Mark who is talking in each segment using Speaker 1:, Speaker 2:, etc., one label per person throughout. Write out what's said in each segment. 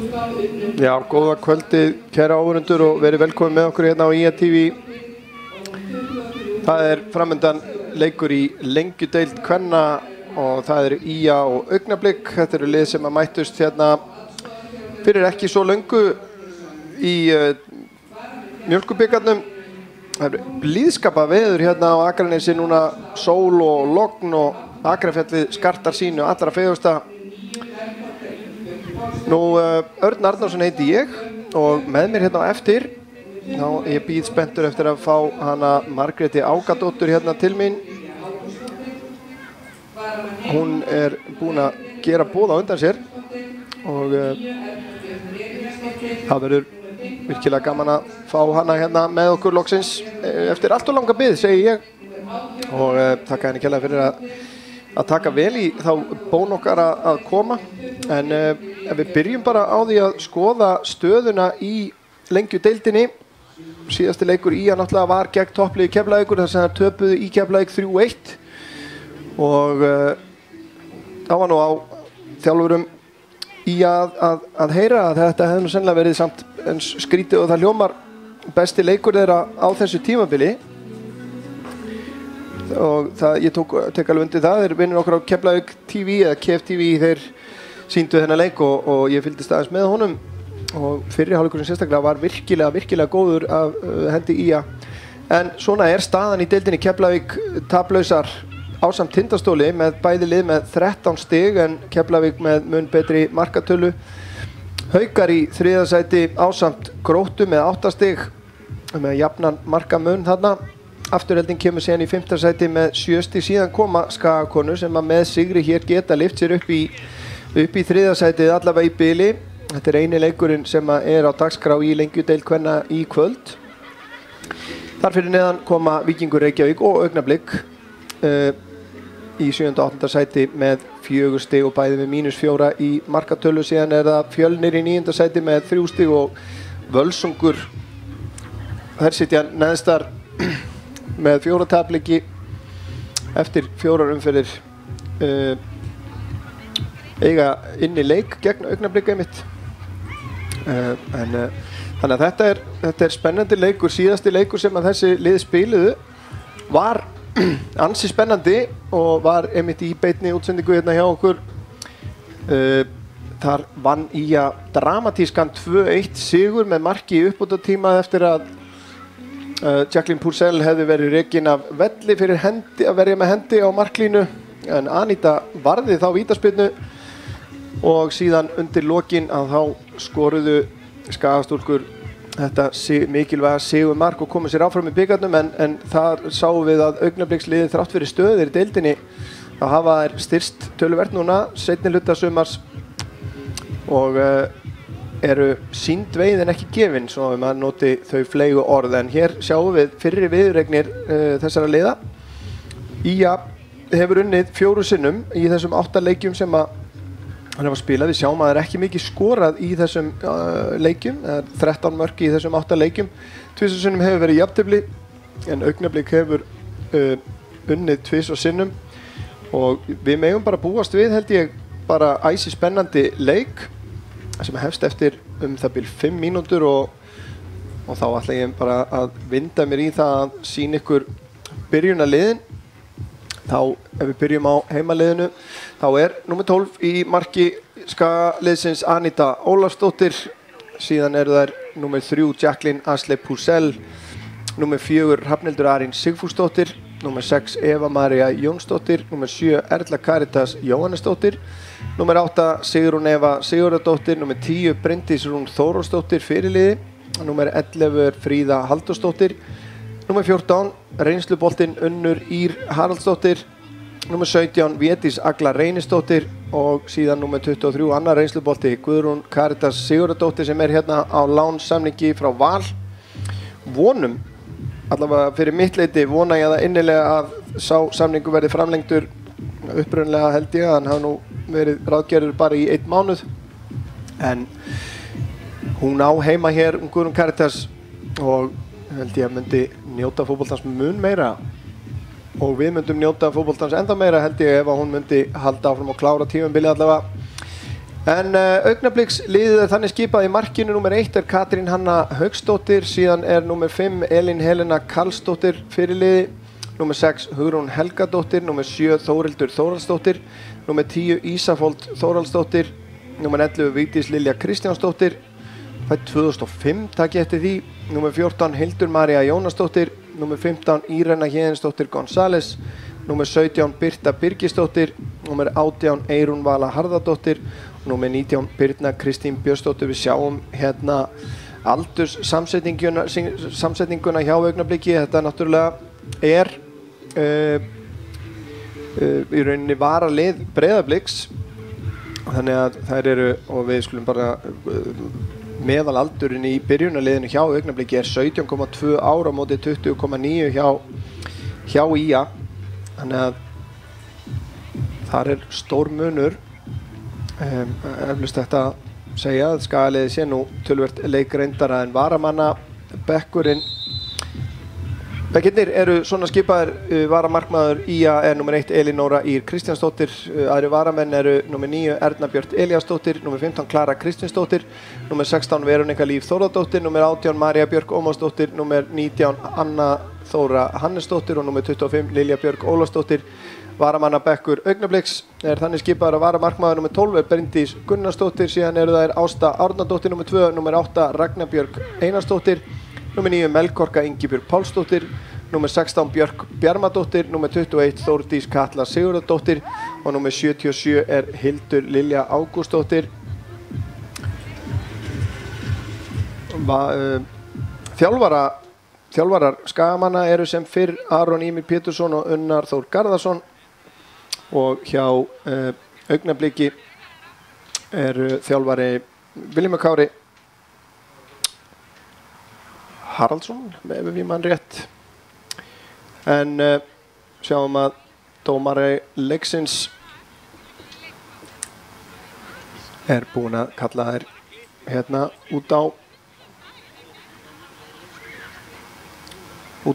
Speaker 1: Já, góða kvöldið, kæra áhorfendur og verið velkomin með okkur hérna á IA TV. Það framöndan leikur í lengjudeild kvenna og það IA og Augnablik. Þetta lið sem mættust hérna fyrir ekki svo löngu í mjólkurbikarnum. Það blíðskapa veður hérna á Akranesi núna, sól og logn og Akrafjallið skartar sínu allra fegursta. Nú, Örn Arnarsson heiti ég og með mér hérna á eftir, ég bíð spenntur eftir að fá hana Margréti Ágadóttur hérna til mín. Hún búin að gera boð á undan sér og það verður virkilega gaman að fá hana hérna með okkur loksins eftir allt og langa bið, segi ég. Og þakka henni kærlega fyrir að taka vel í þá bón okkar að koma. En ef við byrjum bara á því að skoða stöðuna í lengjudeildinni. Síðasti leikur IA náttúrulega var gegn toppliði Keflavíkur þar sem það töpuðu í Keflavík 3-1. Og það var nú á þjálfurum IA að heyra að þetta hefði nú sennilega verið samt eins skrítið og það hljómar besti leikur þeirra á þessu tímabili. Og ég tek alveg undir það, þeir vinnur okkur á Keflavík TV eða KFTV, þeir sýndu þennan leik og ég fylgdist aðeins með honum og fyrri hálfleikurinn sérstaklega var virkilega góður af hendi IA. En svona staðan í deildinni. Keflavík taplausar ásamt Tindastóli með bæði lið með 13 stig en Keflavík með mun betri markatölu. Haukar í 3. sæti ásamt Gróttu með 8 stig með jafnan markamun þarna. Afturhelding kemur síðan í 5. sæti með 7 stig, síðan koma Skagakonur sem með sigri hér geta lyft sér upp í 3. sætið allavega í bili. Þetta eini leikurinn sem á dagskrá í lengjudeild kvenna í kvöld. Þar fyrir neðan koma Víkingur Reykjavík og Augnablik í 7. og 8. sæti með 4 stig og bæði með -4 í markatölu. Síðan það Fjölnir í 9. sæti með 3 stig og Völsungur. Þær sitja neðstar með 4 tapleiki eftir 4 umferðir. Eiga inni leik gegn Augnablik einmitt. Þannig að þetta spennandi leikur. Síðasti leikur sem að þessi lið spiluðu var ansi spennandi og var einmitt í beinni útsendingu hérna hjá okkur. Þar vann IA dramatískan 2-1 sigur með marki í uppbótartíma eftir að Jacqueline Purcell hefði verið rekin af velli fyrir hendi, að verja með hendi á marklínu, en Anita varði þá vítaspyrnu og síðan undir lokin að þá skoruðu Skagastúlkur þetta mikilvæga sigurmark og komu sér áfram í bikarnum, en þar sáum við að Augnabliksliðið þrátt fyrir stöðir í deildinni þá hafa þær styrst töluvert núna seinni hluta sumars og eru sýnd veið en ekki gefin, svo að maður noti þau fleygu orð. En hér sjáum við fyrri viðureignir þessara liða. IA hefur unnið 4 sinnum í þessum 8 leikjum sem hann hefur spilað. Við sjáum að það er ekki mikið skorað í þessum leikjum. Það er 13 mörk í þessum 8 leikjum. 2 sinnum hefur verið jafntefli, en Augnablik hefur unnið 2 sinnum. Og við megum bara búast við, held ég, bara æsi spennandi leik sem hefst eftir það bil 5 mínútur og þá ætla ég bara að vinda mér í það að sýna ykkur byrjunarliðin. Þá, ef við byrjum á heimaliðinu, þá númer 12 í marki Skagaliðsins Anita Ólafsdóttir. Síðan þær númer 3 Jacqueline Asley Purcell, númer 4 Hrafnhildur Arín Sigfúsdóttir, númer 6 Eva María Jónsdóttir, númer 7 Erla Karitas Jóhannesdóttir, númer 8 Sigrún Eva Sigurðardóttir, númer 10 Bryndís Rún Þórólfsdóttir fyrirliði, númer 11 Fríða Halldórsdóttir, númer 14 reynsluboltinn Unnur Ír Haraldsdóttir, númer 17 Védís Agla Reynisdóttir og síðan númer 23 annar reynslubolti Guðrún Karitas Sigurðardóttir sem hérna á lánssamningi frá Val. Vonum, allavega fyrir mitt leyti vona ég það innilega að sá samningu verði framlengdur. Upprunlega held ég að hann hafi nú verið ráðgerður bara í 1 mánuð, en hún á heima hér Guðrún Karitas og held ég að myndi njóta fótboltans mun meira og við myndum njóta fótboltans enda meira held ég ef að hún myndi halda áfram og klára tímabilið allavega. En Augnabliksliðið er þannig skipað í markinu. Númer 1 Katrín Hanna Hauksdóttir, síðan númer 5 Elín Helena Karlsdóttir fyrirliði, númer 6 Hugrún Helgadóttir, númer 7 Þórildur Þórhallsdóttir, númer 10 Ísafold Þórhallsdóttir, númer 11 Vigdís Lilja Kristjánsdóttir, fædd 2005 takk ég eftir því, númer 14 Hildur María Jónasdóttir, númer 15 Írena Héðinsdóttir González, númer 17 Birta Birgisdóttir, númer 18 Eyrún Vala Harðardóttir, númer 19 Birna Kristín Björnsdóttir. Við sjáum hérna aldurssamsetninguna hjá Augnabliki. Þetta náttúrulega er í rauninni varalið Breiðabliks, þannig að þær eru, og við skulum bara meðalaldurinn í byrjunarliðinu hjá Augnabliki er 17,2 ára á móti 20,9 hjá IA, þannig að þar er stór munur. Eflaust þetta segja að skagaliðið sé nú töluvert leikreindara en varamanna bekkurinn. Bekkirnir eru svona skipaðir. Varamarkmaður IA er númer 1 Elínóra Ýr Kristjánsdóttir, aðri varamenn eru númer 9 Erna Björt Elíasdóttir, númer 15 Klara Kristinsdóttir, númer 16 Veronika Líf Þórðardóttir, númer 18 María Björk Ómarsdóttir, númer 19 Anna Þóra Hannesdóttir og númer 25 Lilja Björk Ólafsdóttir. Varamannabekkur Augnabliks er þannig skipaður að varamarkmaður númer 12 er Bryndís Gunnarsdóttir, síðan eru þær Ásta Árnadóttir númer 2, númer 8 Ragnar Björk Einarsdóttir, númer 9 Melkorka Ingibjörg Pálsdóttir, númer 16 Björk Bjarmadóttir, númer 21 Þórdís Katla Sigurðardóttir og númer 77 er Hildur Lilja Ágústsdóttir. Þjálfarar Skagamanna eru sem fyrr Aron Ímir Pétursson og Unnar Þór Garðarsson og hjá Augnabliki eru þjálfari Viljumur Kári Haraldsson, ef ég man rétt. En sjáum að dómari leiksins er búinn að kalla þær hérna út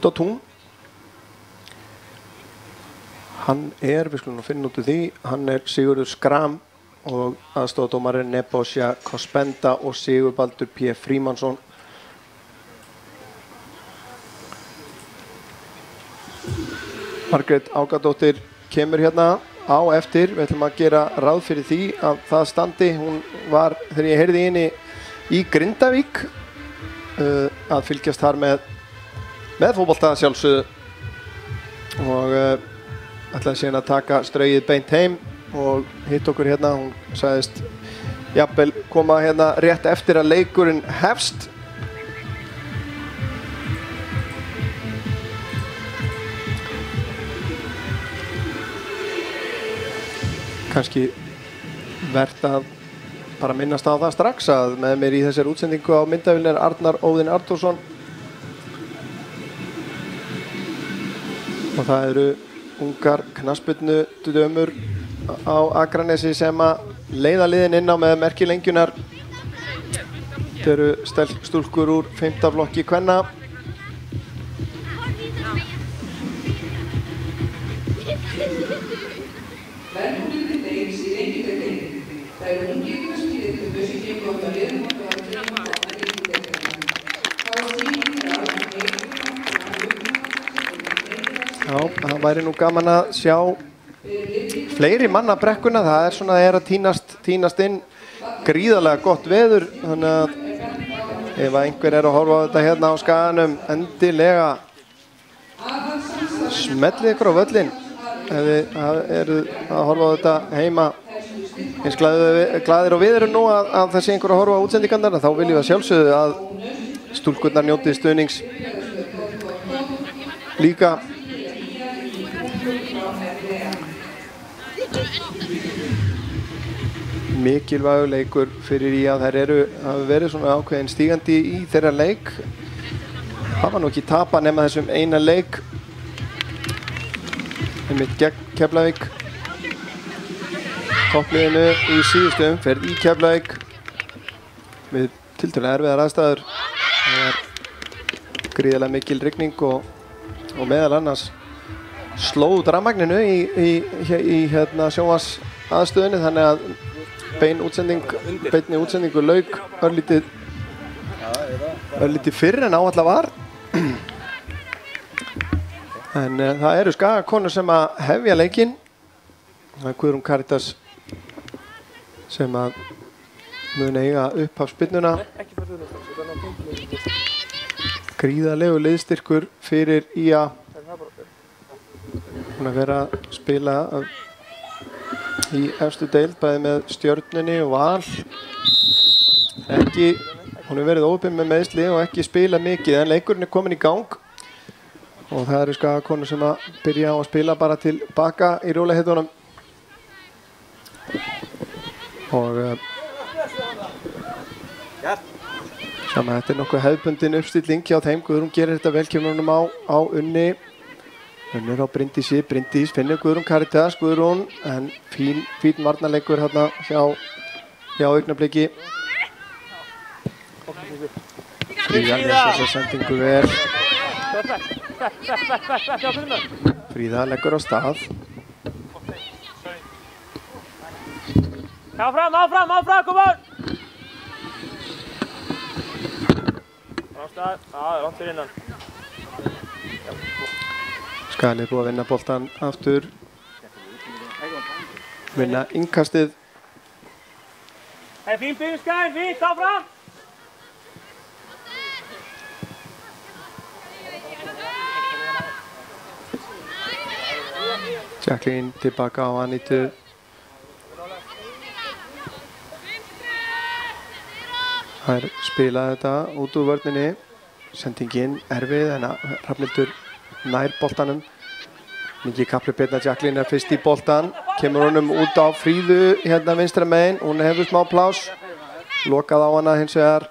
Speaker 1: á tún. Hann er, við skulum nú finna út úr því, hann er Sigurður Skram og aðstofadómarinn Nebosja Kospenda og Sigurbaldur P. Frímannsson. Margrét Ágadóttir kemur hérna á eftir. Við ætlum að gera ráð fyrir því að það standi. Hún var, þegar ég heyrði henni í Grindavík, að fylgjast þar með fótbolta sjálfsögðu og ætlaði síðan að taka straugið beint heim og hitt okkur hérna. Hún sagðist jafnvel koma hérna rétt eftir að leikurinn hefst. Kannski verðt að bara minnast á það strax að með mér í þessari útsendingu á myndavélni er Arnar Óðinn Arnþórsson og það eru ungar knattspyrnudömur á Akranesi sem að leiða liðin inn á með merki lengjunar. Þetta eru stúlkur úr 5. flokki kvenna. Já, það væri nú gaman að sjá fleiri manna brekkuna. Það er svona að tínast inn gríðarlega gott veður, þannig að ef einhver er að horfa á þetta hérna á Skaganum, endilega smellið ykkur á völlinn. Ef þið eru að horfa á þetta heima eins glaðir og við erum nú að það sé einhver að horfa á útsendingarnar, þá viljum við sjálfsögðu að stúlkurnar njótið stuðnings líka. Mikilvægur leikur fyrir í að þær hafa verið svona ákveðin stígandi í þeirra leik. Hafa nú ekki tapað nema þessum eina leik einmitt gegn Keflavík. Toppliðinu í síðustu umferð í Keflavík við tiltölulega erfiðar aðstæður. Það var gríðarlega mikil rigning og meðal annars sló út rafmagninu í hérna sjónvarpsaðstöðunni, þannig að beinni útsendingu lauk örlítið fyrr en áætlað var. En það eru Skagakonur sem að hefja leikinn. Það er Guðrún Karítas sem að mun eiga upphafsspyrnuna. Gríðarlegu liðstyrkur fyrir IA. Hún að vera að spila í efstu deild bæði með Stjörnunni og Val. Hún hefur verið óheppin með meiðsli og ekki spila mikið, en leikurinn er komin í gang. Og það eru Skagakonur sem að byrja á að spila bara til baka í rólegheitunum. Og sama, þetta er nokkuð hefðbundin uppstilling hjá þeim. Guðrún gerir þetta vel, kemur honum á Unni. Unnur á Bryndísi, Bryndís finnur Guðrún Karítas, Guðrún, en fín varnarleikur hérna hjá Augnabliki. Fríða lesur þessa sendingu vel. Fríða leggur á stað.
Speaker 2: Áfram, kom on! Á stað, það er langt fyrir innan.
Speaker 1: Skagalið búið að vinna boltan aftur. Vinna innkastið.
Speaker 2: Fín byrjun Skaginn, fínt, áfram!
Speaker 1: Jacqueline tilbaka á Anitu. Þær spila þetta út úr vörninni. Sendingin erfið, en Hrafnhildur nær boltanum. Mikið kapli Birna. Jacqueline er fyrst í boltan. Kemur honum út á Fríðu hérna vinstra megin. Hún hefur smá plás. Lokað á hana hins vegar.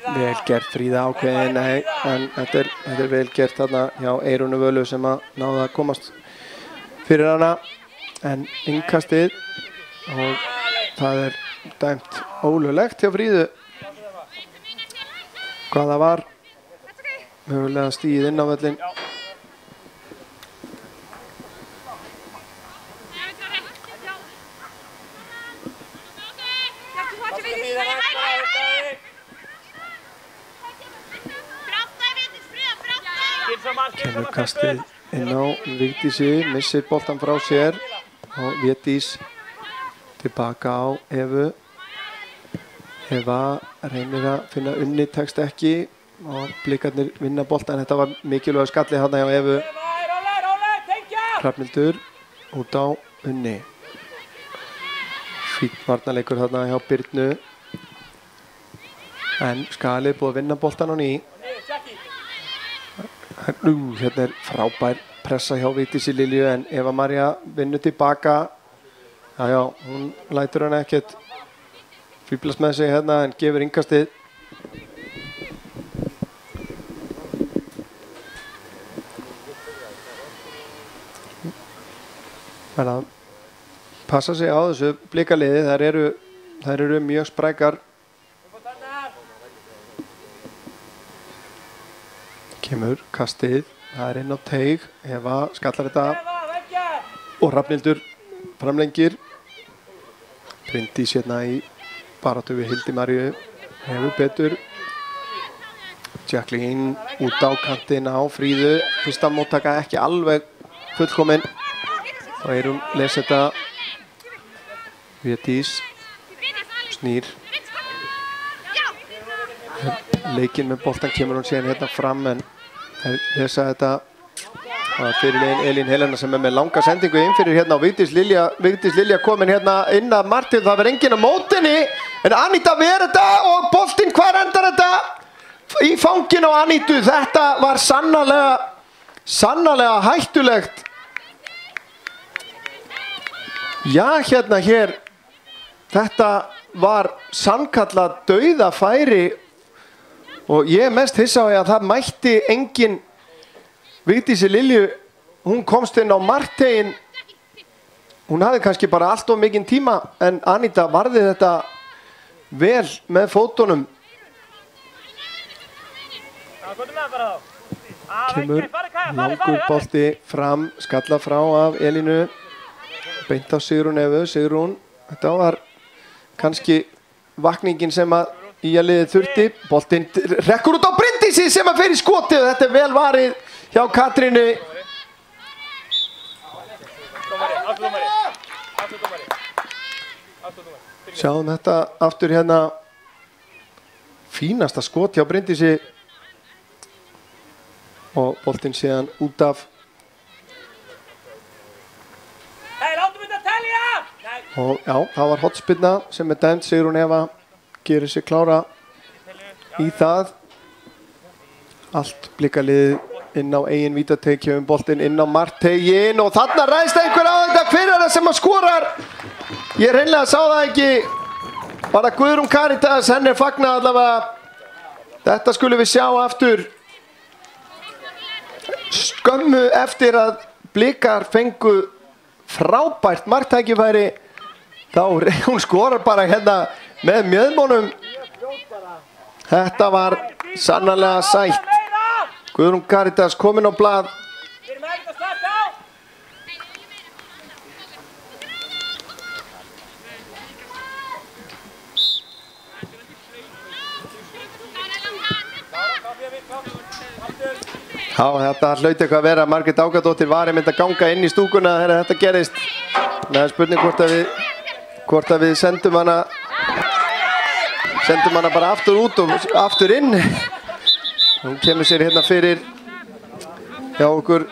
Speaker 1: Vel gert Fríða ákveðin, nei, en þetta er vel gert þarna hjá Eyrúnu Völu sem að náða að komast fyrir hana. En innkastið, og það er dæmt ólöglegt hjá Fríðu. Hvað það var, mögulega stigið inn á völlinn. Kemur kastið inn á Vigdísi, missir boltan frá sér og Védís tilbaka á Evu. Eva reynir að finna Unni, tekst ekki og Blikarnir vinna boltan. Þetta var mikilvægur skalli þarna hjá Evu. Hrafnhildur út á Unni. Fínn varnarleikur þarna hjá Birnu. En Skagalið búið að vinna boltan á ný. Hérna er frábær pressa hjá Vigdísi Lilju, en Eva María vinnur tilbaka. Já, hún lætur hann ekkert fíblast með sig hérna, en gefur innkastið. Verða að passa sig á þessu Blikaliði, þær eru mjög sprækar. Kemur kastið, það er inn á teig. Eva skallar þetta og Hrafnhildur framlengir. Bryndís hérna í baráttu við Hildi Maríu. Hefur betur. Jacqueline út á kantinn á Fríðu. Fyrsta móttaka ekki alveg fullkomin. Og Eyrún les þetta. Védís snýr. Leikinn með boltan kemur hún síðan hérna fram, en lesa þetta fyrir liðin Elín Helena sem er með langa sendingu inn fyrir hérna á Vigdís Lilja komin hérna inn að Martin. Það verður enginn á mótinni, en Anita ver þetta og boltinn, hvar endar þetta? Í fangin á Anitu. Þetta var sannarlega hættulegt. Já, hér þetta var sannkallað dauðafæri. Og ég er mest hissa á því að það mætti engin Vigdísi Lilju. Hún komst inn á markteginn. Hún hafði kannski bara allt of mikinn tíma, en Anita varði þetta vel með fótunum. Kemur langur bolti fram, skalla frá af Elínu. Beint á Sigrún Evu. Sigrún, þetta var kannski vakningin sem að liðið þurfti. Boltinn rekkur út á Bryndísi sem að fer í skotið og þetta er vel varið hjá Katrínu. Sjáum þetta aftur hérna. Fínasta skot hjá Bryndísi og boltinn síðan út af. Og já, það var hornspyrna sem er dæmd. Sigrún Eva gerir sig klára í það. Allt blikkaliðið inn á eigin vítateig, kemur boltinn inn á markteiginn og þarna ræðst einhver á þetta. Hver er það sem að skorar? Ég hreinlega sá það ekki. Bara Guðrún Karítas, henni er fagnað allavega. Þetta skulum við sjá aftur. Skömmu eftir að Blikar fengu frábært marktækifæri, þá hún skorar bara hérna með mjöðmónum. Þetta var sannarlega sætt. Guðrún Karítas komin á blað. Já, þetta hlaut eitthvað að vera. Margrét Ágadóttir var einmitt að ganga inn í stúkuna þegar þetta gerist. Það er spurning hvort að við sendum hana bara aftur út og aftur inn. Hún kemur sér hérna fyrir hjá okkur.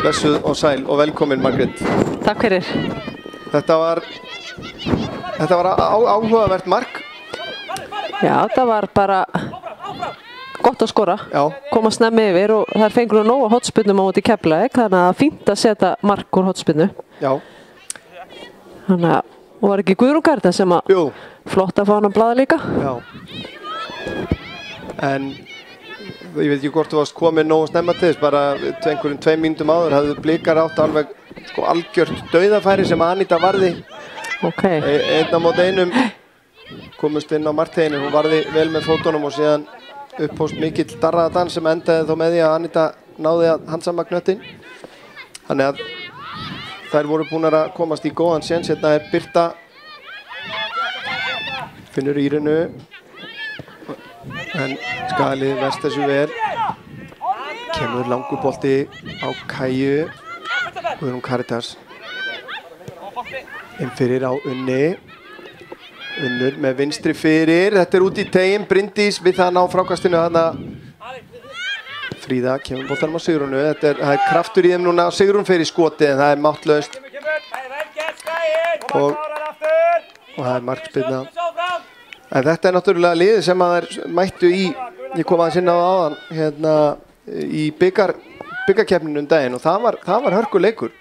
Speaker 1: Blessuð og sæl og velkomin, Margrét.
Speaker 3: Takk fyrir.
Speaker 1: Þetta var áhugavert mark.
Speaker 3: Já, það var bara gott að skora.
Speaker 1: Já.
Speaker 3: Koma snemmi yfir og þær fengur nú nóga hornspyrnum á móti Keflavík, þannig að fínt að setja mark úr hornspyrnu.
Speaker 1: Já.
Speaker 3: Þannig að, og var ekki Guðrún Karítas sem að flott að fá hann á blaða líka.
Speaker 1: Já. En ég veit ekki hvort þú varst komin nógu snemma til þess, bara einhverjum 2 mínútum áður hafðu Blikar átt alveg algjört dauðafæri sem Anita varði.
Speaker 3: Okay.
Speaker 1: Einn á móti einum komust inn á markteiginu, hún varði vel með fótunum og síðan upphóst mikill darraðadans sem endaði þó með því að Anita náði að handsama knöttinn. Þannig að þær voru búnar að komast í góðan séns. Hérna er Birta, finnur Írinu, en Skagalið verst þessu vel. Kemur langur bolti á Kæju. Guðrún Karítas inn fyrir á Unni. Unnur með vinstri fyrir. Þetta er út í teiginn. Bryndís við það ná frákastinu þarna. Fríða kemur boltanum á Sigrúnu. Það er kraftur í þeim núna. Sigrún fer í skoti en það er máttlaust. Og það er markspyrna. En þetta er náttúrulega liðið sem að þær mættu í. Ég kom aðeins inn á það áðan. Hérna í bikarkeppninu daginn og það var hörkuleikur.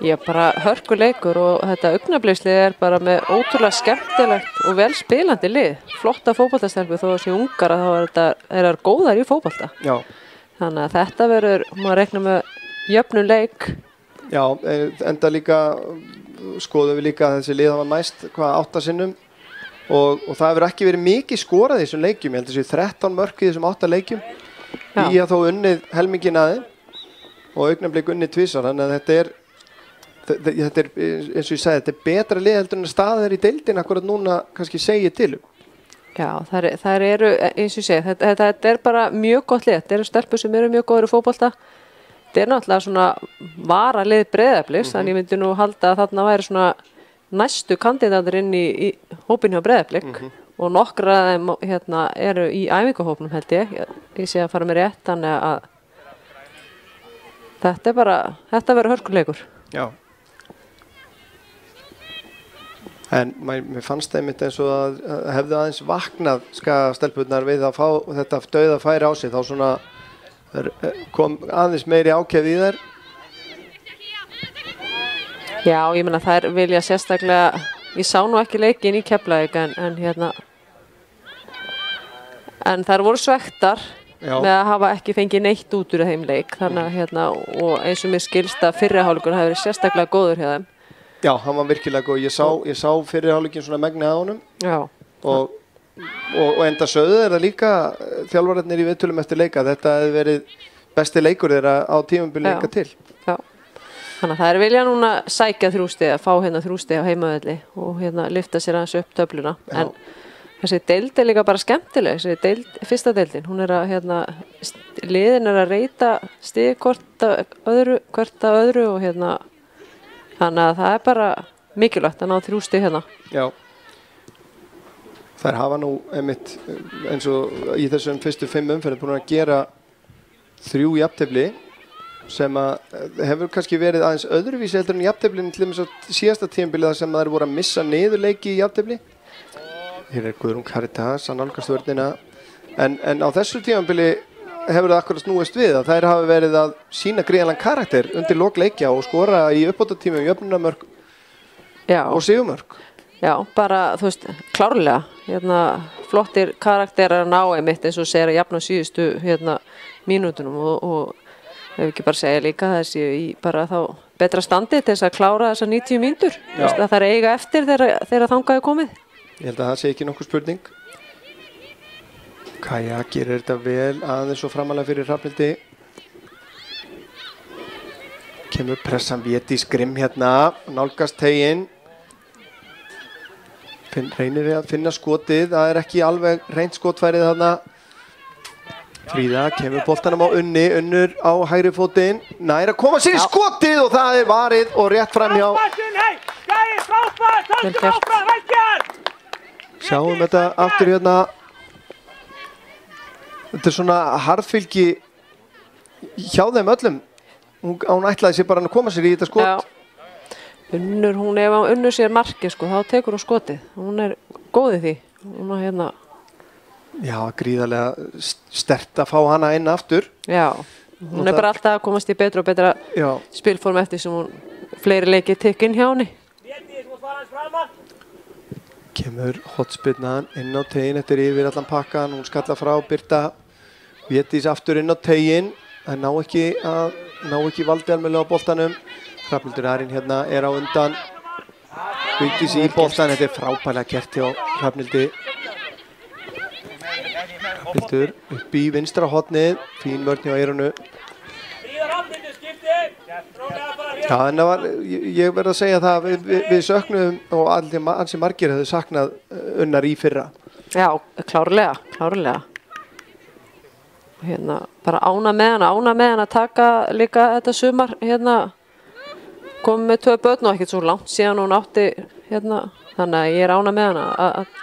Speaker 3: Já, bara hörkuleikur og þetta augnablíkslið er bara með ótrúlega skemmtilegt og vel spilandi lið. Flotta fótboltastelpu þó að sé ungar að þá er það góðar í fótbolta. Já. Þannig að þetta verður, maður reikna með jöfnum leik.
Speaker 1: Já, enda líka skoðum við líka að þessi lið hafa mæst 8 sinnum og það hefur ekki verið mikið skorað í þessum leikjum. Ég held að þessi 13 mörk í þessum 8 leikjum. Í að þó unnið helmingin aðeins og augnablik unnið tvisvar, þannig að þetta er eins og ég sagði, þetta er betra lið heldur en að staðir í deildin akkurat núna kannski segir til.
Speaker 3: Já, þær eru, eins og ég segi, þetta er bara mjög gott lið. Þetta eru stelpur sem eru mjög góður í fótbolta. Þetta er náttúrulega svona varalið Breiðabliks, þannig ég myndi nú halda að þarna væri svona næstu kandidatur inn í hópinn hjá Breiðablik og nokkra af þeim hérna eru í æfingahópnum held ég. Ég sé að fara með rétt, þannig að þetta verður hörkuleikur. Já.
Speaker 1: En mér fannst það einmitt eins og að hefði aðeins vaknað stelpurnar við að fá þetta dauða færi á sig, þá svona kom aðeins meiri ákefð í þær.
Speaker 3: Já, ég meina þær vilja sérstaklega, ég sá nú ekki leikinn í Keflavík en þær voru svektar með að hafa ekki fengið neitt út úr þeim leik, þannig að og eins og mér skilst að fyrri hálfleikur hafi verið sérstaklega góður hjá þeim.
Speaker 1: Já, hann var virkilega góð. Ég sá fyrri hálfleikinn svona megnið á honum. Já. Og enda sögðu það líka þjálfararnir í viðtölum eftir leika. Þetta hefði verið besti leikur þeirra á tímabili hingað til.
Speaker 3: Já. Þannig að það vilja núna sækja 3 stig, að fá hérna 3 stig á heimavelli og hérna lyfta sér aðeins upp töfluna.
Speaker 1: Já.
Speaker 3: En þessi deild líka bara skemmtileg, þessi fyrsta deildin, hún að hérna, liðin að reyta stig hvert að öðru og hérna, þannig að það bara mikilvægt að ná 3 stig hérna.
Speaker 1: Já. Þær hafa nú einmitt eins og í þessum fyrstu 5 umferðum búin að gera 3 jafntefli sem að hefur kannski verið aðeins öðruvísi heldur en jafnteflin til þess að síðasta tímabilið sem þær voru að missa niðurleiki í jafntefli. Hér Guðrún Caritas að nálgast vörnina en á þessu tímabili hefur það akkurat snúist við að þær hafa verið að sýna gríðanlegan karakter undir lok leikja og skora í uppbótartímum jöfnunarmörk og sigurmörk.
Speaker 3: Já, bara, þú veist, klárlega, hérna, flottir karakterar ná einmitt eins og segir að jafna síðustu, hérna, mínútunum og ef ekki bara segja líka þessi í bara þá betra standi til þess að klára þessar 90 mínútur, þú veist, að það er eiga eftir þegar þangað er komið. Ég
Speaker 1: held að það sé ekki nokkuð spurning. Kaja gerir þetta vel aðeins og framalega fyrir Hrafnhildi. Kemur pressan Védís Grimm hérna, nálgast teginn. Reynir að finna skotið, það er ekki alveg reynt skotfærið þarna. Fríða kemur boltanum á Unnur á hægri fótinn, nær að koma sér í skotið og það er varið og rétt fram hjá. Sjáum þetta aftur hérna. Þetta er svona harðfylgi hjá þeim öllum. Hún ætlaði sér bara að koma sér í þetta skot.
Speaker 3: Já. Ef Unnur sér markið sko, þá tekur hún skotið. Hún er góð í því. Hún er hérna.
Speaker 1: Já, gríðarlega sterkt að fá hana inn aftur.
Speaker 3: Já, hún er bara alltaf að komast í betra og betra spilform eftir sem hún fleiri leiki tekið inn hjá henni.
Speaker 1: Kemur hotspinnan inn á teginn eftir yfir allan pakkan. Hún skallar frá Birta. Védís aftur inn á teginn. Það ná ekki valdi almennilega á boltanum. Hrafnhildur Arín hérna er á undan. Vigdís í boltan, þetta er frábærlega gert hjá Hrafnhildi. Hrafnhildur upp í vinstra hornið, fín vörn hjá Eyrunu. Já, en það var, ég verð að segja það, við söknum og ansi margir hefðu saknað Unnar í fyrra.
Speaker 3: Já, klárlega. Hérna, bara ána með hana að taka líka þetta sumar, hérna, komið með 2 börn og ekkert svo langt síðan hún átti hérna, þannig að ég er ána með hana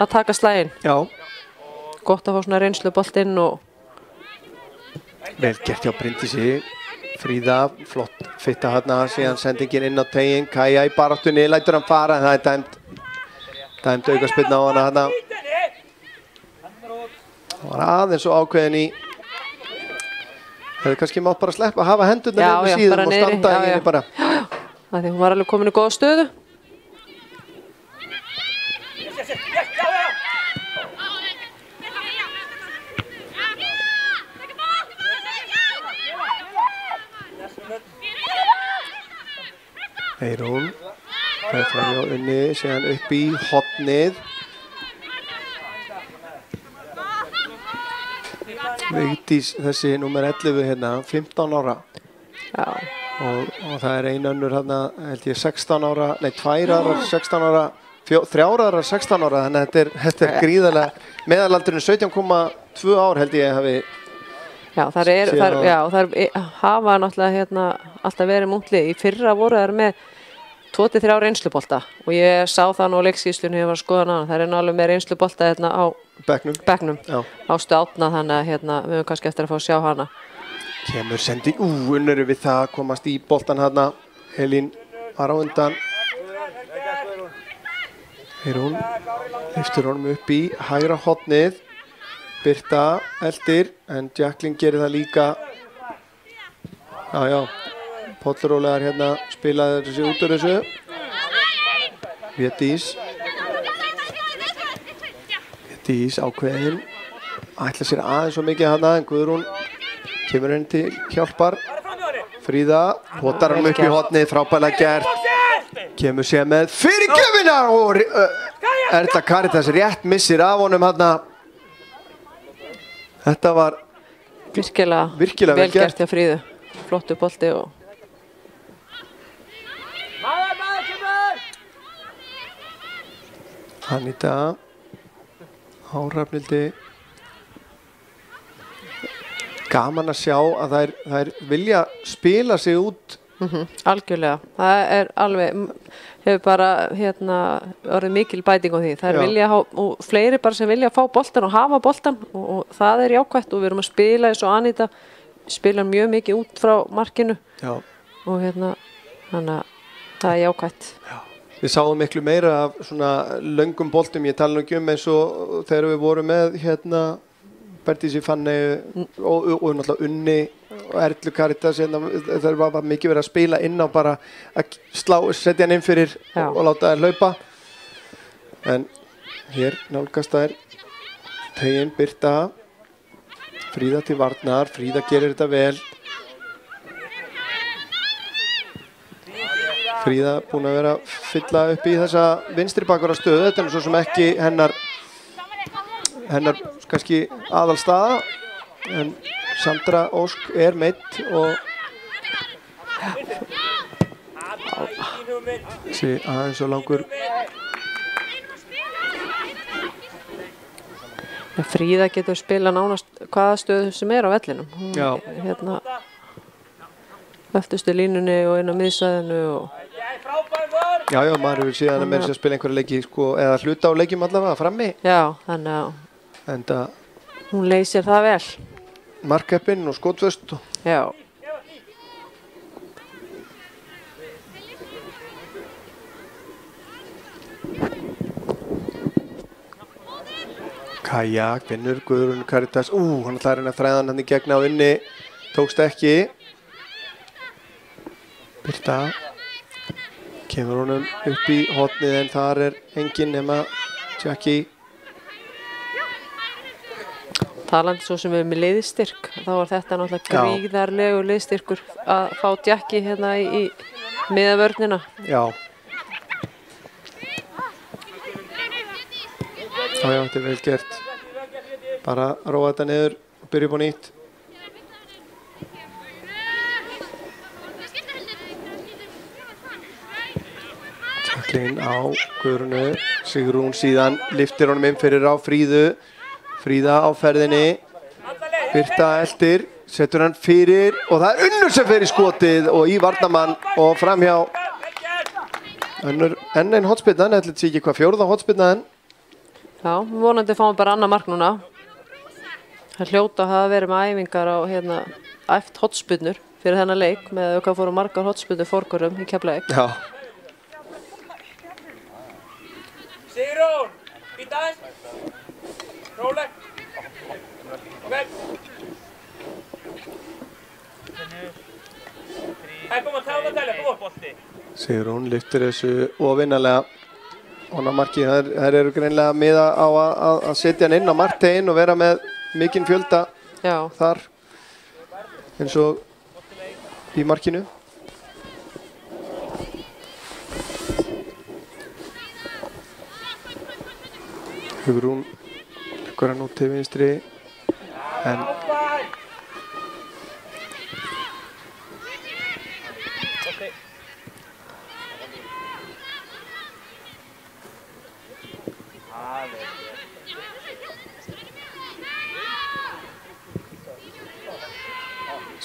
Speaker 3: að taka slaginn.
Speaker 1: Já.
Speaker 3: Gott að fá svona reynsluboltinn og
Speaker 1: vel gert hjá Bryndísi. Fríða, flott fitta hérna, síðan sendingin inn á teginn. Kaja í baráttunni, lætur hann fara en það er dæmt aukaspyrna á hana hérna. Það var aðeins og ákveðin í hefði kannski mátt bara sleppa að hafa hendurnar yfir síðum og standa í henni bara.
Speaker 3: Það því hún var alveg komin í góða stöðu.
Speaker 1: Eyrún, það er frá Unni, síðan upp í hornið. Vigdís, þessi númer 11 hérna, 15 ára.
Speaker 3: Já.
Speaker 1: Og það er ein önnur hérna, held ég 16 ára, nei 2 aðrar 16 ára, 3 aðrar 16 ára, þannig að þetta er gríðarlega, meðalaldurinn 17,2 ár held ég hafi.
Speaker 3: Já, þær hafa náttúrulega hérna alltaf verið múntlið. Í fyrra voru þær með 2-3 reynslubolta og ég sá það nú á leikskýrslunni ég var að skoða hana. Þær er alveg með reynslubolta hérna á bekknum. Ástu Átna, þannig að hérna við höfum kannski eftir að fá að sjá hana.
Speaker 1: Kemur sending, Unnur við það að komast í boltan hérna. Elín var á undan. Eyrún lyftir honum upp í hægra hornið. Birta eldir, en Jacqueline gerir það líka. Já, Pollurólegar hérna spilaði þessi út úr þessu. Védís ákveðin. Ætla sér aðeins svo mikið hana, en Guðrún kemur henni til hjálpar. Fríða, potar hann upp í hornið, frábærlega gert. Kemur sér með fyrirgjöfina og Erla Caritas rétt missir af honum hérna. Þetta var
Speaker 3: virkilega vel gert hjá Fríðu. Flottu bolti og
Speaker 1: Anita á Hrafnhildi. Gaman að sjá að þær vilja spila sig út.
Speaker 3: Algjörlega. Það alveg, hefur bara orðið mikil bæting á því. Það vilja og fleiri bara sem vilja fá boltan og hafa boltan og það jákvætt og við erum að spila eins og Anita spila mjög mikið út frá markinu.
Speaker 1: Já.
Speaker 3: Og þannig að það jákvætt.
Speaker 1: Já. Við sáum miklu meira af svona löngum boltum, ég tala nú ekki eins og þegar við vorum með Bertísi Fanney og náttúrulega Unni og Erlu Karitas, það var mikið verið að spila inn á bara að setja hann inn fyrir og láta þær hlaupa. En hér nálgast þær Tegin, Birta, Fríða til varnar, Fríða gerir þetta vel. Fríða búin að vera að fylla upp í þessa vinstri bakvara stöðu, þetta svo sem ekki hennar kannski aðalstaða, en Sandra Ósk meidd og þessi aðeins og langur.
Speaker 3: Fríða getur spila nánast hvaða stöðu sem á vellinum. Hún öftustu línunni og inn á miðsvæðinu og
Speaker 1: Já, maður hefur síðan að meira að spila einhverja leiki eða hluta á leikjum allavega frammi.
Speaker 3: Já, þannig að hún leysir það vel.
Speaker 1: Markheppinn og skotvöst.
Speaker 3: Já.
Speaker 1: Kajak, vinnur, Guðrún Karitas. Hann ætlaði að reyna að þræða hann í gegn á Unni. Tókst ekki. Birta. Kemur honum upp í hornið en þar enginn nema Jackie.
Speaker 3: Talandi svo sem með liðstyrk, þá var þetta náttúrulega gríðarlegu liðstyrkur að fá Jackie í miðavörnina.
Speaker 1: Já. Þetta vel gert. Bara róa þetta niður og byrja upp á nýtt. Jacqueline á Guðrúnu, Sigrún síðan lyftir honum inn fyrir á Fríðu. Fríða á ferðinni, Birta eldir, setur hann fyrir og það Unnur sem fer í skotið og í varnarmann og framhjá. Unnur enn einn hotspinnan, ætli sé ekki hvað fjórða hotspinnan.
Speaker 3: Já, vonandi fáum bara annað mark núna. Það hljóta að hafa verið með æfingar á æft hotspinnur fyrir þennan leik með hvað fóru margar hotspinnur fórgörum í Keflavík.
Speaker 1: Já.
Speaker 2: Sigrún, býta aðeins. Róleg. Kom að tána tæla, kom á.
Speaker 1: Sigrún lyftir þessu ofinnalega. Hún á markið, þær eru greinilega miða á að setja hann inn á markteginn og vera með mikinn fjölda þar eins og í markinu. Hugrún leggur hann út til vinstri en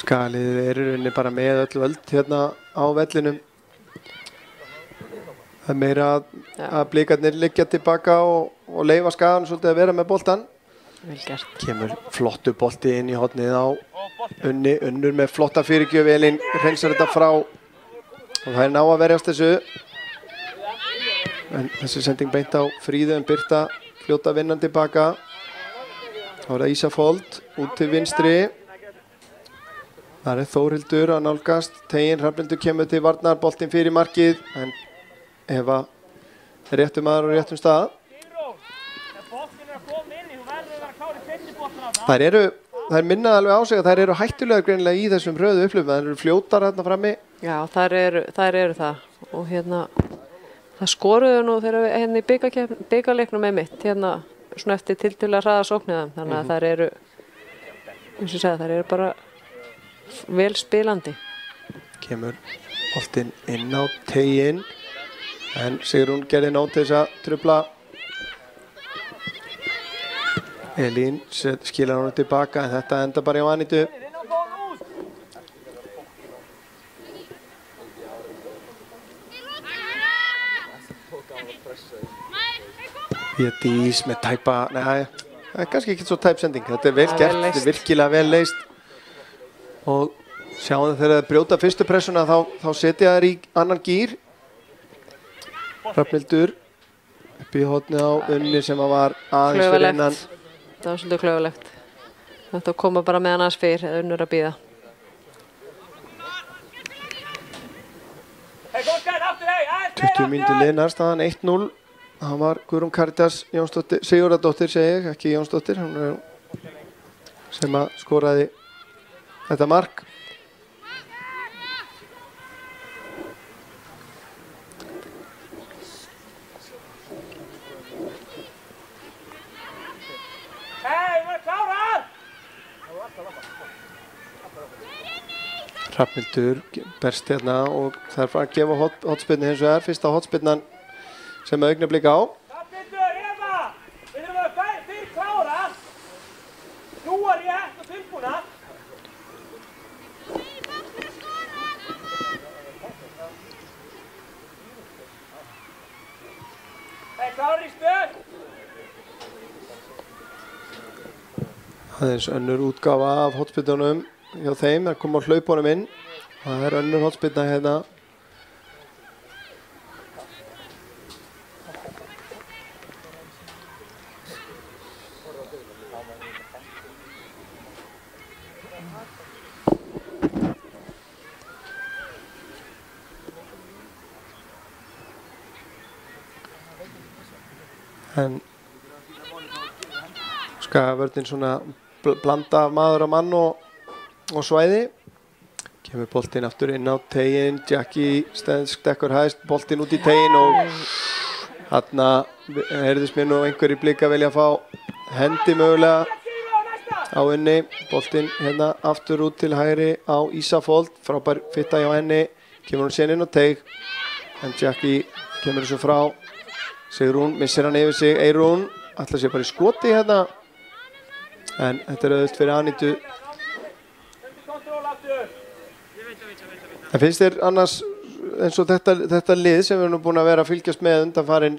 Speaker 1: Skagaliðið í rauninni bara með öll völd hérna á vellinum. Það er meira að Blikarnir liggja tilbaka og leyfa Skaganum svolítið að vera með boltan.
Speaker 3: Vel gert.
Speaker 1: Kemur flottu bolti inn í hornið á Unni. Unnur með flotta fyrirgjöf, Elín hreinsar þetta frá og það er ná að verjast þessu. En þessi sending beint á Fríðu en Birta fljóta vinnan tilbaka. Þá er það Ísafold út til vinstri. Það er Þórhildur að nálgast. Tegin Hrafnhildur kemur til varnar, boltinn fyrir markið en Eva er réttum maður og réttum stað. Þær minna alveg á sig að þær eru hættulega greinilega í þessum hröðu upplöfum. Þær eru fljótar hérna frammi.
Speaker 3: Já, þær eru það. Og það skoruðu nú þegar við í bikarleiknum mitt svona eftir tiltölulega hraða sókniðum. Þannig að þær eru eins og segja, þær eru bara vel spilandi.
Speaker 1: Kemur boltinn inn á teiginn en Sigrún gerði nóg til þess að trufla. Elín skilar honum tilbaka en þetta enda bara hjá Anítu. Dís með tæpa, nei, það er kannski ekki svo tæp sending. Þetta er vel gert, þetta er virkilega vel leist. Og sjáum þegar þeir brjóta fyrstu pressuna þá setja þær í annan gír. Hrafnhildur upp í hornið á Unni sem var aðeins fyrir innan.
Speaker 3: Það var svolítið klaufalegt. Þetta koma bara með hann aðeins fyrr eða Unnur að bíða.
Speaker 2: Hei, kom skæð, aftur, hei,
Speaker 1: 20 mínútur liðnar, staðan 1-0. Það var Guðrún Karitas Sigurðardóttir, segi ég, ekki Jónsdóttir, hún sem að skoraði þetta mark.
Speaker 2: Hei, við erum klárar!
Speaker 1: Hrafnhildur berst hérna og það er að gefa hotspyrnu hins vegar, fyrsta hotspyrnan sem augnablik á.
Speaker 2: Hrafnhildur, Eva! Við erum að fyrir klárar! Nú er ég og tilbúna. Hei, klárar í stöð!
Speaker 1: Aðeins önnur útgáfa af hotspyrnunum hjá þeim, það kom á hlaupunum inn. Það er önnur hotspyrna hérna. En Skagavörnin svona blanda af maður og mann og svæði. Kemur boltinn aftur inn á teiginn, Jackie stekkur hæst boltinn út í teiginn og þarna heyrðist mér nú einhverjir blika velja að fá hendi mögulega á Unni. Boltinn hérna aftur út til hægri á Ísafold, frábær fitta hjá henni, kemur hún sen inn á teig en Jackie kemur þessu frá. Sigrún missir hann yfir sig, Eyrún ætlar sér bara í skoti hérna en þetta er auðvitað fyrir Anítu. En finnst þér annars eins og þetta lið sem við erum búin að vera að fylgjast með undanfarin,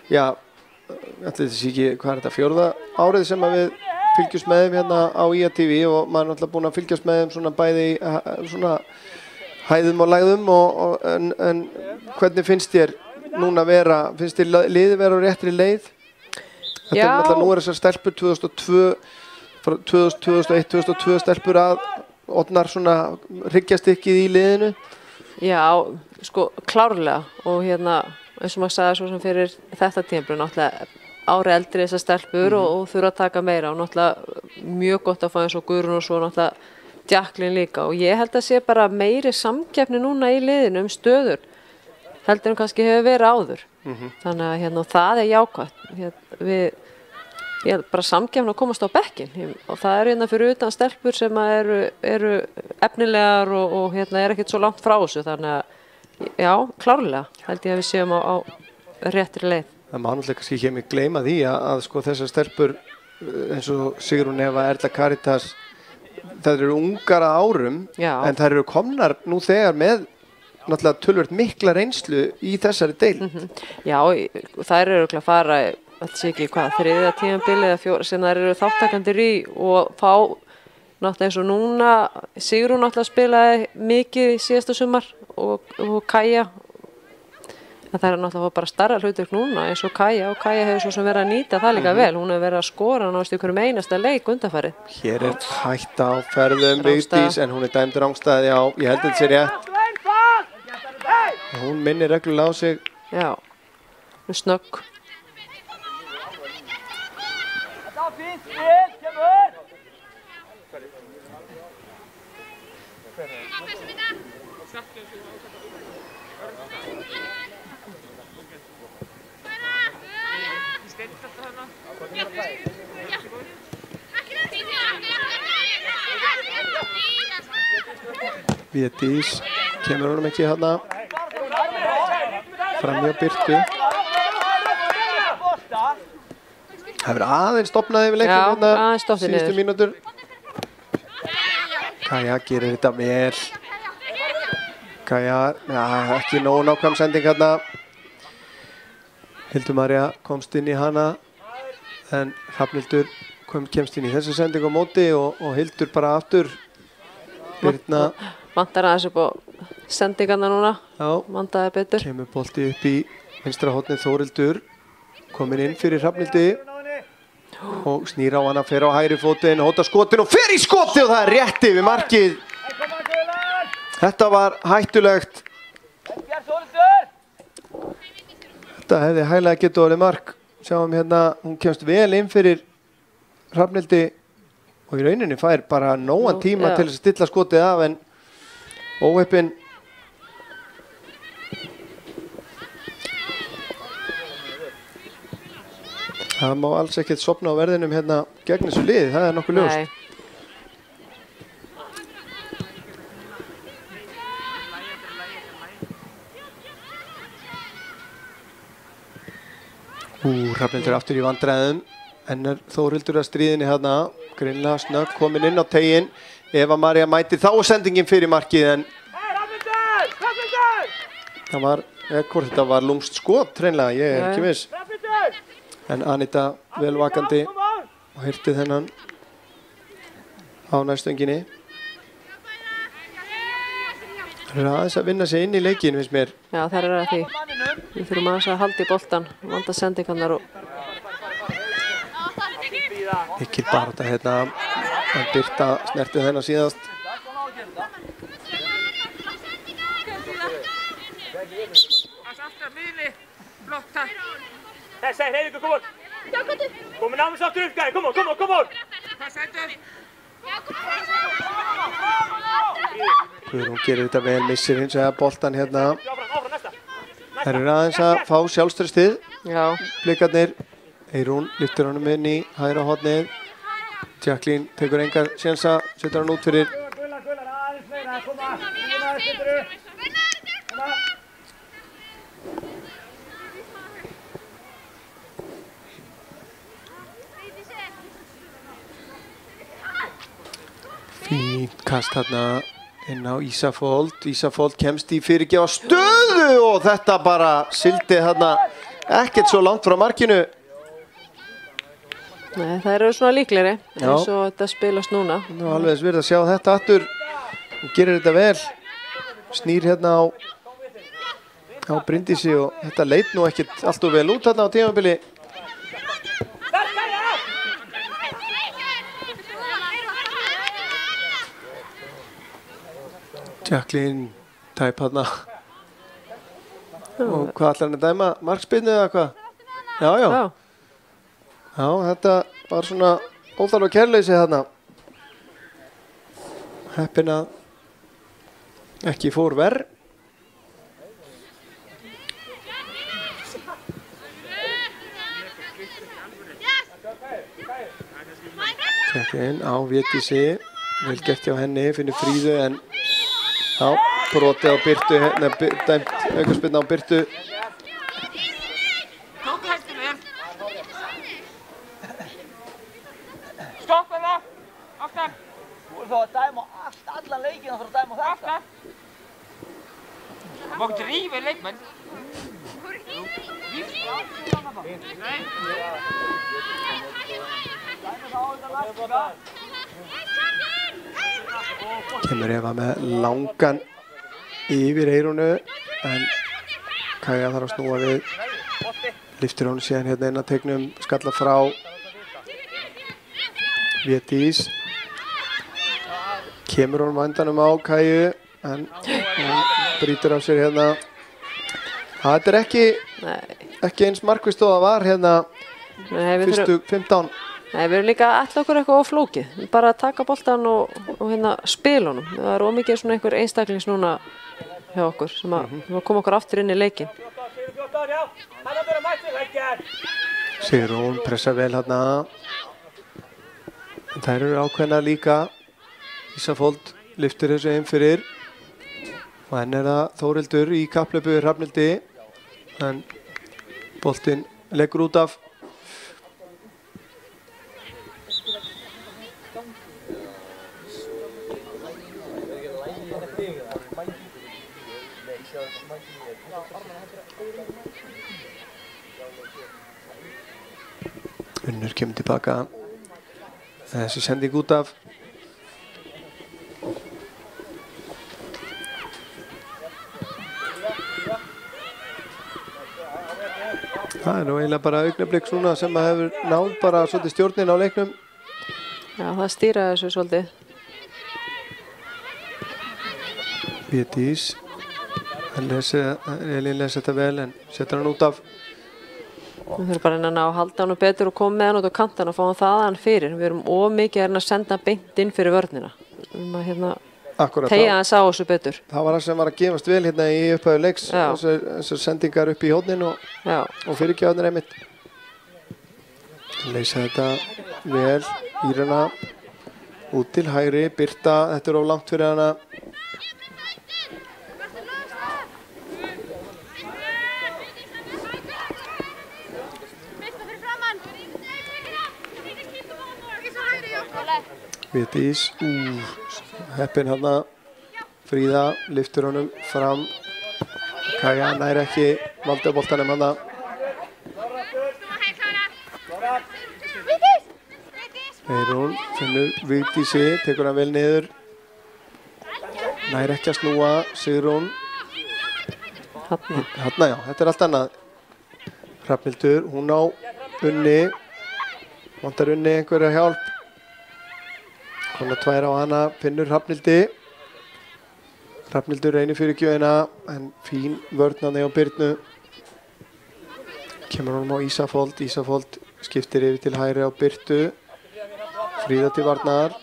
Speaker 1: já, ætli þetta sé ekki, hvað er þetta, 4. árið sem að við fylgjast með þeim hérna á IATV og maður er náttúrulega búin að fylgjast með þeim svona bæði svona hæðum og lægðum en hvernig finnst þér núna finnst þér liðið vera á réttri leið? Þetta er náttúrulega, nú er þessar stelpur 2001, 2002 stelpur að orðnar svona hryggjastykkið í liðinu.
Speaker 3: Já, sko, klárlega og hérna, eins og maður sagði svo sem fyrir þetta tímabil, náttúrulega ári eldri þessar stelpur og þurfa að taka meira og náttúrulega mjög gott að fá eins og Guðrún og svo náttúrulega Jacqueline líka og ég held að sé bara meiri samkeppni núna í liðinu stöður heldur en kannski hefur verið áður. Þannig að hérna, það er jákvætt. Ég held bara samkeppni að komast á bekkinn og það er hérna fyrir utan stelpur sem eru efnilegar og hérna er ekkert svo langt frá þessu. Þannig að já, klárlega held ég að við séum á réttri leið.
Speaker 1: Það má náttúrulega kannski ekki mig gleyma því að sko þessar stelpur eins og Sigrún Eva, Erla Karitas, það eru ungar að árum en það eru komnar nú þegar með náttúrulega tölvöld mikla reynslu í þessari deil.
Speaker 3: Já, þær eru að fara, þetta sé ekki hvað, 3. tímabili eða 4 sem þær eru þáttakandir í og fá náttúrulega eins og núna, Sigrún náttúrulega spilaði mikið í síðasta sumar og Kaja. Það er náttúrulega bara starra hlutverk núna eins og Kaja hefur svo sem verið að nýta það líka vel. Hún hefur verið að skora náttúrulega í hverjum einasta leik undanfarið.
Speaker 1: Hér er hætta á ferðum Vigdís en hún er dæmd rangstæði á, ég held að þetta sé rétt. Hún minnir reglulega á sig.
Speaker 3: Já, hún er snögg.
Speaker 2: Þetta var fínt spil, kemur!
Speaker 1: Védís kemur honum ekki hérna framhjá Birtu. Það verður aðeins stopnað yfir leiknum
Speaker 3: Já,
Speaker 1: hérna
Speaker 3: aðeins stoppið
Speaker 1: síðustu
Speaker 3: niður.
Speaker 1: mínútur. Kaja gerir þetta vel. Kaja, ja, ekki nógu nákvæm sending hérna. Hildur María komst inn í hana en Hrafnhildur kemst inn í þessu sendingu á móti og Hildur bara aftur. Birna
Speaker 3: Vantar aðeins upp á sendingarna núna.
Speaker 1: já,
Speaker 3: Vantaði betur.
Speaker 1: kemur bolti upp í vinstra hornið. Þórildur komin inn fyrir Hrafnhildi og snýr á hana, fer á hægri fótinn, hótar skotin og fer í skoti og það er rétt yfir markið. Þetta var hættulegt. Þetta hefði hæglega getið orðið mark. Sjáum hérna, hún kemst vel inn fyrir Hrafnhildi og í rauninni fær bara nógan tíma
Speaker 3: já.
Speaker 1: til að stilla skotið af en óheppinn. Það má alls ekkert sofna á verðinum hérna gegn þessu liði, það er nokkuð ljóst.
Speaker 3: Nei.
Speaker 1: Hrafnhildur aftur í vandræðum. En er Þórildur að stríðinni hérna. Greinilega snögg komin inn á teginn. Eva María mætir þá sendingin fyrir markið en það var, hvort þetta var lúmst skot hreinlega, ég er ekki viss. En Anita vel vakandi og hirti þennan á næstönginni. Það er aðeins að vinna sig inn í leikinn, finnst mér.
Speaker 3: Já, það er að því. Við þurfum aðeins að halda í boltan, vanda sendingarnar og
Speaker 1: Mikil barátta hérna, en Birta snerti þennan síðast.
Speaker 2: Þessi, Heiðvíkur, kom on! Kom með námið sáttur upp, gæði, kom on!
Speaker 1: Guðrún gerir þetta vel, missir hins vegar boltan hérna.
Speaker 2: Áfram, næsta!
Speaker 1: Það eru aðeins að fá sjálfstraustið.
Speaker 3: já,
Speaker 1: Blikarnir. Eyrún lyftir honum inn í hægra hornið. Jacqueline tekur engar sénsa, setur hann út fyrir.
Speaker 2: Gullar, aðeins meira, koma!
Speaker 1: Fínt kast þarna inn á Ísafold. Ísafold kemst í fyrirgefa stöðu og þetta bara sildi þarna ekkert svo langt frá markinu.
Speaker 3: nei, það eru svona líklegri
Speaker 1: Já.
Speaker 3: eins og þetta spilast núna.
Speaker 1: Nú alveg þess virði að sjá þetta aftur. Hún gerir þetta vel. Snýr hérna á Bryndísi og þetta leit nú ekkert allt of vel út þarna á tímabili. Jacqueline tæp þarna. Og hvað ætlar hann að dæma? Markspyrnu eða hvað? Já. Já, þetta var svona óþarfa kærleysi þarna. Heppin að ekki fór verr. Jacqueline á Védísi. Vel gert hjá henni, finnur Fríðu en já, brotið á Birtu, dæmt aukaspyrna á Birtu.
Speaker 2: Stoppa það! Aftar!
Speaker 4: Þú ert þá að dæma allan leikinn og þú ert að dæma þetta.
Speaker 2: Aftar! Það má ekki rífa í leikmenn.
Speaker 1: Kemur Eva með langan yfir Eyrúnu en Kaja þarf að snúa við. Lyftir hún síðan hérna inn að tegnum, skalla frá Védís. Kemur hún vandanum á Kaju en hún brýtur af sér hérna. Það er ekki eins markvisst og það var hérna
Speaker 3: Nei, við
Speaker 1: fyrstu 15.
Speaker 3: Nei, við erum líka að ætla okkur eitthvað of flókið. Bara að taka boltan og hérna spila honum. Það er ómikið svona einhver einstaklings núna hjá okkur sem að koma okkur aftur inn í leikinn.
Speaker 1: Sigrún pressa vel hérna. Þær eru ákveðna líka. Ísafold lyftir þessu einn fyrir og enn það Þórildur í kapphlaupi við Hrafnhildi en boltinn leggur út af. Unnur kemur tilbaka. Þessi sending út af. Það nú eiginlega bara augnablik svona sem að hefur náð bara svolítið stjórnin á leiknum.
Speaker 3: Já, það stýra þessu svolítið.
Speaker 1: Védís. Elín lesi þetta vel en setur hann út af.
Speaker 3: Við þurfum bara að ná að halda hann betur og koma með hann út á kantan og fá hann þaðan fyrir. Við erum mikið að senda beint inn fyrir vörnina.
Speaker 1: Akkurat,
Speaker 3: tegja hans á þessu betur.
Speaker 1: Það var það sem var að gefast vel hérna í upphæðu leiks. Þessar sendingar upp í hóðnin og fyrirgjáðnir einmitt. Leysa þetta vel. Írena út til hægri. Birta, þetta of langt fyrir hana. Védís, heppin hana. Fríða lyftur honum fram. Kaja nær ekki valda boltanum hana. Eirún finnur Vigdísi, tekur hann vel niður. Nær ekki að snúa, Sigrún. Hanna já, þetta allt annað. Hrafnhildur, hún á Unni. Vantar Unni einhverja hjálp. Hún tvær á hana, finnur Hrafnhildi. Hrafnhildur reynir fyrir gjöðina, en fín vörðnaði á Birnu. Kemur honum á Ísafold. Ísafold skiptir yfir til hægri á Birtu. Fríða til varnar.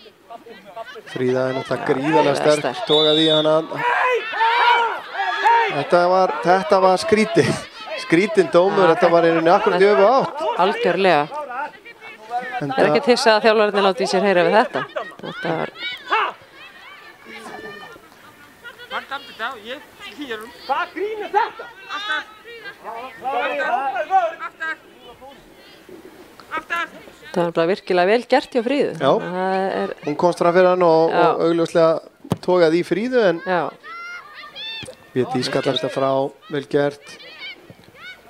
Speaker 1: Fríða er náttúrulega gríðarlega sterk. Tókaði í hana. Þetta var skrítið. Skrítin dómur, þetta var einhvern veginn akkurat í öfu átt.
Speaker 3: Algjörlega. Það er ekki til að þjálfararnir láti í sér heyra við þetta. Þetta var...
Speaker 2: Hvað grín er þetta?
Speaker 3: Það var bara virkilega vel gert hjá Fríðu.
Speaker 1: Já, hún komst fram fyrir hann og augljóslega tókaði í Fríðu en Védís kallar þetta frá, vel gert.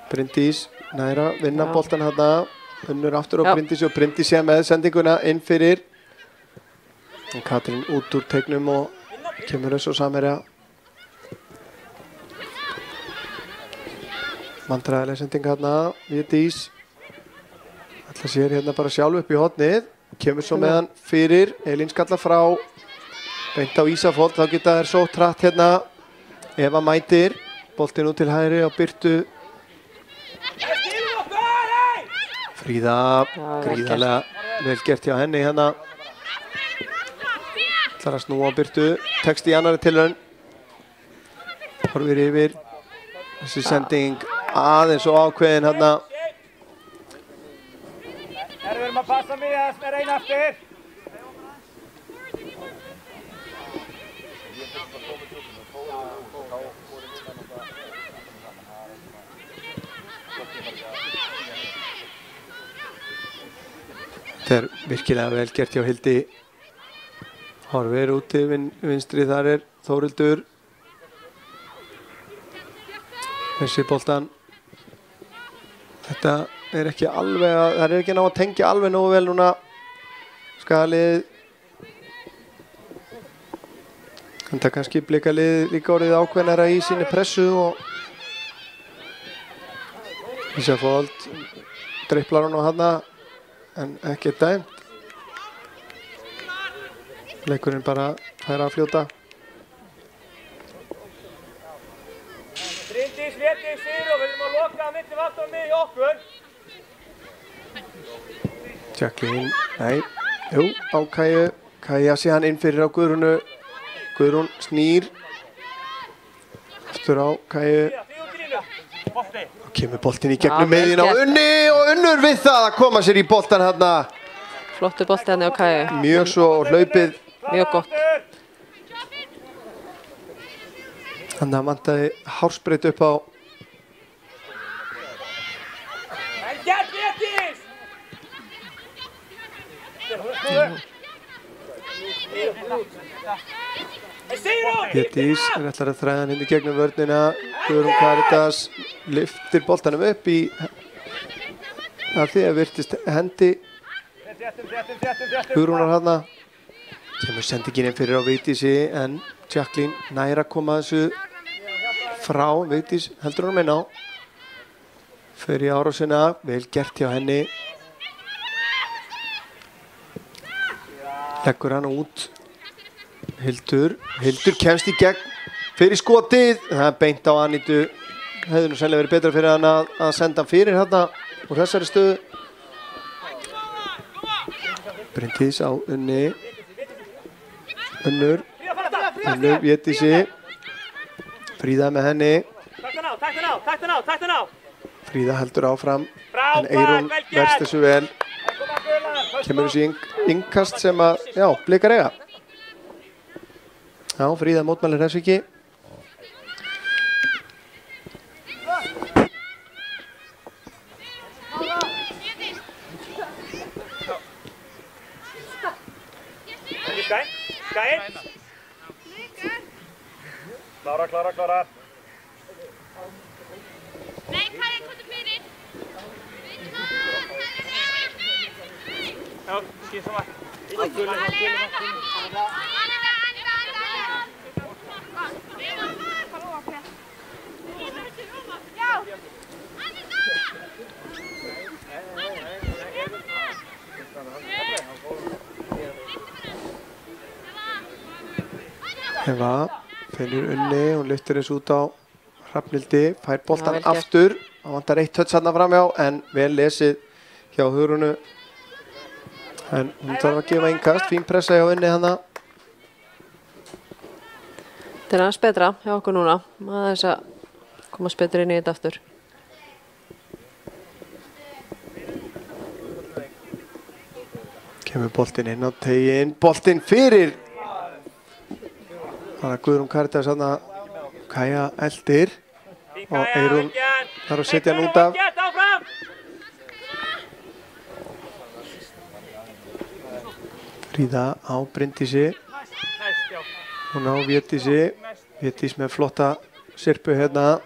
Speaker 1: Bryndís næra vinna boltan hérna. Unnur aftur á Bryndísi og Bryndís sé með sendinguna inn fyrir. Og Katrín út úr teiknum og kemur þess og samherja. Vandræðileg sending hérna, Védís. Ætla sér hérna bara sjálf upp í hornið. Kemur svo með hann fyrir. Elín skallar frá. Beint á Ísafold, þá geta þær sótt hratt hérna. Eva mætir. Boltinn út til hægri á Birtu. Fríða, gríðarlega vel gert hjá henni hérna. Ætlar að snúa á Birtu. Text í annari tilraun. Horfir yfir. Þessi sending aðeins og ákveðin hérna.
Speaker 2: Við erum að passa mig að það er einn eftir.
Speaker 1: Þetta er virkilega vel gert hjá Hildi. Horfir út til vinstri, þar er Þórildur. Þessi boltan. Þetta er ekki alveg að, það er ekki ná að tengja alveg nógu vel núna. Skagalið. Þetta kannski blikalið líka orðið ákveðnara í sinni pressu og Ísafold dripplar hún á hana. En ekki dæmt. Leikurinn bara fær að fljóta.
Speaker 2: Bryndís, Védís, Sigrún, við erum að loka að milli vakt og miði okkur.
Speaker 1: Jacqueline, nei, jú, á Kæju. Kæja sé hann inn fyrir á Guðrúnu. Guðrún snýr. Aftur á Kæju. Og kemur boltinn í gegnum miðjuna á Unni og Unnur við það að koma sér í boltan hérna.
Speaker 3: Flottur bolti hérna á Kæju.
Speaker 1: Mjög svo hlaupið
Speaker 3: mjög gott.
Speaker 1: Þannig að vantaði hársbreyt upp á
Speaker 2: Vel gert, Védís! Sigrún!
Speaker 1: Védís ætlar að þræða hann inn í gegnum vörnina. Guðrún Karítas lyftir boltanum upp í að því að virtist hendi Guðrúnar hana. Kemur sendingin inn fyrir á Vigdísi en Jacqueline nær að koma þessu frá. Vigdís heldur honum inn á. Fer í árásina, vel gert hjá henni. Leggur hann út. Hildur kemst í gegn fyrir skotið. Það er beint á Anítu. Hefði nú sennilega verið betra fyrir hann að senda hann fyrir hérna úr þessari stöðu. Bryndís á Unni. Unnur Védísi. Fríða með henni.
Speaker 2: Takk það ná.
Speaker 1: Fríða heldur áfram. En Eyrún verst þessu vel. Kemur þessi innkast sem að, já, blikar eiga. Já, Fríða mótmælir þessu ekki.
Speaker 2: Skæinn. Klára.
Speaker 5: Nei, Kaja, komdu fyrir.
Speaker 2: Já, skýr svo margt.
Speaker 1: Eva finnur Unni, hún lyftir þessu út á Hrafnhildi, fær boltan aftur. Það vantar eitt touch þarna framjá en vel lesið hjá Hugrúnu. En hún þarf að gefa innkast, fín pressa hjá Unni hana.
Speaker 3: Þetta er aðeins betra hjá okkur núna. Aðeins að komast betur inn í þetta aftur.
Speaker 1: Kemur boltinn inn á teginn, boltinn fyrir. Það er Guðrún Karítas þarna, Kaja eldir og Eyrún þarf að setja hann út af. Fríða á Bryndísi, hún á Védísi, Védís með flotta sirpu hérna.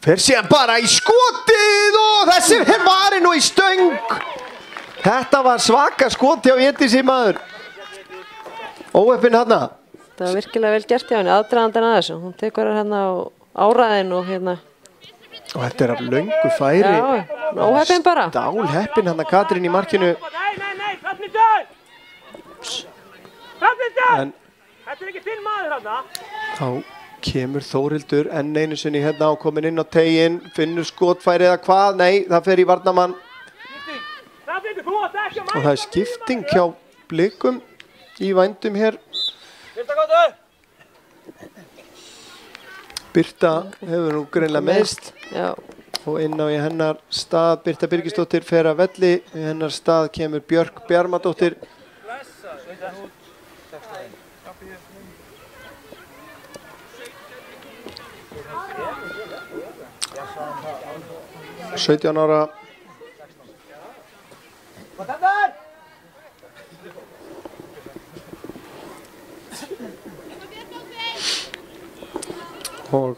Speaker 1: Fer síðan bara í skotið og þessi er varinn og í stöng. Þetta var svaka skoti á Védísi maður. Óheppinn hérna.
Speaker 3: Það var virkilega vel gert hjá henni, aðdragandinn að þessu. Hún tekur hérna á áræðin og hérna.
Speaker 1: Og þetta er af löngu færi.
Speaker 3: Já, óheppinn bara.
Speaker 1: Stálheppinn hann að Katrín í markinu.
Speaker 2: Nei, Hrafnhildur!
Speaker 1: En
Speaker 2: Þetta er ekki þinn maður hérna.
Speaker 1: þá kemur Þórhildur enn einu sinni hérna og komin inn á teginn. Finnur skotfæri eða hvað? Nei, það fer í varnarmann.
Speaker 2: Hrafnhildur, þú átt ekki að
Speaker 1: Og það er skipting hjá Blikum í vændum hér. Birta hefur nú greinilega meðst.
Speaker 3: Já,
Speaker 1: Og inn á í hennar stað Birta Birgisdóttir fer að velli. Í hennar stað kemur Björk Bjarmadóttir. Sautján ára. Og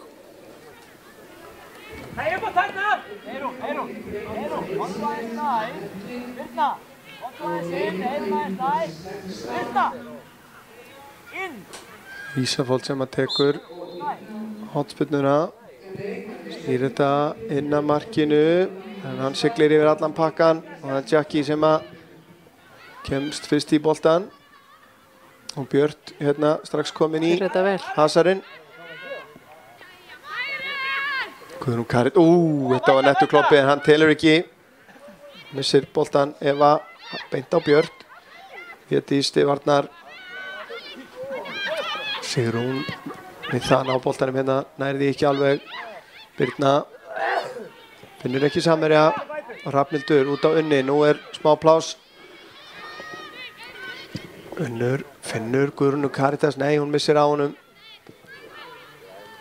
Speaker 2: Hei, upp á tækna!
Speaker 4: Eyrún, komdu aðeins nær. Birna, komdu aðeins inn, Eyrún aðeins nær. Birna, inn.
Speaker 1: Ísafold sem að tekur hotspyrnuna. Snýr þetta inn að markinu. En hann siglir yfir allan pakkan. Og það er Jackie sem að kemst fyrst í boltan. Og Björt hérna strax komin í
Speaker 3: fyrir þetta vel.
Speaker 1: hasarinn. Guðrún Karit, þetta var nettu kloppi en hann telur ekki. Missir boltan Eva beint á Björt. Védís Stivarnar. Sigrún við þann á boltanum hérna, nærði ekki alveg. Birna finnur ekki samherja. Hrafnhildur út á Unni, nú er smá plás. Unnur, finnur Guðrúnu Karitas, nei hún missir á honum.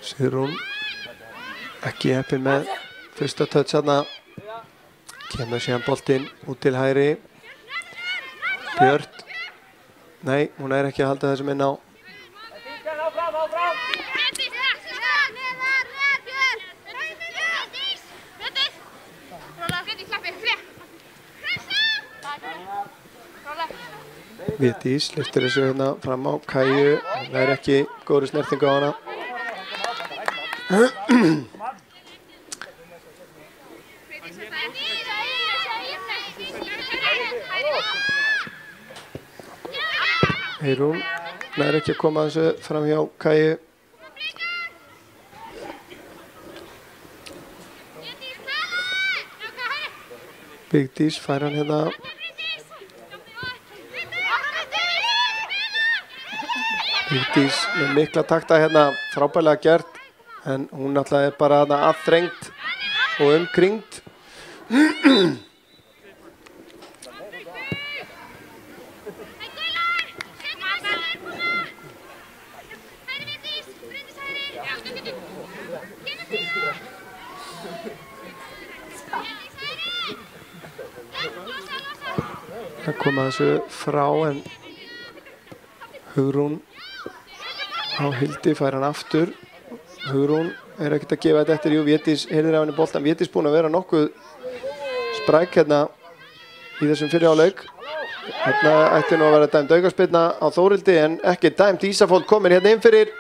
Speaker 1: Sigrún ekki heppin með fyrsta touch þarna. Kemur síðan boltinn út til hægri. Björt, nei hún er ekki að halda þessum inn á. Védís lyftir þessu hérna fram á Kæju, það er ekki góðri snertingu á hana. Eyrún, það er ekki að koma þessu fram hjá Kæju. Vigdís fær hann hérna. Vigdís með mikla takta hérna, frábærlega gert, en hún náttúrulega er bara aðþrengt og umkringt. Það koma þessu frá, en Hugrún á Hildi fær hann aftur. Hugrún er ekkert að gefa þetta eftir. Jú, Védís heyrðir af henni boltan. Védís búin að vera nokkuð spræk hérna í þessum fyrri áleik. Hérna ætti nú að vera dæmd aukaspyrna á Þórildi, en ekki dæmd. Ísafold komin hérna inn fyrir,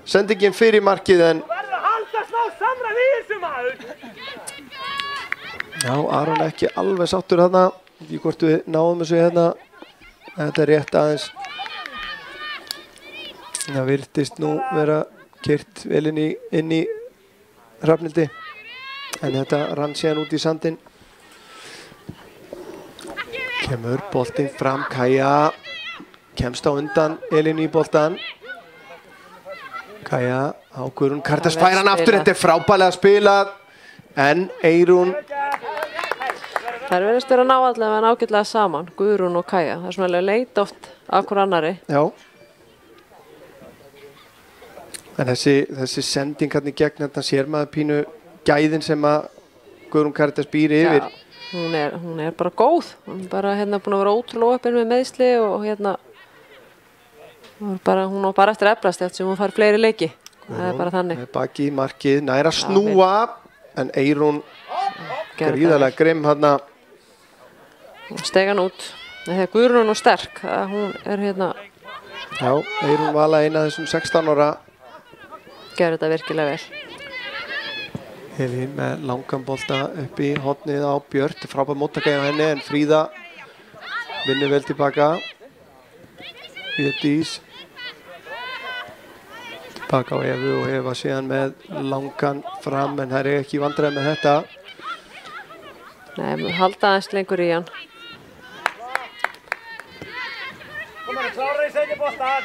Speaker 1: sendingin fyrir markið, en
Speaker 2: Verður að halda smá samræð í þessu maður.
Speaker 1: já, Aron ekki alveg sáttur hérna. Í hvort við náðum þessu hérna. Þetta er rétt aðeins. Það virtist nú vera keyrt vel inn í Hrafnhildi, en þetta rann síðan út í sandinn. Kemur boltinn fram, Kæja kemst á undan Elínu í boltan. Kæja á Guðrún Karitas, fær hann aftur. Þetta er frábærlega spilað, en Eyrún.
Speaker 3: Það verðist vera að ná allavega en ágætlega saman, Guðrún og Kæja. Það er svona alveg leit oft af hver annari.
Speaker 1: Já. En þessi sending hérna í gegn, þetta sér maður pínu gæðin sem að Guðrún Karitas býr yfir.
Speaker 3: Já, hún er bara góð. Hún er bara hérna búin að vera ótrúlega uppinn með meiðsli og hérna hún á bara eftir eflast eftir sem hún fær fleiri leiki. Það er bara þannig.
Speaker 1: Með baki í markið, nær að snúa, en Eyrún gríðarlega grimm hérna.
Speaker 3: Stegan út. Þegar Guðrún er nú sterk, hún er hérna.
Speaker 1: Já, Eyrún Vala eina þessum 16 ára.
Speaker 3: Gerði þetta virkilega vel.
Speaker 1: Elín með langan bolta upp í hornið á Björt. Frábær móttaka hjá henni, en Fríða vinnur vel tilbaka. Védís tilbaka á Evu, og Eva síðan með langan fram, en það er ekki vandræði með þetta.
Speaker 3: Nei, halda aðeins lengur í hann.
Speaker 2: Komum við klára í seinni boltan.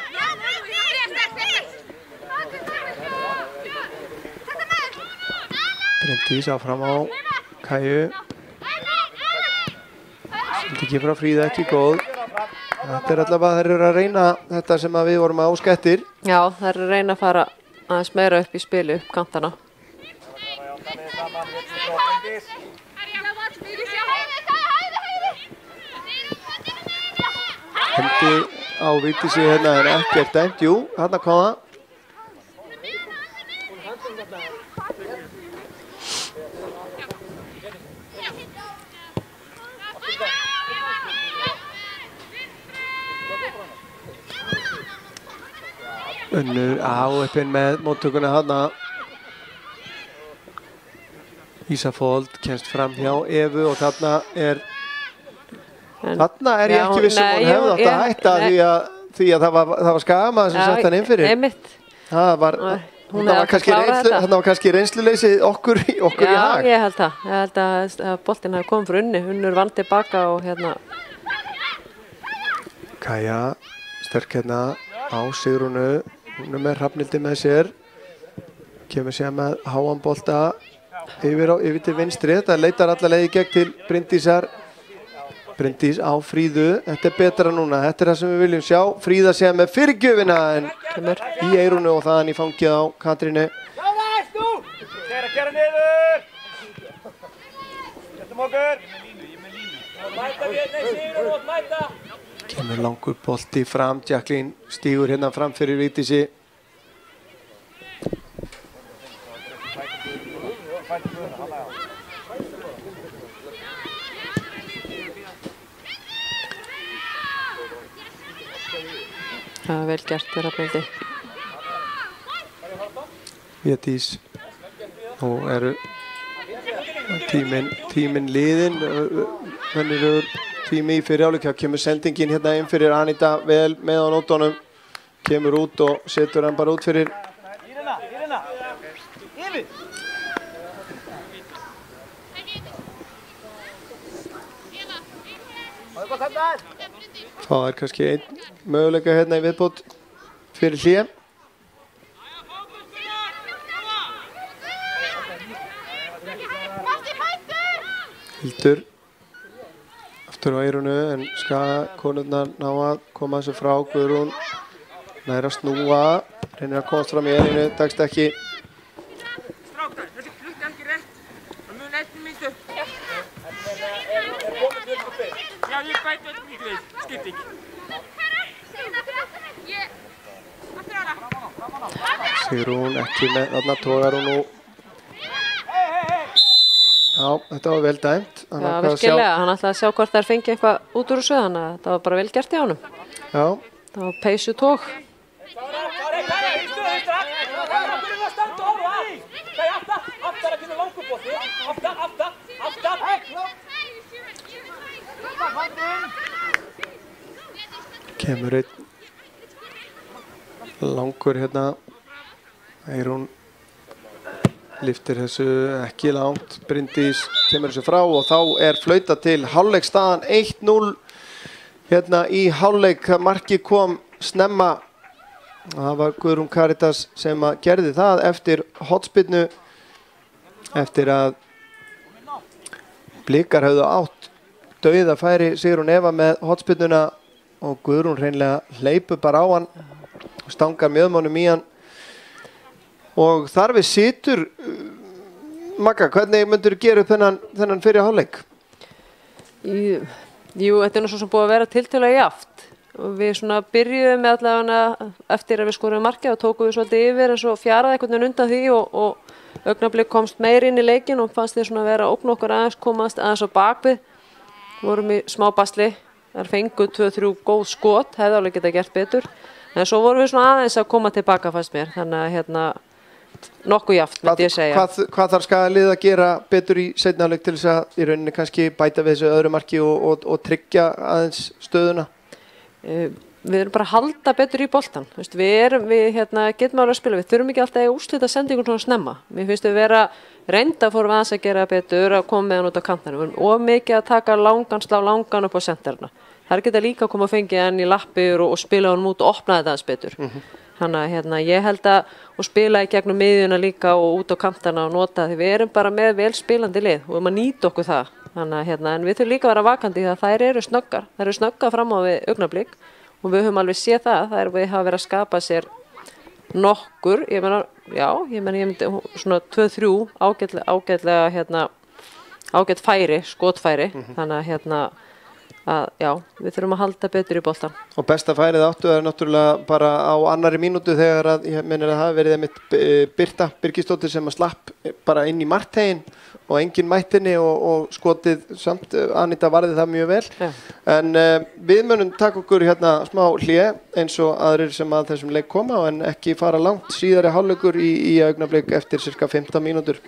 Speaker 1: Bryndís áfram á Kæju. Svolítið ekki frá Fríða, ekki góð. Þetta er allavega, þær eru að reyna þetta sem að við vorum að óska eftir.
Speaker 3: Já, þær eru að reyna að fara aðeins meira upp í spili, upp kantana.
Speaker 1: Hendi á Vigdísi hérna, en ekkert dæmt. Jú, hérna kom það. Unnur á uppinn með móttökuna hana. Ísafold kemst fram hjá Evu, og þarna er ég ekki viss hún hefði átt að hætta því að það var Skagamaður sem sett hann inn fyrir.
Speaker 3: Einmitt.
Speaker 1: Það var kannski reynsluleysið okkur í hag.
Speaker 3: Já, ég held það. Ég held að boltinn hafi komið fyrir Unni. Unnur vann tilbaka og hérna.
Speaker 1: Kæja sterk hérna á Sigrúnu. Hún er með Hrafnhildi með sér. Kemur sér með háan bolta yfir til vinstri. Þetta leitar alla leið í gegn til Bryndísar. Bryndís á Fríðu, þetta betra núna, þetta það sem við viljum sjá. Fríða sé með fyrirgjöfina en kemur í eyrunu og þaðan í fangið á Katrínu.
Speaker 2: Já, veist þú! Kera niður! Þetta mókur! Mæta við, nei, Sigrún, þú mæta!
Speaker 1: Kemur langur bolti fram, Jacqueline stígur hérna fram fyrir Vigdísi.
Speaker 3: Það vel gert þeirra Bryndi.
Speaker 1: Vigdís. Nú eru tíminn liðinn. Venjulegur tími í fyrir áleik. Það kemur sendingin hérna inn fyrir Anita vel með á nótunum. Kemur út og setur hann bara út fyrir.
Speaker 4: Irina! Yfir! Það gott þetta er!
Speaker 1: Það er kannski einn möguleika hérna í viðbót fyrir hlé. Hildur aftur á eyrunu en konurnar ná að koma þessu frá. Guðrún nær að snúa, reynir að komast fram í eyrunu, tekst ekki.
Speaker 2: Strákar, þetta klukka ekki rétt. Það mun 1 mínútu. Já, ég bæti 1 mínútu við, skipt ekki.
Speaker 1: Sigrún ekki með, þarna tógar hún nú. Já, þetta var vel dæmt.
Speaker 3: Já, virkilega, hann ætlaði að sjá hvort þær fengi eitthvað út úr þessu, þannig að þetta var bara vel gert í honum.
Speaker 1: Já.
Speaker 3: Það var peysu tók.
Speaker 2: Kári, ístu það austra. Kári, okkur að standa orða. Nei, aftar að kynna langubótti. Aftar.
Speaker 1: Kemur einn langur hérna. Eyrún lyftir þessu ekki langt. Bryndís kemur þessu frá og þá er flautað til hálfleikstaðan 1-0 hérna í hálfleik. Markið kom snemma. Það var Guðrún Karitas sem gerði það eftir hornspyrnu eftir að Blikar höfðu átt dauðafæri. Sigrún Eva með hornspyrnuna og Guðrún hreinlega hleypur bara á hann og stangar mjöðmánum í hann. Og þar við situr, Magga, hvernig myndur þú gera upp þennan fyrir hálfleik?
Speaker 3: Jú, þetta er nú svo sem búið að vera tiltölulega jafnt. Og við svona byrjuðum með allavega eftir að við skorum markið og tókum við svolítið yfir en svo fjaraði einhvern veginn undan því og augnablik komst meir inn í leikinn og fannst þið svona að vera að ógna okkur aðeins, komast aðeins á bakvið. Vorum í smá basli, þar fengu 2-3 góð skot, hefði alveg getað gert betur. En svo vorum við svona aðeins að koma tilbaka fannst mér, þannig að nokkuð jafnt myndi ég segja.
Speaker 1: Hvað þarf Skagalið að gera betur í seinni hálfleik til þess að í rauninni kannski bæta við þessu öðru marki og tryggja aðeins stöðuna?
Speaker 3: Við erum bara að halda betur í boltan. Við getum alveg að spila, við þurfum ekki alltaf að úrslita sendingur svona snemma. Mér finnst við vera reynda fórum aðeins að gera betur að koma með hann út á kantanum. Við erum of mikið að taka slá langan upp á senterna. Það geta líka að koma að fengja hann í lappir og spila hann út og opna þetta aðeins betur. Þannig að ég held að spila í gegnum miðjuna líka og út á kantana og nota því við erum bara með vel spilandi lið og við erum að nýta okkur það. Þannig að en við þurfum líka að vera vakandi því að þær eru snöggar fram á við augnablik og við höfum alveg séð það, við hafa verið að skapa sér nokkur, ég myndi svona 2-3 ágætlega ágætt færi, skotfæri, þannig að við þurfum að halda betur í boltan.
Speaker 1: Og besta færið áttu er náttúrulega bara á annarri mínútu þegar ég minnir að það hafi verið einmitt Birta Birgisdóttir sem að slapp bara inn í marktegin og enginn mættinni og skotið samt, Anita varði það mjög vel.
Speaker 3: Já.
Speaker 1: En við munum taka okkur hérna smá hlé eins og aðrir sem að þessum leik koma en ekki fara langt síðari hálfleikur í augnablik eftir cirka 15 mínútur.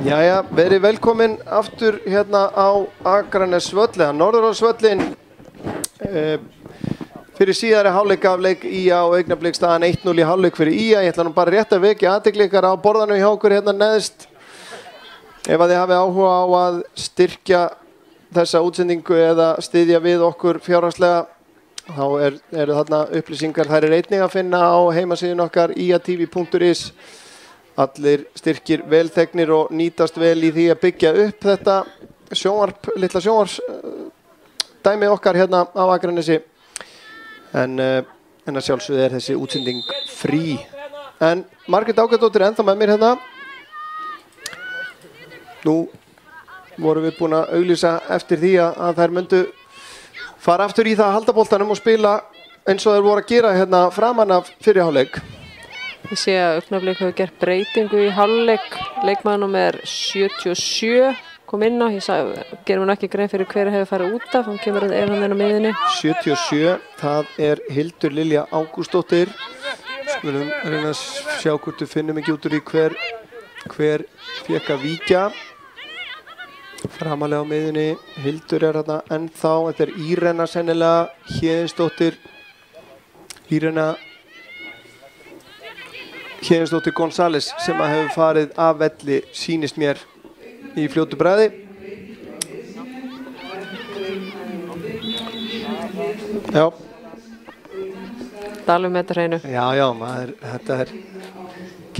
Speaker 1: Jæja, verið velkomin aftur hérna á Akranesvöll, eða Norðurársvöllin. Fyrir síðari hálfleik af leik IA og Augnablik staðan 1-0 í hálfleik fyrir IA. Ég ætla nú bara rétt að vekja athygli ykkar á borðanum hjá okkur hérna neðst. Ef að þið hafið áhuga á að styrkja þessa útsendingu eða styðja við okkur fjárhagslega, þá eru þarna upplýsingar. Þær er einnig að finna á heimasíðun okkar iatv.is. Allir styrkir velþegnir og nýtast vel í því að byggja upp þetta litla sjónvarsdæmi okkar hérna á Akranesi. En að sjálfsögðu er þessi útsending frí. En Margrét Ágætsdóttir ennþá með mér hérna. Nú vorum við búin að auglýsa eftir því að þær myndu fara aftur í það að halda boltanum og spila eins og þeir voru að gera hérna framan af fyrri hálfleik.
Speaker 3: Ég sé að Augnablik hefur gert breytingu í hálfleik. Leikmannum er 77 kom inn á. Gerum hann ekki grein fyrir hver hefur farið út af. Hann kemur að hann inn á miðinni. 77, það er Hildur Lilja Ágústsdóttir. Skulum reyna að sjá hvort við finnum ekki út úr í hver fékk að víkja. Framalega á miðinni. Hildur er þarna ennþá. Þetta er Írena sennilega. Héðinsdóttir. Héðinsdóttir González sem að hefur farið af velli, sýnist mér í fljótu bragði. Já. Dalum með þetta hreinu.
Speaker 1: Já, þetta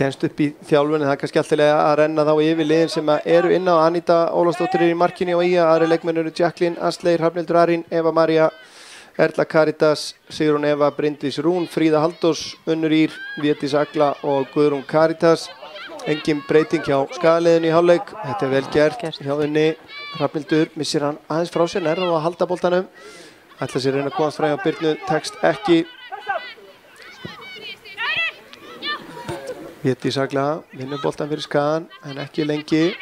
Speaker 1: kemst upp í þjálfunni. Það er kannski alltaf að renna þá yfir liðin sem eru inn á. Anita Ólafsdóttir í markinu á IA, aðri leikmenn eru Jacqueline Asleir, Hrafnhildur Arín, Eva María, Erla Karitas, Sigrún Eva, Bryndís Rún, Fríða Halldórs, Unnur Ír, Védís Agla og Guðrún Karitas. Engin breyting hjá skagaliðinu í hálfleik. Þetta er vel gert hjá Unni. Hrafnhildur missir hann aðeins frá sér, nærða að halda boltanum. Ætla sér reyna að komast fram hjá Birnu, tekst ekki. Védís Agla vinnur boltan fyrir skagan, en ekki lengi.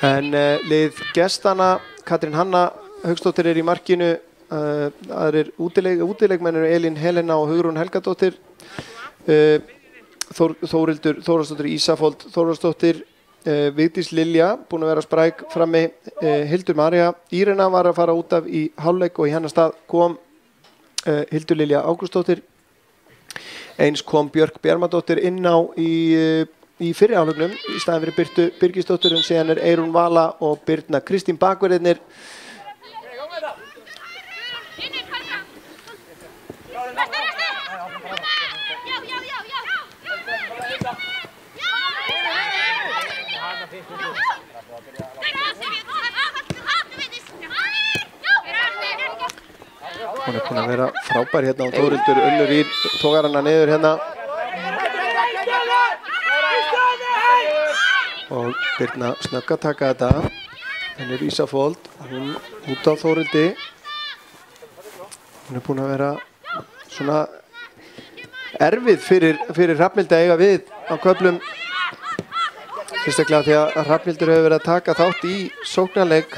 Speaker 1: En lið gestana, Katrín Hanna Hauksdóttir er í markinu, aðrir útileikmenn eru Elín Helena og Hugrún Helgadóttir, Þórildur Þórðarsdóttir, Ísafold Þórðarsdóttir, Vigdís Lilja, búin að vera spræk frammi, Hildur María, Írena var að fara út af í hálfleik og í hennar stað kom Hildur Lilja Ágústsdóttir, eins kom Björk Bjarmadóttir inn á í fyrri hálfleiknum í staðin fyrir Birtu Birgisdóttir, en síðan er Eyrún Vala og Birna Kristín bakverðirnir. Hún er búin að vera frábær hérna og Þórildur Unnur Ír tókar hana niður hérna. Og Birna snögg að taka þetta. Henni er Ísafold, hún út á Þórildi. Hún er búin að vera svona erfið fyrir Hrafnhildi að eiga við á köflum. Sérstaklega því að Hrafnhildur hefur verið að taka þátt í sóknarleik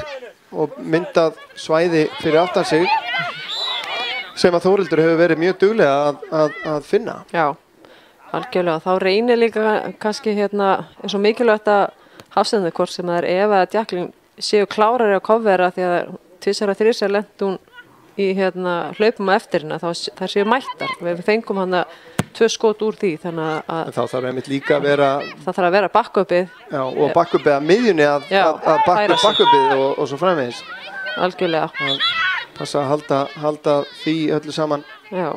Speaker 1: og myndað svæði fyrir aftan sig sem að Þórildur hefur verið mjög duglega að finna.
Speaker 3: Já, algjörlega. Þá reynir líka kannski hérna eins og mikilvægt að hafsendið hvort sem það er Eva eða Jacqueline séu klárari að kofvera því að tvisar að þrisar lent hún í hlaupum á eftir hérna, það séu mættar. Við fengum hann 2 skot úr því, þannig að
Speaker 1: þá þarf einmitt líka að vera
Speaker 3: það þarf að vera backupið.
Speaker 1: Já, og backupið að miðjunni að bakka backupið og svo framvegis.
Speaker 3: Algjörlega.
Speaker 1: Passa að halda því öllu saman.
Speaker 3: Já,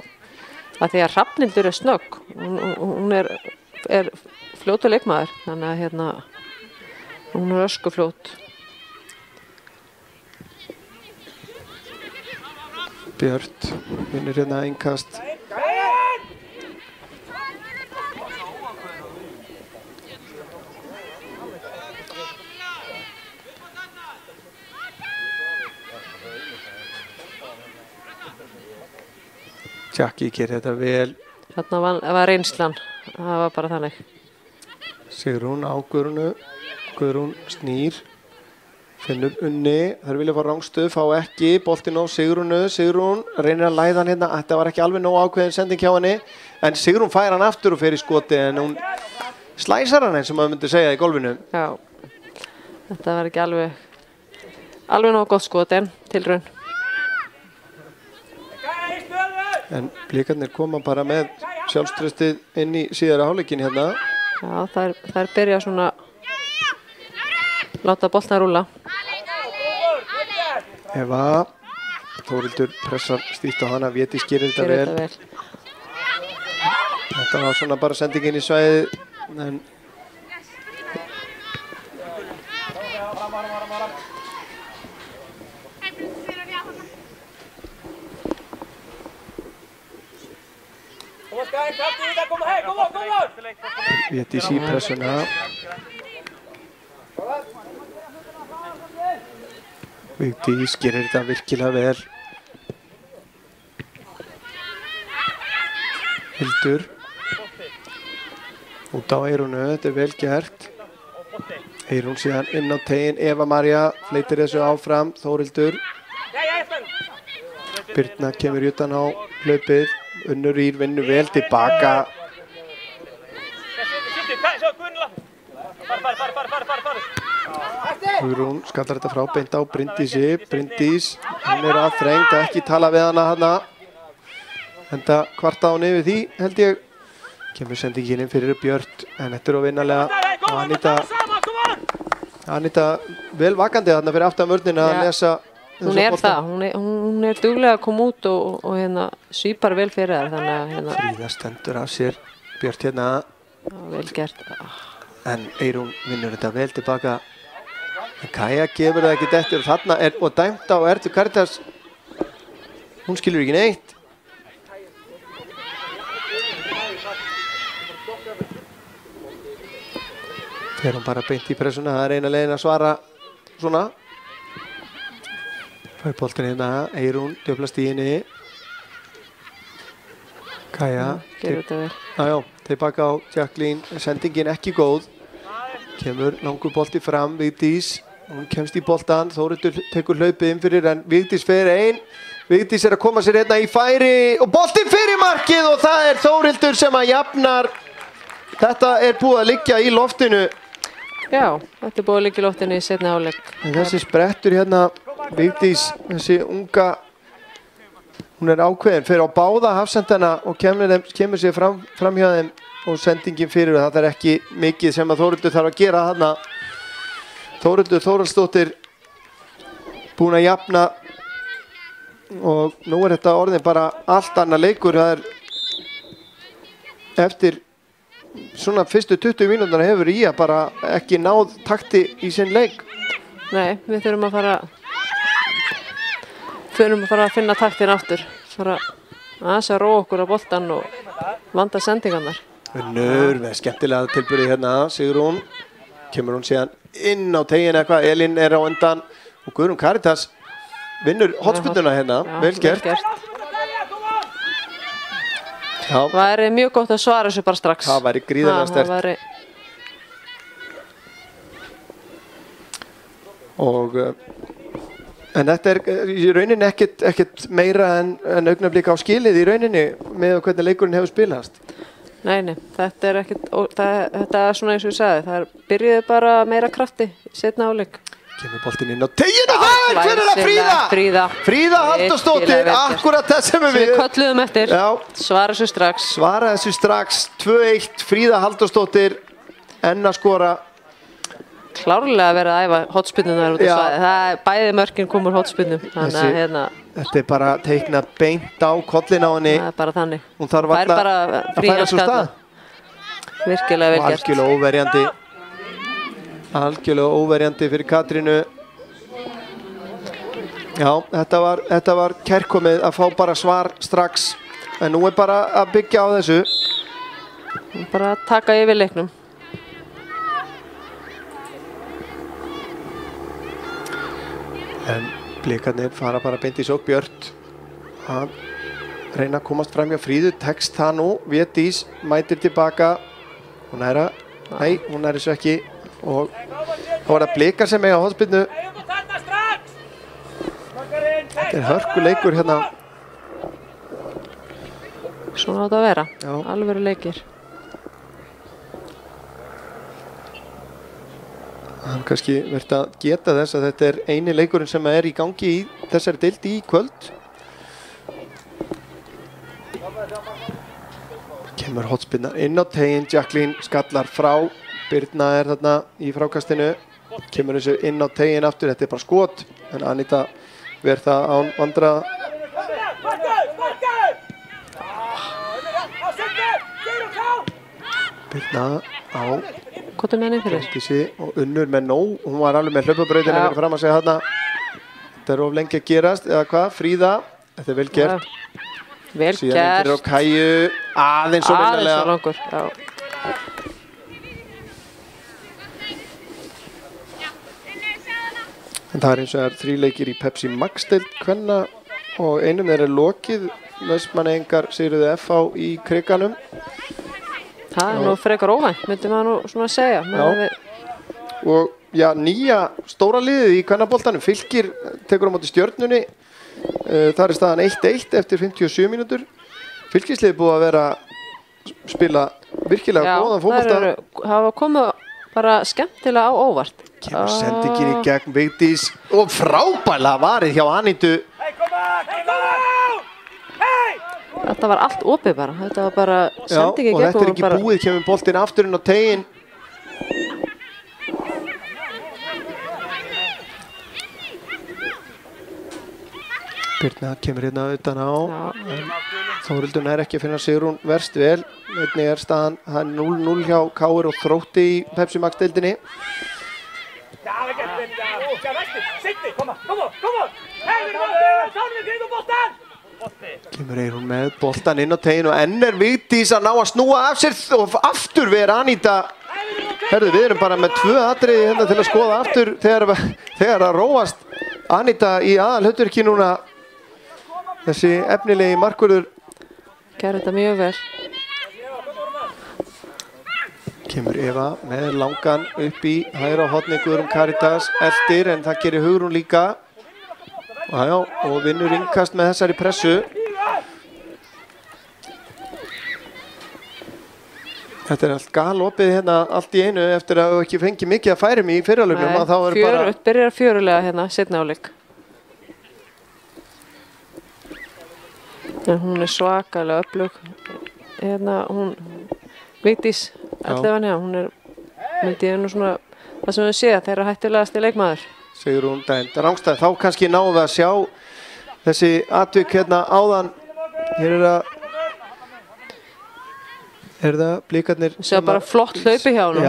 Speaker 3: að því að Hrafnhildur er snögg, hún er fljótur leikmaður, þannig að hún er öskufljót.
Speaker 1: Björt vinnur hérna innkast. Jackie gerir þetta vel.
Speaker 3: Þarna var reynslan, það var bara þannig.
Speaker 1: Sigrún á Guðrún snýr, finnur Unni, þær vilja fá rangstöð, fá ekki, boltinn á Sigrúnu, Sigrún reynir að læða hann hérna, þetta var ekki alveg nóg ákveðin sending hjá henni, en Sigrún fær hann aftur og fer í skoti, en hún slæsaran eins og maður myndi segja í golfinu.
Speaker 3: Já, þetta var ekki alveg nóg gott skot en tilraun.
Speaker 1: En blikarnir koma bara með sjálfströstið inn í síðara hálfleikin hérna.
Speaker 3: Já, þær byrja svona láta boltan rúlla.
Speaker 1: Eva Þórildur pressar stíft á hana, Védís gerir þetta vel. Þetta var svona bara sendingin í svæðið en Védís í pressuna. Vigdís gerir þetta virkilega vel. Hildur út á Eirúnu, þetta vel gert. Eirún síðan inn á tegin, Eva María fleytir þessu áfram, Þórildur. Birna kemur utan á hlaupið, Unnur Ýr vinnur vel tilbaka. Hugrún skallar þetta frá beint á Bryndísi. Bryndís, hún að þrengt, ekki tala við hana hana. Enda kvarta á yfir því, held ég. Kemur sendingin inn fyrir Björt, en þetta er óvinnalega. Anita vel vakandi þarna fyrir aftan vörnina að lesa.
Speaker 3: Hún það, hún duglega að koma út og hérna svipar vel fyrir þær, þannig að hérna.
Speaker 1: Fríða stendur af sér, Björt hérna.
Speaker 3: Já, vel gert.
Speaker 1: En Eirún vinnur þetta vel tilbaka. En Kaja gefur það ekki eftir og þarna og dæmt á Ertu Karitas. Hún skilur ekki neitt. Fer hún bara beint í pressuna, það er eina leiðin að svara svona. Fær boltin hérna, Eirún djöflast í henni. Kaja.
Speaker 3: Gerur þetta vel.
Speaker 1: Já, tilbaka á Jacqueline, sendingin ekki góð. Kemur langur bolti fram, Vigdís, hún kemst í boltan, Þórildur tekur hlaupið inn fyrir en Vigdís fer einn. Vigdís að koma sér hérna í færi og boltinn fyrir markið og það er Þórildur sem að jafnar. Þetta er búið að liggja í loftinu.
Speaker 3: Já, þetta er búið að liggja í loftinu í seinni hálfleik.
Speaker 1: Þessi sprettur hérna, Vigdís, þessi unga, hún er ákveðin, fer á báða hafsendana og kemur sér fram hjá þeim. Og sendingin fyrir það er ekki mikið sem að Þórildur þarf að gera þarna. Þórildur Þórhallsdóttir búin að jafna og nú er þetta orðin bara allt annað leikur. Það er eftir svona fyrstu 20 mínútur hefur Ía bara ekki náð takti í sinn leik.
Speaker 3: Nei, við þurfum að fara að finna taktin aftur. Fara aðeins að róa okkur á boltan og vanda sendingarnar.
Speaker 1: Unnur með skemmtilega tilburði hérna, Sigrún. Kemur hún síðan inn á tegin eitthvað, Elín er á undan og Guðrún Karitas vinnur hotspyrnuna hérna, vel gert.
Speaker 3: Það væri mjög gott að svara þessu bara strax.
Speaker 1: Það væri gríðarlega sterkt. En þetta er í rauninni ekkert meira en augnablik á skilið í rauninni með hvernig leikurinn hefur spilast.
Speaker 3: Nei, þetta er ekkert, þetta er svona eins og ég sagði, það byrjuði bara meira krafti seinna hálfleik.
Speaker 1: Kemur boltinn inn á tegin og það er hver er það? Fríða Halldórsdóttir, akkurat það sem við
Speaker 3: kölluðum eftir. Svara þessu strax. 2-1, Fríða Halldórsdóttir, enn að skora. Klárlega að vera að æfa hotspinnunar út af svæði. Það er bæði mörkin komur hotspinnum. Þannig að hérna.
Speaker 1: Þetta er bara teiknað beint á kollin á henni.
Speaker 3: Það er bara þannig.
Speaker 1: Hún þarf alltaf að færa svo stað.
Speaker 3: Virkilega vel gert.
Speaker 1: Algjörlega óverjandi fyrir Katrínu. Já, þetta var kærkomið að fá bara svar strax. En nú er bara að byggja á þessu.
Speaker 3: Bara að taka yfir leiknum.
Speaker 1: En blikarnir fara bara beint í sókn. Björt að reyna að komast fram hjá Fríðu, tekst það nú. Védís mætir tilbaka. Hún er þessu ekki. Og þá var það Blikar sem eiga hotspyrnu. Þetta er hörkuleikur hérna.
Speaker 3: Svona átt að vera. Alvöru leikir.
Speaker 1: Kannski verðt að geta þess að þetta er eini leikurinn sem er í gangi í þessari deild í kvöld. Kemur hotspinna inn á teiginn, Jacqueline skallar frá, Birna er þarna í frákastinu, kemur þessu inn á teiginn aftur, þetta er bara skot, en Anita verð það án vandræða. Birna á
Speaker 3: Kottum með henni fyrir.
Speaker 1: Bryndísi og Unnur með nóg, hún var alveg með hlaupabrautina fyrir fram að segja þarna. Þetta er of lengi að gerast, eða hvað? Fríða, þetta er vel gert.
Speaker 3: Vel
Speaker 1: Síðan
Speaker 3: gert.
Speaker 1: fyrir á Kæju, aðeins og
Speaker 3: Aðeins
Speaker 1: vinnulega.
Speaker 3: og langur, já.
Speaker 1: En það er eins og það er 3 leikir í Pepsi Max-deild kvenna og einum þeirra er lokið. Vestmannaeyingar sigruðu FH í kriganum.
Speaker 3: Það er nú frekar óvænt, myndi maður nú svona segja.
Speaker 1: Og já, nýja stóra liðið í kvennaboltanum. Fylkir tekur á móti Stjörnunni. Það er staðan 1-1 eftir 57 mínútur. Fylkisliðið búið að vera spila virkilega góðan fótbolta.
Speaker 3: Það var komið bara skemmtilega á óvart.
Speaker 1: Kemur sendingin í gegn Vigdís og frábæla varið hjá Anitu.
Speaker 3: Þetta var allt opið bara. Þetta var bara sendingi
Speaker 1: og þetta er ekki búið, kemur boltinn aftur inn á teiginn. Birna kemur hérna utan á. Þórhildur er ekki að finna Sigrún verst vel. Einnig er staðan, það er 0-0 hjá KR og Þrótti í Pepsi Max-deildinni. Kemur Eyrún með boltan inn á teiginn og enn er Vigdís að ná að snúa af sér og aftur ver Anita. Herðu, við erum bara með 2 atriði hérna til að skoða aftur þegar að róast Anita í aðalhlutverki núna. Þessi efnilegi markvörður
Speaker 3: gerði þetta mjög vel.
Speaker 1: Kemur Eva með langan upp í hægra horni, Guðrún Karítas eldir en það gerir Hugrún líka. Og vinnur innkast með þessari pressu. Þetta er allt galopið hérna allt í einu eftir að við ekki fengið mikið að færum í fyrraleiknum.
Speaker 3: Byrjar fjörulega hérna seinni hálfleik. En hún er svakalega öflug. Hérna hún Vigdís Ellefann, hún er myndi ég nú svona það sem við séð þeirra hættulegasti leikmaður.
Speaker 1: Sigrún dæmd rangstæð, þá kannski náum við að sjá þessi atvik hérna áðan. Hér er það blikarnir.
Speaker 3: Það er bara flott hlaupi hjá hún.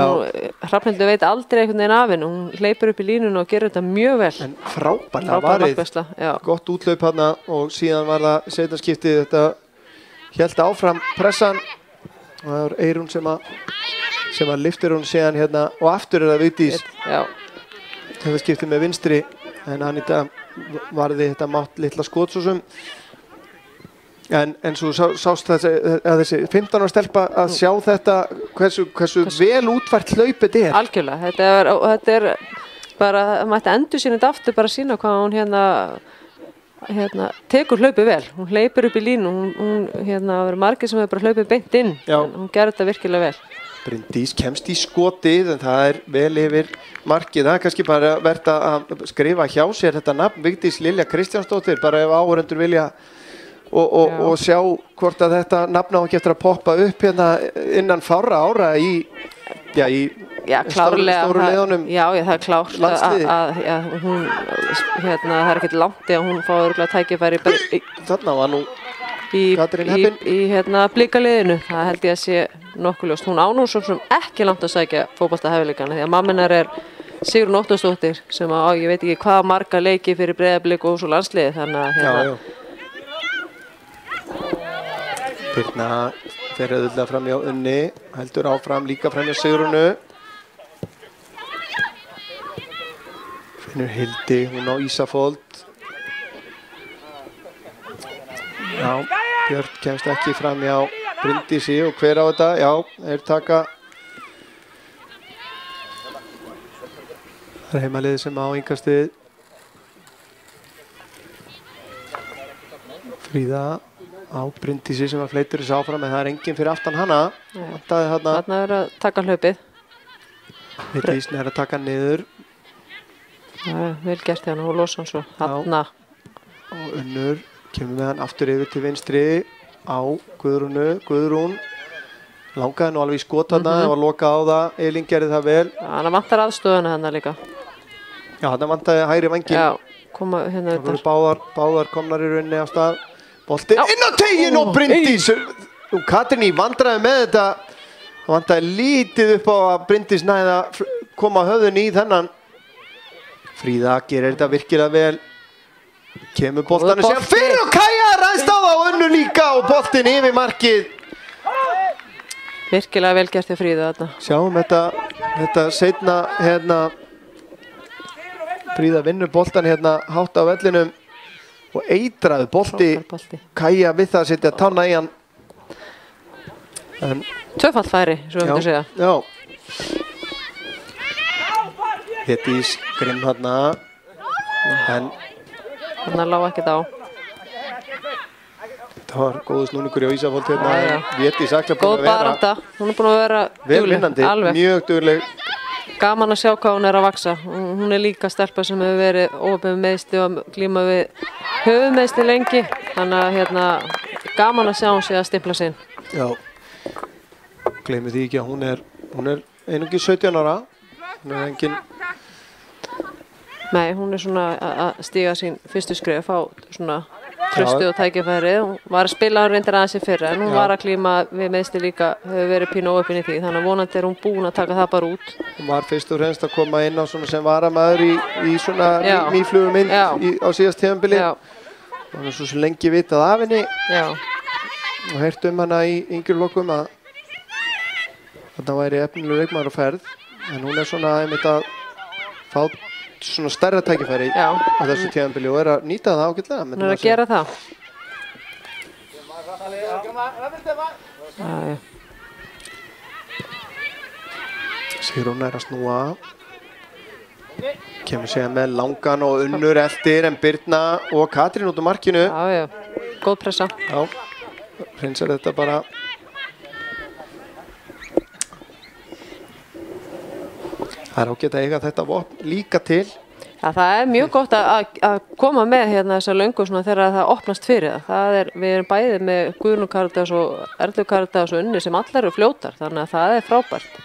Speaker 3: Hrafnhildur veit aldrei einhvern veginn af henni. Hún hleypur upp í línuna og gerir þetta mjög vel.
Speaker 1: En frábærlega varið, gott útlaup hérna og síðan var það seinnaskiptið þetta hélt áfram pressan og það var Eyrún sem að lyftir hún síðan hérna og aftur er það Vigdís. Þetta skiptið með vinstri en Anita varði þetta mátt litla skotsúsum. En svo sást þessi 15 ára stelpa að sjá þetta hversu vel útfært hlaup þetta er.
Speaker 3: Algjörlega, þetta er bara, það mætti endur sín þetta aftur bara sína hvað hún hérna tekur hlaupið vel. Hún hleypur upp í línu, hún verður margir sem hefur bara hlaupið beint inn, en hún gerði þetta virkilega vel.
Speaker 1: Bryndís kemst í skotið en það er vel yfir markið. Það er kannski bara verðt að skrifa hjá sér þetta nafn Vigdís Lilja Kristjánsdóttir, bara ef áhorfendur vilja og sjá hvort að þetta nafn á ekki eftir að poppa upp hérna innan fárra ára í stóru liðunum.
Speaker 3: Já, það er klárt að hún það er ekkert langt að hún fái örugglega tækifæri
Speaker 1: þarna var nú
Speaker 3: í blíkaliðinu. Það held ég að sé nokkuð ljóst. Hún á nú svo sem ekki langt að sækja fótboltahæfileikana því að mamma hennar er Sigrún Óttarsdóttir sem ég veit ekki hvað marga leiki fyrir Breiðablik og svo landsliði þannig að
Speaker 1: Birna fer auðvitað fram hjá Unni, heldur áfram líka fram hjá Sigrúnu. Finnur Hildi, hún á Ísafold. Björn kemst ekki fram hjá Bryndísi og hver á þetta? Þeir taka. Það er heimaliðið sem á innkastið. Fríða á Bryndísi sem að fleytur þessu áfram en það er enginn fyrir aftan hana.
Speaker 3: Þarna er að taka hlaupið.
Speaker 1: Bryndísi er að taka niður.
Speaker 3: Vel gert hérna og losa hann svo. Hanna.
Speaker 1: Og Unnur kemur með hann aftur yfir til vinstri á Guðrúnu. Guðrún langaði nú alveg í skot þarna, það var lokað á það. Elín gerði það vel.
Speaker 3: Hann vantar aðstöðuna hérna líka.
Speaker 1: Já, þarna vantaði hægri vænginn.
Speaker 3: Já, koma hérna
Speaker 1: Það voru báðar komnar í rauninni á stað. Bolti inn á tegin og Bryndís. Og Katrín í vandræði með þetta. Það vantaði lítið upp á að Bryndís næði að koma höfðun í þennan. Fríða gerir þetta virkilega vel. Kemur boltanum sér fyrir og Kaja ræðst á það og Unnur líka og boltinn yfir markið.
Speaker 3: Virkilega vel gert hjá Fríðu þarna.
Speaker 1: Sjáum þetta seinna hérna. Fríða vinnur boltan hérna hátt á vellinum og eitraði bolti. Kaja við það að setja tána í hann.
Speaker 3: Tvöfalt færi, svo við myndum segja.
Speaker 1: Já. Hétís grimm hérna. En
Speaker 3: Þannig lág ekkert á.
Speaker 1: það var góðu snúningur í Ísafold hérna. Hétís ætla búin
Speaker 3: Góð
Speaker 1: að vera
Speaker 3: barátta. Hún er búin að vera
Speaker 1: vel vinnandi, mjög dugleg.
Speaker 3: Gaman að sjá hvað hún er að vaksa. Hún er líka stelpa sem hefur verið óöfum meðsli og glíma við höfuðmeiðsli lengi. Þannig að hérna, gaman að sjá hún sé að stimpla sinn.
Speaker 1: Já. Gleymið því ekki að hún er einungis 17 ára. Hún er engin.
Speaker 3: Nei, hún er svona að stíga sín fyrstu skref, fá svona tröstu og tækifæri. Hún var að spila reyndar aðeins í fyrra en hún var að glíma við meðsli líka, hefur verið pínu óöfin í því. Þannig að vonandi er hún búin að taka það bara út.
Speaker 1: Hún var fyrst og fremst að koma inn á svona sem varamaður í svona mýflugumynd á síðast tímabili. Hún er svo lengi vitað af henni.
Speaker 3: Já.
Speaker 1: Og heyrt hana í yngri lokum að þetta væri efnilegur leikmaður á ferð. En hún er svona einmitt að fá svona stærra tækifæri á þessu tímabili og er að nýta það ágætlega.
Speaker 3: Hún er að gera það.
Speaker 1: Sigrún er að snúa. Kemur segja með langan og Unnur eftir en Birna og Katrín út á markinu.
Speaker 3: Já, góð pressa.
Speaker 1: Já, hreinsar þetta bara. Það er ágætt að eiga þetta vopn líka til.
Speaker 3: Já, það er mjög gott að koma með hérna þessar löngu svona þegar það opnast fyrir það. Við erum bæði með Guðrúnu Karítas og Erlu Karítas og Unni sem allar eru fljótar, þannig að það er frábært.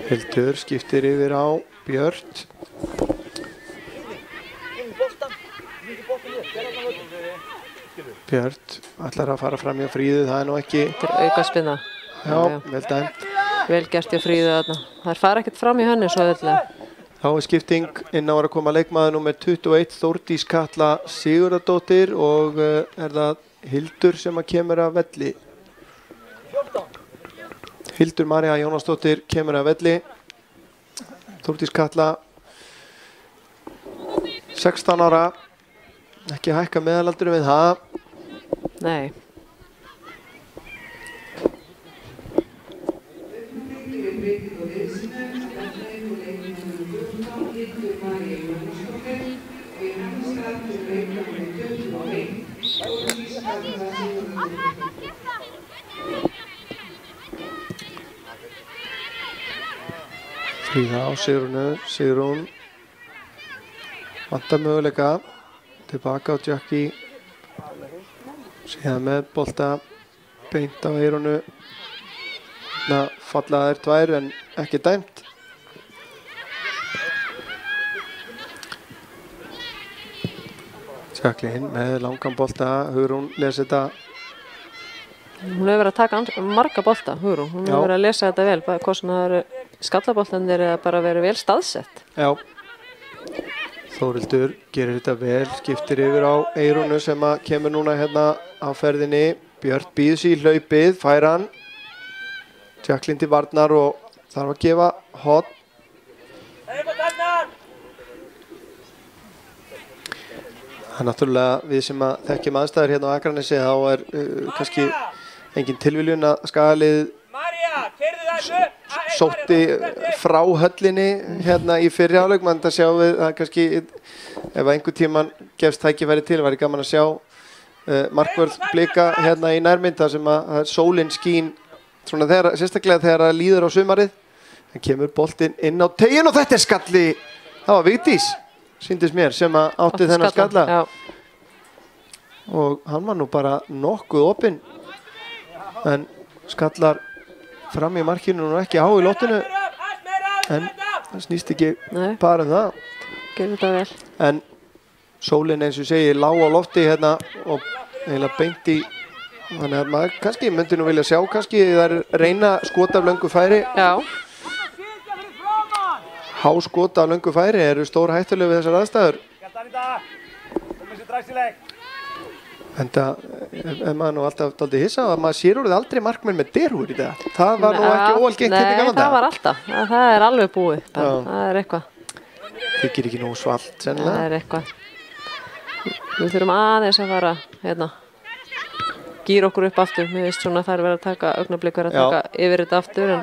Speaker 1: Hildur skiptir yfir á Björt. Björt ætlar að fara fram hjá Fríðu, það er nú ekki.
Speaker 3: Þetta er auka spinna.
Speaker 1: Já, vel dæmt.
Speaker 3: Vel gert hjá Fríðu þarna. Það fara ekkert fram í henni svo auðvitað.
Speaker 1: Þá er skipting inn á að koma leikmaður númer 21, Þórdís Katla Sigurðardóttir og er það Hildur sem að kemur að velli. Hildur María Jónasdóttir kemur að velli. Þórdís Katla 16 ára. Ekki hækka meðalaldur við það.
Speaker 3: Nei.
Speaker 1: Fríða á Sigrún vantar möguleika tilbaka á Jackie síðan með bolta beint á eyrunu falla þær tvær en ekki dæmt. Jacqueline með langan bolta, Hugrún lesi þetta.
Speaker 3: Hún hefur verið að taka marga bolta, Hugrún. Hún hefur verið að lesa þetta vel, hvort sem það eru skallaboltanir eða bara verið vel staðsett.
Speaker 1: Já. Þórildur gerir þetta vel, skiptir yfir á eyrunu sem að kemur núna hérna á ferðinni. Björt býður sig í hlaupið, fær hann. Jacqueline til varnar og þarf að gefa hot. Það er náttúrulega við sem að þekkjum aðstæður hérna á Akranesi, þá er kannski engin tilviljun að Skagalið sótti frá höllinni hérna í fyrri hálfleik. Man þetta sjá við að kannski ef einhver tíman gefst tækifæri til, væri gaman að sjá markvörð blika hérna í nærmynd þar sem að sólin skín svona þegar, sérstaklega þegar það líður á sumarið. hann kemur boltinn inn á tegin og þetta er skalli, það var Vigdís sýndist mér sem að átti þennan skalla
Speaker 3: Já,
Speaker 1: og hann var nú bara nokkuð opinn en skallar fram í markinu og ekki á í lottinu en það snýst ekki
Speaker 3: nei,
Speaker 1: bara það
Speaker 3: gerir þetta vel.
Speaker 1: en sólin eins og segi lág á lofti hérna og eiginlega beint í þannig að maður kannski myndi nú vilja sjá kannski þær reyna skot af löngu færi
Speaker 3: Já,
Speaker 1: há skot af löngu færi eru stór hættuleg við þessar aðstæður en það er maður nú alltaf dálítið hissa að maður sér orðið aldrei markmenn með derhúr í dag það var nú ekki óalgengt hérna í gamla
Speaker 3: Nei, það var alltaf. Það er alveg búið. Bara.
Speaker 1: Já.
Speaker 3: Það er eitthvað.
Speaker 1: þykir ekki nógu svalt
Speaker 3: Það
Speaker 1: sennilega
Speaker 3: er eitthvað. Við þurfum aðeins að fara, hérna, gýra okkur upp aftur. Mér veist svona að það er verið að taka, augnablik verið að
Speaker 1: Já.
Speaker 3: taka yfir þetta aftur. En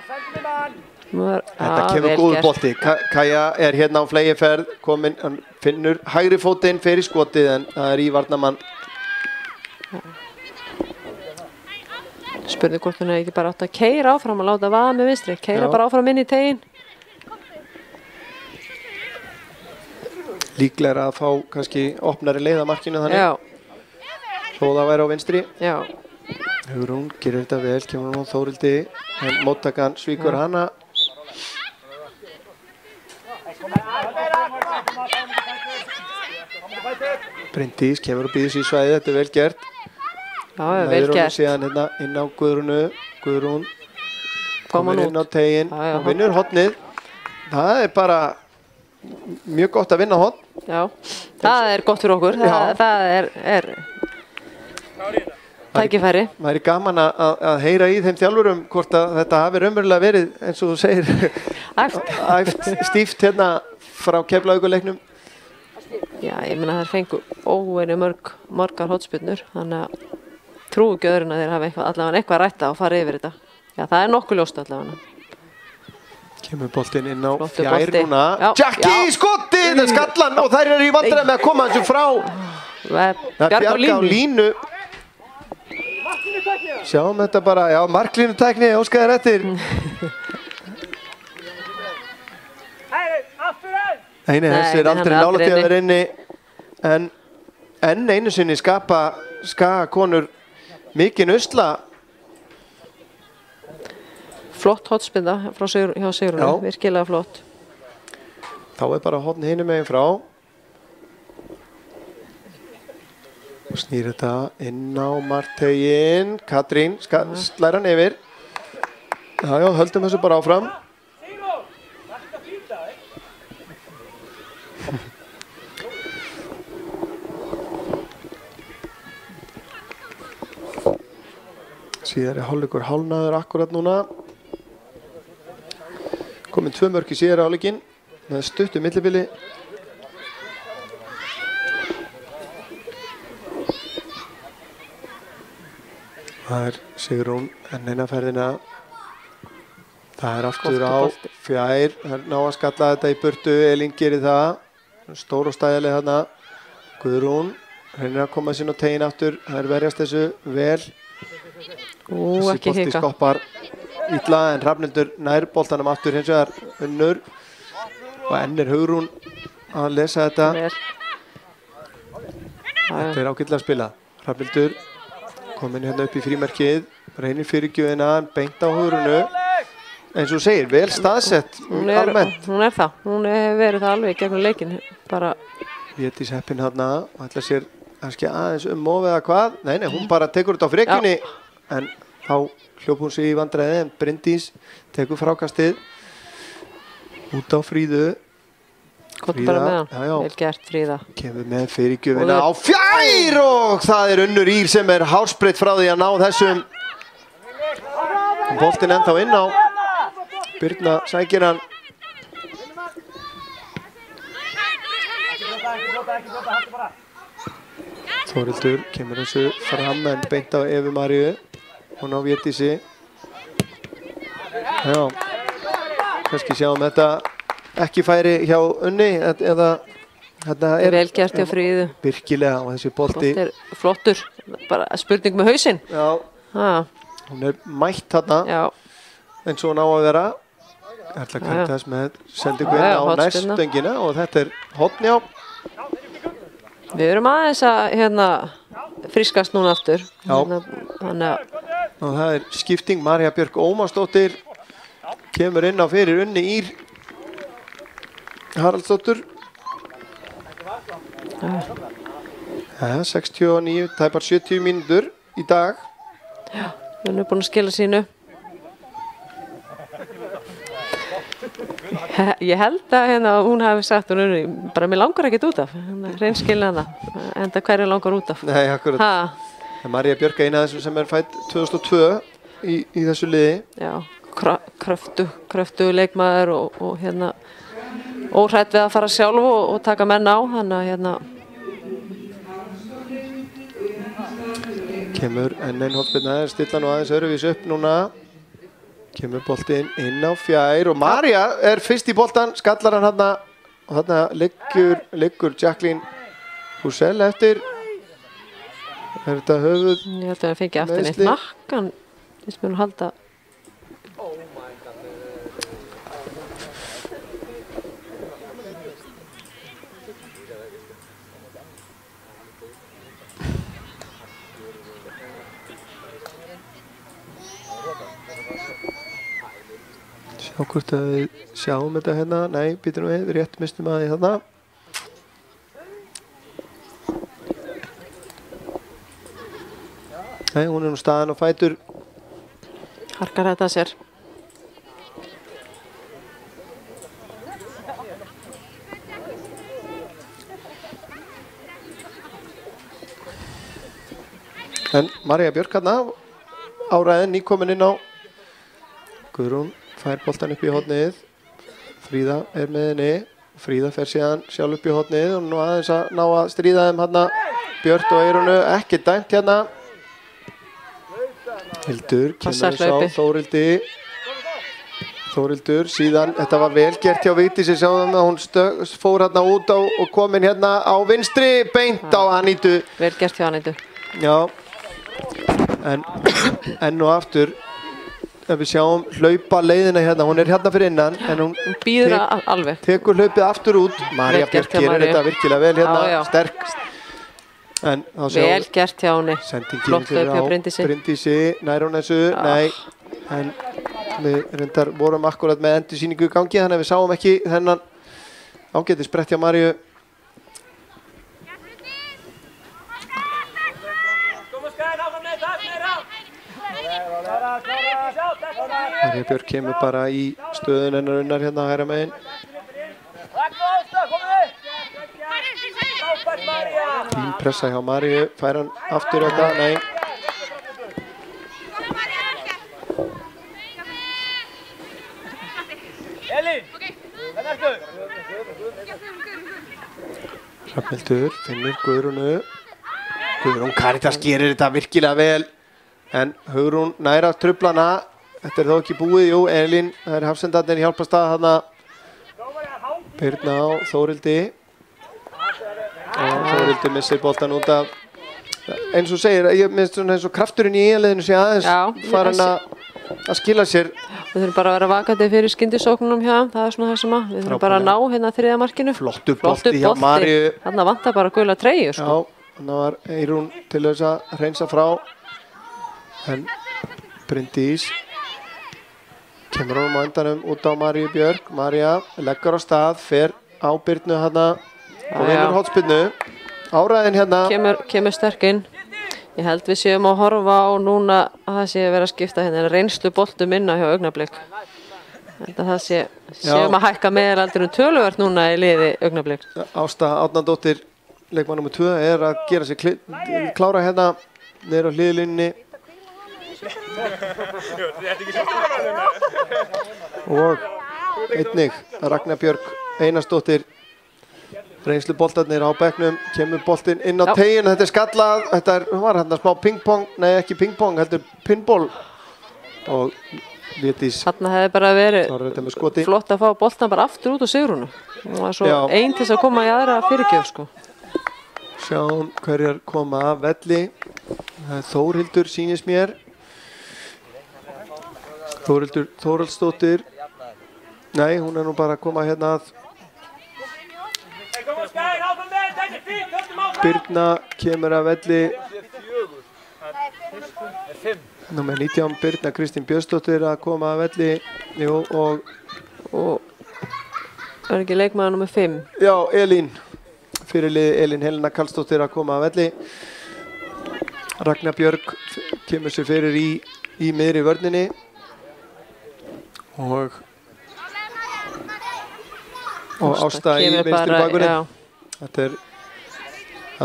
Speaker 1: Þetta kemur góður bolti. Kaja er hérna á flegiferð, kominn, hann finnur hægri fótinn fyrir skotið en það er í varnarmann.
Speaker 3: Spurði hvort hún hefði ekki bara átt að keyra áfram og láta vaða með vinstri. Keyra bara áfram inn í tegin.
Speaker 1: Líklega að fá kannski opnari leið að markinu þannig.
Speaker 3: Já,
Speaker 1: Þó það væri á vinstri.
Speaker 3: já.
Speaker 1: Hugrún gerir þetta vel, kemur hún á Þórildi en móttakan svíkur hana. Bryndís kemur og býður sér í svæði, þetta er vel gert.
Speaker 3: Já, vel gert.
Speaker 1: Síðan hérna inn á Guðrúnu, Guðrún
Speaker 3: Koma
Speaker 1: komur
Speaker 3: hann
Speaker 1: inn á
Speaker 3: út.
Speaker 1: tegin
Speaker 3: Já, já,
Speaker 1: og vinnur hotnið. Það er bara mjög gott að vinna hotn.
Speaker 3: Já, það er gott fyrir okkur. Það er tækifæri.
Speaker 1: Það er gaman að heyra í þeim þjálfurum hvort að þetta hafi raunverulega verið eins og þú segir æft stíft hérna frá Keflavíkurleiknum.
Speaker 3: Já, ég meina þær fengu óvenju margar hotspyrnur, þannig að trúi ekki öðrun að þeir hafa allavega eitthvað að rætta og fara yfir þetta. Já, það er nokkuð ljóst allavega.
Speaker 1: Kemur boltinn inn á
Speaker 3: Flottur
Speaker 1: fjær
Speaker 3: bolti.
Speaker 1: núna.
Speaker 3: Já,
Speaker 1: Jackie
Speaker 3: já.
Speaker 1: í skoti, það er skallan og þær eru í vandræði með að koma þessu frá. Það er
Speaker 3: Bjarg á
Speaker 1: Bjarg á
Speaker 3: línu.
Speaker 1: línu. Sjáum þetta bara, já, marklínutækni, óskaðar eftir. Nei, þessi er
Speaker 3: Nei,
Speaker 1: aldrei
Speaker 3: hann er
Speaker 1: nálægt
Speaker 3: aldrei
Speaker 1: í að
Speaker 3: inni.
Speaker 1: vera inni en enn einu sinni skapa konur mikinn usla.
Speaker 3: Flott hotspinda hjá Sigrúnu,
Speaker 1: Já.
Speaker 3: virkilega flott.
Speaker 1: Þá er bara hotn hinum megin frá og snýr þetta inn á marktegin. Katrín slæra hann yfir. Já, höldum þessu bara áfram. Síðari hálfleikur hálfnaður akkurat núna. Komin 2 mörk í síðari hálfleikinn með stuttu millibili. Það er Sigrún enn eina ferðina. Það er aftur á fjær. Það er ná að skalla þetta í burtu. Elín gerir það. Stór og stæðileg þarna. Guðrún reynir að koma sinna á tegin aftur. Það er verjast þessu vel. Þessi
Speaker 3: Ekki
Speaker 1: bolti
Speaker 3: hika.
Speaker 1: skoppar illa en Hrafnhildur nær boltanum aftur hins vegar Unnur og enn er Hugrún að lesa þetta.
Speaker 3: Vel.
Speaker 1: Þetta er ágætlega að spila. Hrafnhildur komin hérna upp í frímerkið, reynir fyrirgjöfina beint á Hugrúnu. Eins og þú segir, vel staðsett almennt.
Speaker 3: Hún er það. Hún hefur verið það alveg gegnum leikinn. Bara,
Speaker 1: Védís heppin hérna og ætla sér kannski aðeins of eða hvað. Nei, hún bara tekur þetta á frekjunni en þá hljóp hún sig í vandræði en Bryndís tekur frákastið út á Fríðu.
Speaker 3: komdu bara með hann.
Speaker 1: Já, já.
Speaker 3: Vel gert, Fríða.
Speaker 1: Kemur með fyrirgjöfina á fjær og það er Unnur Ír sem er hárspreitt frá því að ná þessum. Boltinn ennþá inn á. Birna sækir hann. Þórildur kemur þessu fram en beint á Evu Maríu. Hún á Védísi. Já, kannski sjáum þetta ekki færi hjá Unni eða þetta er
Speaker 3: Vel gert hjá Fríðu.
Speaker 1: virkilega og þessi bolti.
Speaker 3: Flottur. Bara spurning með hausinn.
Speaker 1: Já,
Speaker 3: Ha,
Speaker 1: hún er mætt þarna
Speaker 3: já.
Speaker 1: eins og hún á að vera. Erla Karitas með sendingu inn
Speaker 3: Já,
Speaker 1: á
Speaker 3: hornspyrna.
Speaker 1: næstöngina og þetta er hotnjá.
Speaker 3: Við erum aðeins að frískast núna aftur.
Speaker 1: Já.
Speaker 3: Þannig að
Speaker 1: Og það er skipting. Marja Björk Ómarsdóttir kemur inn á fyrir Unni Ír Haraldsdóttur. 69, tæpar 70 mínútur í dag.
Speaker 3: hún er búin að skila sínu. Ég held að hún hafi sagt hún bara mér langar ekkert út af. Reynskilna hana. Enda hverju langar út af.
Speaker 1: Nei, akkurat.
Speaker 3: Ha,
Speaker 1: Marja Björk er eina af þessum sem er fædd 2002 í þessu liði.
Speaker 3: já, kröftu leikmaður og óhrætt við að fara sjálf og taka menn á. Þannig að
Speaker 1: Kemur enn einn hornspyrna, stilla nú aðeins öðruvís upp núna. Kemur boltinn inn á fjær og Marja er fyrst í boltan, skallar hann þarna og þarna liggur Jacqueline Purcell eftir. Er þetta höfuð?
Speaker 3: ég held að hann fengi aftur neitt
Speaker 1: Meiðsli.
Speaker 3: nakkan. Þess mér halda.
Speaker 1: Sjá hvort að við sjáum þetta hérna. Nei, býtum við, rétt mistum að því þarna. Nei, hún er nú staðan og fætur.
Speaker 3: Harkar þetta að sér.
Speaker 1: En Marja Björk hérna áræðin nýkomin inn á. Guðrún fær boltan upp í hornið. Fríða er með henni. Fríða fer síðan sjálf upp í hornið og nú aðeins að ná að stríða þeim hérna. Björt og Eirunu ekki dæmt hérna. Hildur
Speaker 3: Passar
Speaker 1: kemur
Speaker 3: hlaupið.
Speaker 1: sá Þórildi. Þórildur síðan, þetta var vel gert hjá Vigdísi, sjáum að hún fór hérna út á og komin hérna á vinstri, beint á Anítu.
Speaker 3: Vel gert hjá Anítu.
Speaker 1: Já, en enn og aftur, ef við sjáum hlaupa leiðina hérna, hún er hérna fyrir innan, en hún
Speaker 3: Hún býður alveg.
Speaker 1: tekur hlaupið aftur út. Marja
Speaker 3: Vel gert
Speaker 1: Björk
Speaker 3: hjá
Speaker 1: gerir
Speaker 3: Maríu.
Speaker 1: þetta virkilega vel hérna,
Speaker 3: Já, já.
Speaker 1: sterk. En þá
Speaker 3: Vel
Speaker 1: sjáum
Speaker 3: gert hjá henni.
Speaker 1: sendingin
Speaker 3: Flott
Speaker 1: fyrir
Speaker 3: hlaup hjá
Speaker 1: á
Speaker 3: Bryndísi.
Speaker 1: Bryndísi, nær hún þessu, nei, en við reyndar vorum akkurat með endursýningu í gangi, þannig að við sáum ekki þennan ágæti sprett hjá Maríu. Marja Björk kemur bara í stöðun hennar Unnar hérna hægra megin. Fín pressa hjá Maríu, fær hann aftur þetta, nei.
Speaker 4: Elín, hvernig ertu?
Speaker 1: Hrafnhildur finnur Guðrúnu. Guðrún Karitas gerir þetta virkilega vel. En Hugrún næra trublana. Þetta er þó ekki búið, jú, Elín, það er hafsendarnir hjálpast að þarna. Birna á Þórildi. Og Þórildi missir boltan út af. Eins og segir, ég minnst svona eins og krafturinn í eiginleginu sé aðeins
Speaker 3: Já,
Speaker 1: farin að skila sér.
Speaker 3: Við þurfum bara að vera vakandi fyrir skyndisóknunum hjá þeim. Það er svona það sem að við þurfum bara að ná hérna þriðja markinu.
Speaker 1: Flottur bolti hjá Maríu.
Speaker 3: Þarna vantar bara gula treyju, sko.
Speaker 1: Já, þannig var Eirún til þess að hreinsa frá. En Bryndís kemur honum á endanum út á Maríu Björk. María leggur á stað, fer á Birnu hérna og vinnur hotspyrnu. Áræðin hérna.
Speaker 3: Kemur sterk inn. Ég held við séum að horfa á núna að það sé að vera að skipta hérna reynslu boltum inna hjá Augnablik. Það séum að hækka meðalaldurinn töluvert núna í liði Augnablik.
Speaker 1: Ásta Árnadóttir, leikmann nr. 2, er að gera sig klára hérna niður á hliðlínunni. Og einnig Ragnar Björk Einarsdóttir, reynslu boltarnir á bekknum, kemur boltinn inn á tegin, þetta er skallað, þetta var hérna smá pingpong, nei ekki pingpong, heldur pinball og Védís
Speaker 3: Þarna hefði bara verið flott að fá boltan bara aftur út á Sigrúnu. Það var svo einn til þess að koma í aðra fyrirgjöf, sko.
Speaker 1: Sjáum hverjar koma af velli. Þórhildur sýnist mér. Þórhildur Þórhaldsdóttir Nei, hún nú bara að koma hérna að. Birna kemur að velli. Númer 19, Birna Kristín Björnsdóttir að koma að velli. Jú, og
Speaker 3: ekki leikmaður númer 5?
Speaker 1: Já, Elín. Fyrirliði Elín Helena Karlsdóttir að koma að velli. Ragnar Björg kemur sér fyrir í miðri vörninni. Og Ásta í vinstri bakvörðin. Þetta er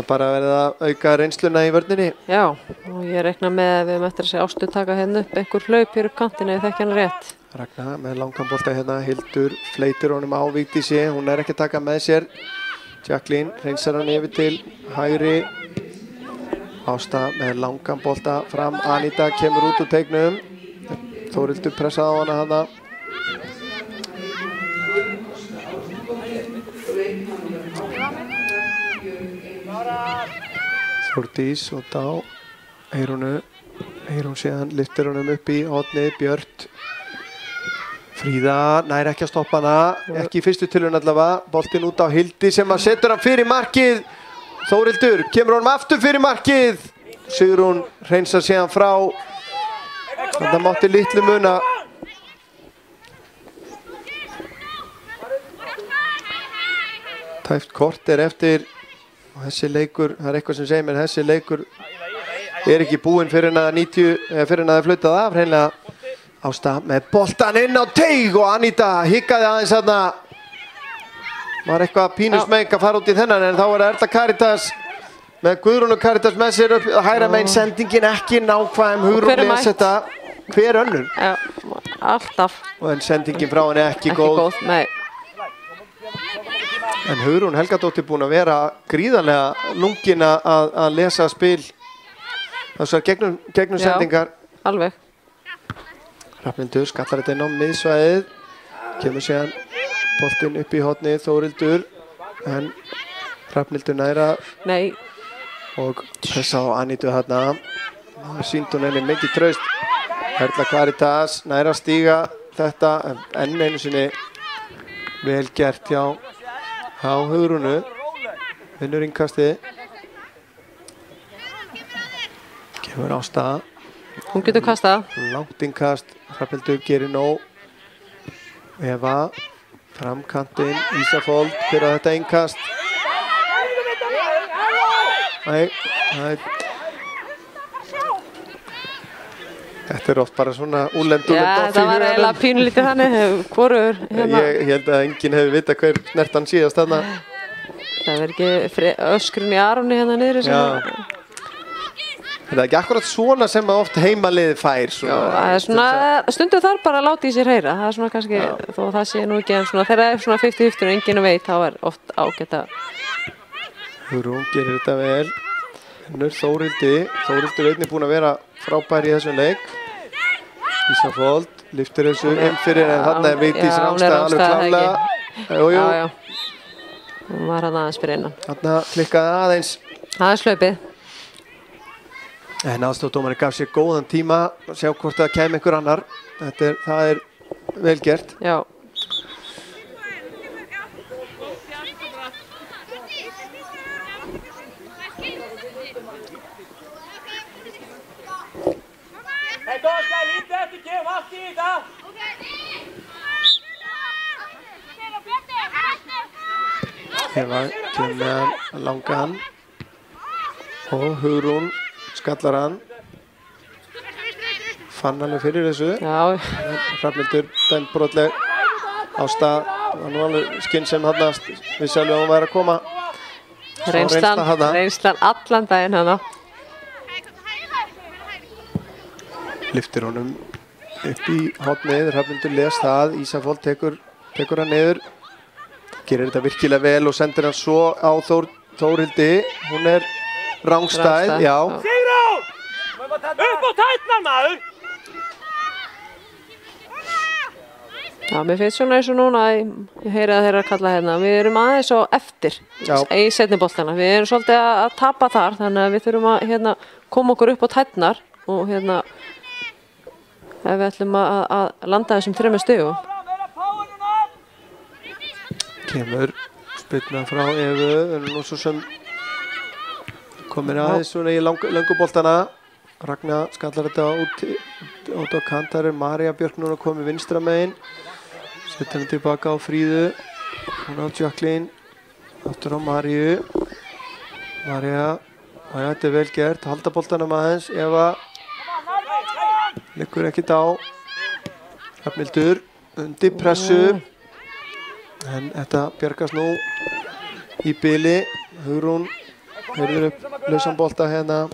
Speaker 1: bara verið að auka reynsluna í vörninni.
Speaker 3: Já, og ég rekna með að við höfum eftir að segja Ástu taka hérna upp einhver hlaup hér upp kantinu ef þekki hann rétt.
Speaker 1: Ragnar með langan bolta hérna, Hildur fleitir honum á Vigdísi, hún er ekki að taka með sér. Jacqueline reynsar hann yfir til hægri. Ásta með langan bolta fram, Anita kemur út úr teignum. Þórildur pressaði á hana hana. Þórdís og þá Eyrún síðan lyftir honum upp í hornið, Björt. Fríða nær ekki að stoppa hana, ekki í fyrstu tilraun allavega. Boltinn út á Hildi sem að setur hann fyrir markið. Þórildur kemur honum aftur fyrir markið. Sigrún hreinsar síðan frá. Þetta mátti litlu muna. Tæpt kort er eftir. Og þessi leikur, það er eitthvað sem segir mér, þessi leikur er ekki búinn fyrir en að það er flautað af hreinlega. Ásta með boltan inn á teig og Anita hikkaði aðeins þarna. Var eitthvað pínusmeng að fara út í þennan en þá er Erla Karitas með Guðrúnu Karitas með sér upp hægra megin, sendingin ekki nákvæm. Hugrún les þetta. Hver önnur?
Speaker 3: Já, alltaf.
Speaker 1: Og en sendingin frá henni ekki góð.
Speaker 3: Ekki góð, nei.
Speaker 1: En Hugrún Helgadóttir búin að vera gríðarlega lungin að lesa spil þessar gegnum sendingar.
Speaker 3: Já, alveg.
Speaker 1: Hrafnhildur skallar þetta inn á miðsvæðið. Kemur síðan boltinn upp í hornið, Þórildur. En Hrafnhildur næra.
Speaker 3: Nei.
Speaker 1: Og pressa á Anitu þarna. Sýnd hún henni mikið traust. Erla Karitas næra að stíga þetta. Enn einu sinni vel gert hjá Hugrúnu. Vinnur innkastið. Kemur Ásta.
Speaker 3: Hún getur kastað.
Speaker 1: Langt innkast. Hrafnhildur gerir nóg. Eva. Framkantinn. Ísafold. Hver á þetta innkast? Nei. Þetta er oft bara svona úlendur.
Speaker 3: Já, það var eiginlega pínulítið þannig. Hvorur hérna?
Speaker 1: Ég held að enginn hefur vitað hver snertan síðast þarna.
Speaker 3: Það verður ekki öskrun í Aroni hérna niðri sem að...
Speaker 1: Það er ekki akkurat svona sem að oft heimaliði fær.
Speaker 3: Já, það er svona, stundum þarf bara að láta í sér heyra. Það er svona kannski, þó það sé nú ekki en svona, þegar það er svona 50-50 og enginn veit, þá er oft ágætt að...
Speaker 1: Hugrún gerir þetta vel. Ennur Þórildur einnig búin að vera frábær í þessum leik. Ísafold, lyftir þessu inn fyrir en þarna er Vigdís Rángstad alveg klálega. Jú.
Speaker 3: Já. Hún var hann aðeins fyrir innan.
Speaker 1: Þarna klikkaði aðeins.
Speaker 3: Aðeins hlaupið.
Speaker 1: En aðstoðardómarinn gaf sér góðan tíma að sjá hvort það kæmi einhver annar. Það er vel gert.
Speaker 3: Já.
Speaker 1: Eva kemur með langan og Hugrún skallar hann. Fann alveg fyrir þessu.
Speaker 3: Já.
Speaker 1: Hrafnhildur dæmt brotleg. Ásta var nú alveg skynnsem þarna, vissi alveg að hún væri að koma.
Speaker 3: Reynslan allan daginn hana.
Speaker 1: Lyftir honum upp í hornið, Hrafnhildur les það, Ísafold tekur hann niður. Gerir þetta virkilega vel og sendir hann svo á Þórhildi. Hún er Rángstad, já.
Speaker 2: Sigrún! Upp á tætnar, maður!
Speaker 3: Já, mér finnst svona eins og núna, ég heyri að þeirra að kalla hérna, við erum aðeins á eftir í seinni boltana. Við erum svolítið að tapa þar, þannig að við þurfum að koma okkur upp á tætnar og ef við ætlum að landa þessum 3 stigum.
Speaker 1: Kemur spyrna frá Evu, nú svo sem komin aðeins svona í lönguboltana. Ragna skallar þetta út á kant. Þar María Björk núna komið vinstra megin. Settir hann tilbaka á Fríðu. Hún á Jacqueline. Aftur á Maríu. María, þetta er vel gert. Halda boltanum aðeins. Eva liggur ekkert á. Hrafnhildur undir pressu. En þetta bjargast nú í bili. Hugrún hörður upp lausan bolta hérna.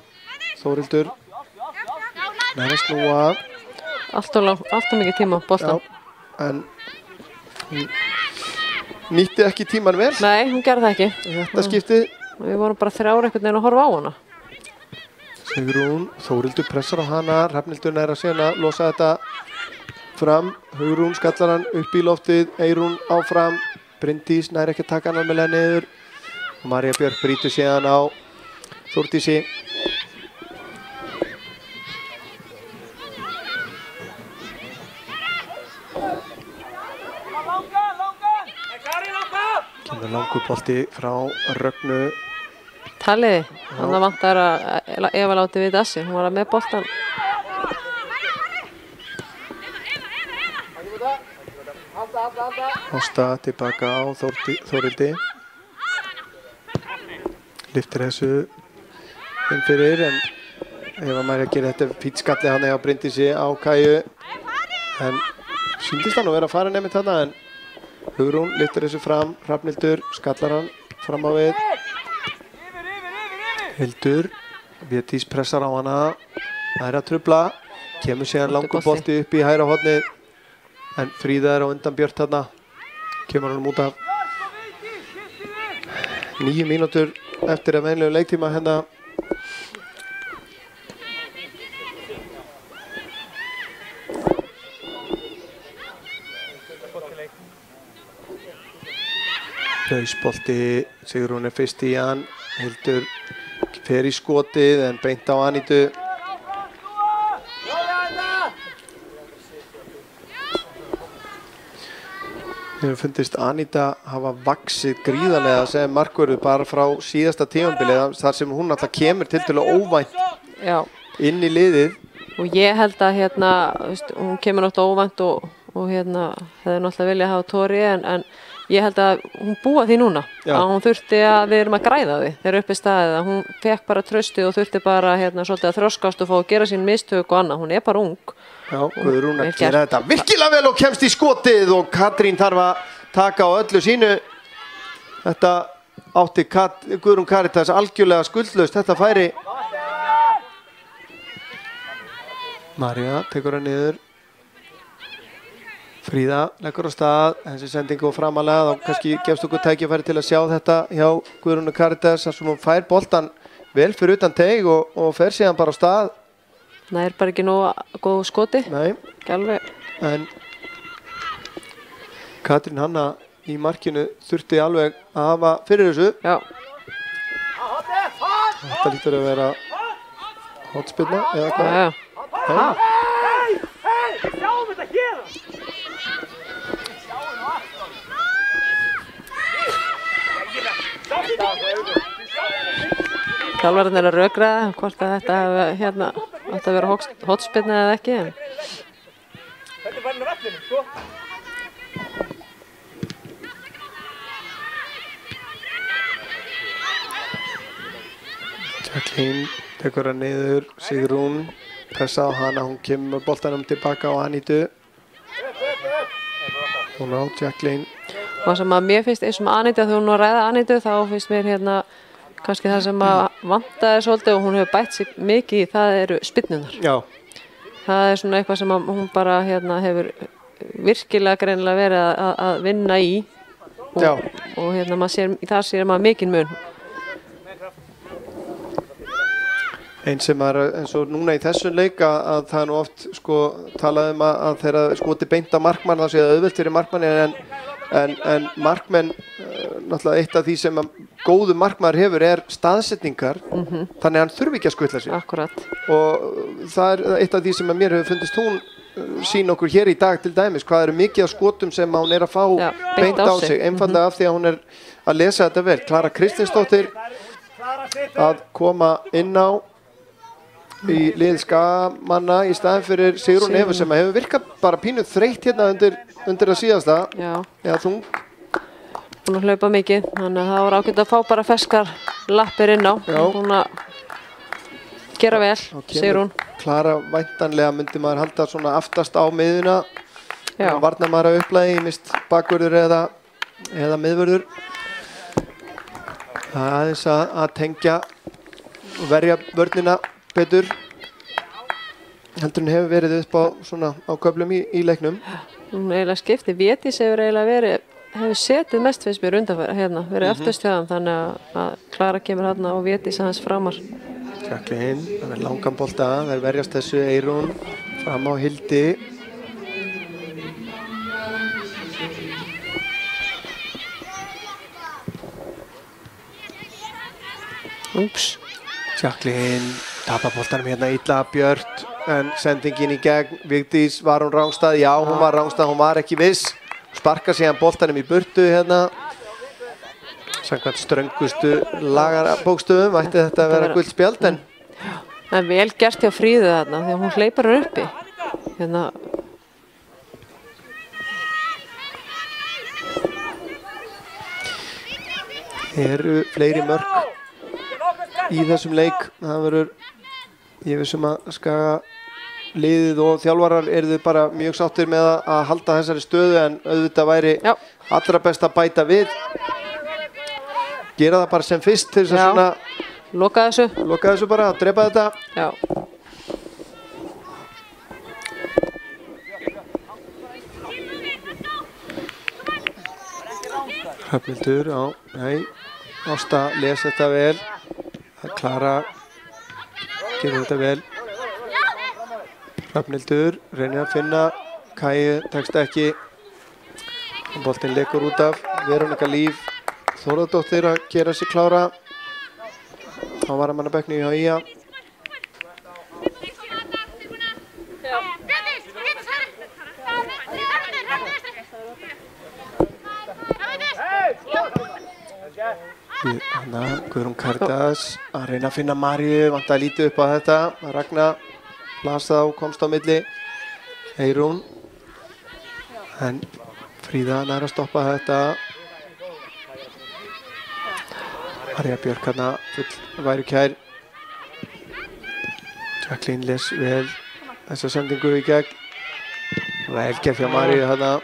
Speaker 1: Þórhildur nær að snúa.
Speaker 3: Allt of mikið tíma á boltan.
Speaker 1: En hún nýtti ekki tíman vel.
Speaker 3: Nei, hún gerði það ekki.
Speaker 1: Þetta skiptið.
Speaker 3: Við vorum bara 3 einhvern veginn að horfa á hana.
Speaker 1: Sigrún, Þórhildur pressar á hana. Hrafnhildur nær að síðan að losa þetta fram. Hugrún skallar hann upp í loftið. Eyrún áfram. Bryndís nær ekki að taka hann alveg niður. Og María Björk brýtur síðan á Þórdísi. Kemur langur bolti frá Rögnu.
Speaker 3: Talið, þannig vantar að Eva láti við Dassi. Hún var með boltan.
Speaker 1: Ásta tilbaka á Þórildi. Lyftir þessu inn fyrir, en Eva María gerir þetta fínt skalli hann á Bryndísi á Kæju. En sýndist hann að vera að fara nefnir þarna, en Hugrún lyftir þessu fram. Hrafnhildur skallar hann fram á við. Hildur, Védís pressar á hana. Það er að trufla. Kemur síðan langur bolti upp í hægra hornið. En Fríða er á undan Björk þarna. Kemur hann út af 9 mínútur eftir að venjulegu leiktíma hérna. Lausbolti, Sigrún er fyrst í hann. Hildur fer í skotið en beint á Anítu. Mér hefur fundist Aníta hafa vaxið gríðarlega sem markvörður bara frá síðasta tímabilið, þar sem hún alltaf kemur tiltölulega óvænt inn í liðið.
Speaker 3: Og ég held að hún kemur náttúrulega óvænt og hefði náttúrulega viljað hafa Tori, en ég held að hún búa því núna. Að hún þurfti að við erum að græða því þegar uppi staðið, að hún fekk bara traustið og þurfti bara svolítið að þroskast og fá að gera sín mistök og annað. Hún er bara ung.
Speaker 1: Já, Guðrún að gera þetta virkilega vel og kemst í skotið, og Katrín þarf að taka á öllu sínu. Þetta átti Guðrún Karitas algjörlega skuldlaust, þetta færi. María tekur hann niður. Fríða leggur á stað, þessi sendingu og framalega, þá kannski gefst okkur tækifæri til að sjá þetta hjá Guðrúnu Karitas, þar sem hún fær boltan vel fyrir utan teig og fer síðan bara á stað.
Speaker 3: Það er bara ekki nógu góð skoti.
Speaker 1: Nei.
Speaker 3: Ekki alveg.
Speaker 1: En Katrín Hanna í markinu þurfti alveg að hafa fyrir þessu.
Speaker 3: Já.
Speaker 1: Þetta lítur að vera hotspilna eða hvað?
Speaker 3: Já.
Speaker 2: Sjáum þetta hér!
Speaker 3: Þjálfarinn er að rökræða hvort að þetta átti að vera hotspinna eða ekki.
Speaker 2: Þetta er bara inn á vellinu, sko.
Speaker 1: Jacqueline tekur hann niður, Sigrún pressa á hana, hún kemur boltanum tilbaka á Anítu. Hún á Jacqueline.
Speaker 3: Og sem að mér finnst eins og Anítu, þegar hún var að ræða Anítu, þá finnst mér kannski það sem að vantaði svolítið og hún hefur bætt sig mikið í, það eru spyrnunar.
Speaker 1: Já.
Speaker 3: Það er svona eitthvað sem að hún bara hefur virkilega greinilega verið að vinna í. Og þar sér maður mikinn mun.
Speaker 1: Eins og núna í þessum leik að það er nú oft talað að þegar skoti beint á markmann þá sé það auðvelt fyrir markmann, en markmenn, náttúrulega eitt af því sem góðu markmaður hefur er staðsetningar, þannig að hann þurfi ekki að skutla sig.
Speaker 3: Akkurat.
Speaker 1: Og það er eitt af því sem mér hefur fundist hún sýna okkur hér í dag til dæmis hvað eru mikið af skotum sem hún að fá
Speaker 3: Já,
Speaker 1: beint á sig, einfallega af því að hún að lesa þetta vel. Klara Kristinsdóttir að koma inn á í lið Skagamanna í staðinn fyrir Sigrún Evu sem hefur virkað bara pínu þreytt hérna undir að síðasta.
Speaker 3: Já.
Speaker 1: Eða þung.
Speaker 3: Búin að hlaupa mikið, þannig að það var ágætt að fá bara ferskar lappir inn á.
Speaker 1: Já.
Speaker 3: Búin að gera vel, Sigrún.
Speaker 1: Klara væntanlega myndi maður halda svona aftast á miðuna.
Speaker 3: Já.
Speaker 1: Varnar maður að upplæði, mist bakvörður eða miðvörður. Það er aðeins að tengja og verja vörnina betur. Heldur hún hefur verið upp á svona á köflum í leiknum.
Speaker 3: Hún eiginlega skipti. Védís hefur setið mest finnst mér undanfæra hérna, verið aftast hjá þeim, þannig að Klara kemur hérna og Védís aðeins framar.
Speaker 1: Jacqueline, það verður langan bolta, verður verjast þessu Eyrún fram á Hildi.
Speaker 3: Úps.
Speaker 1: Jacqueline tapar boltanum hérna illa Björt en sendingin í gegn. Vigdís, var hún rángstað? Já, hún var rángstað, hún var ekki viss. Sparka síðan boltanum í burtu hérna. Samkvæmt ströngustu lagarbókstöfum ætti þetta að vera gult spjald en
Speaker 3: það er vel gert hjá Fríðu þarna því að hún hleypar hann uppi. Hérna.
Speaker 1: Eru fleiri mörk í þessum leik. Það verður, ég vissum að Skaga liðið og þjálfarar eru bara mjög sáttir með að halda þessari stöðu en auðvitað væri allra best að bæta við. Gera það bara sem fyrst til þess að svona
Speaker 3: loka þessu
Speaker 1: bara og drepa þetta.
Speaker 3: Já.
Speaker 1: Hrafnhildur, nei, Ásta les þetta vel. Klara gerir þetta vel. Hrafnhildur reynir að finna Kæju, tekst ekki. Boltinn lekur út af. Veronika Líf Þórðardóttir að gera sig klára á varamannabekknum hjá IA. Guðrún Karitas að reyna að finna Maríu, vantar lítið upp á þetta. Ragna lasað og komst á milli. Eyrún en Fríða nær að stoppa þetta. Marja Björk hérna full værukær. Jacqueline les vel þessa sendingu í gegn. Vel gert hjá Maríu hérna.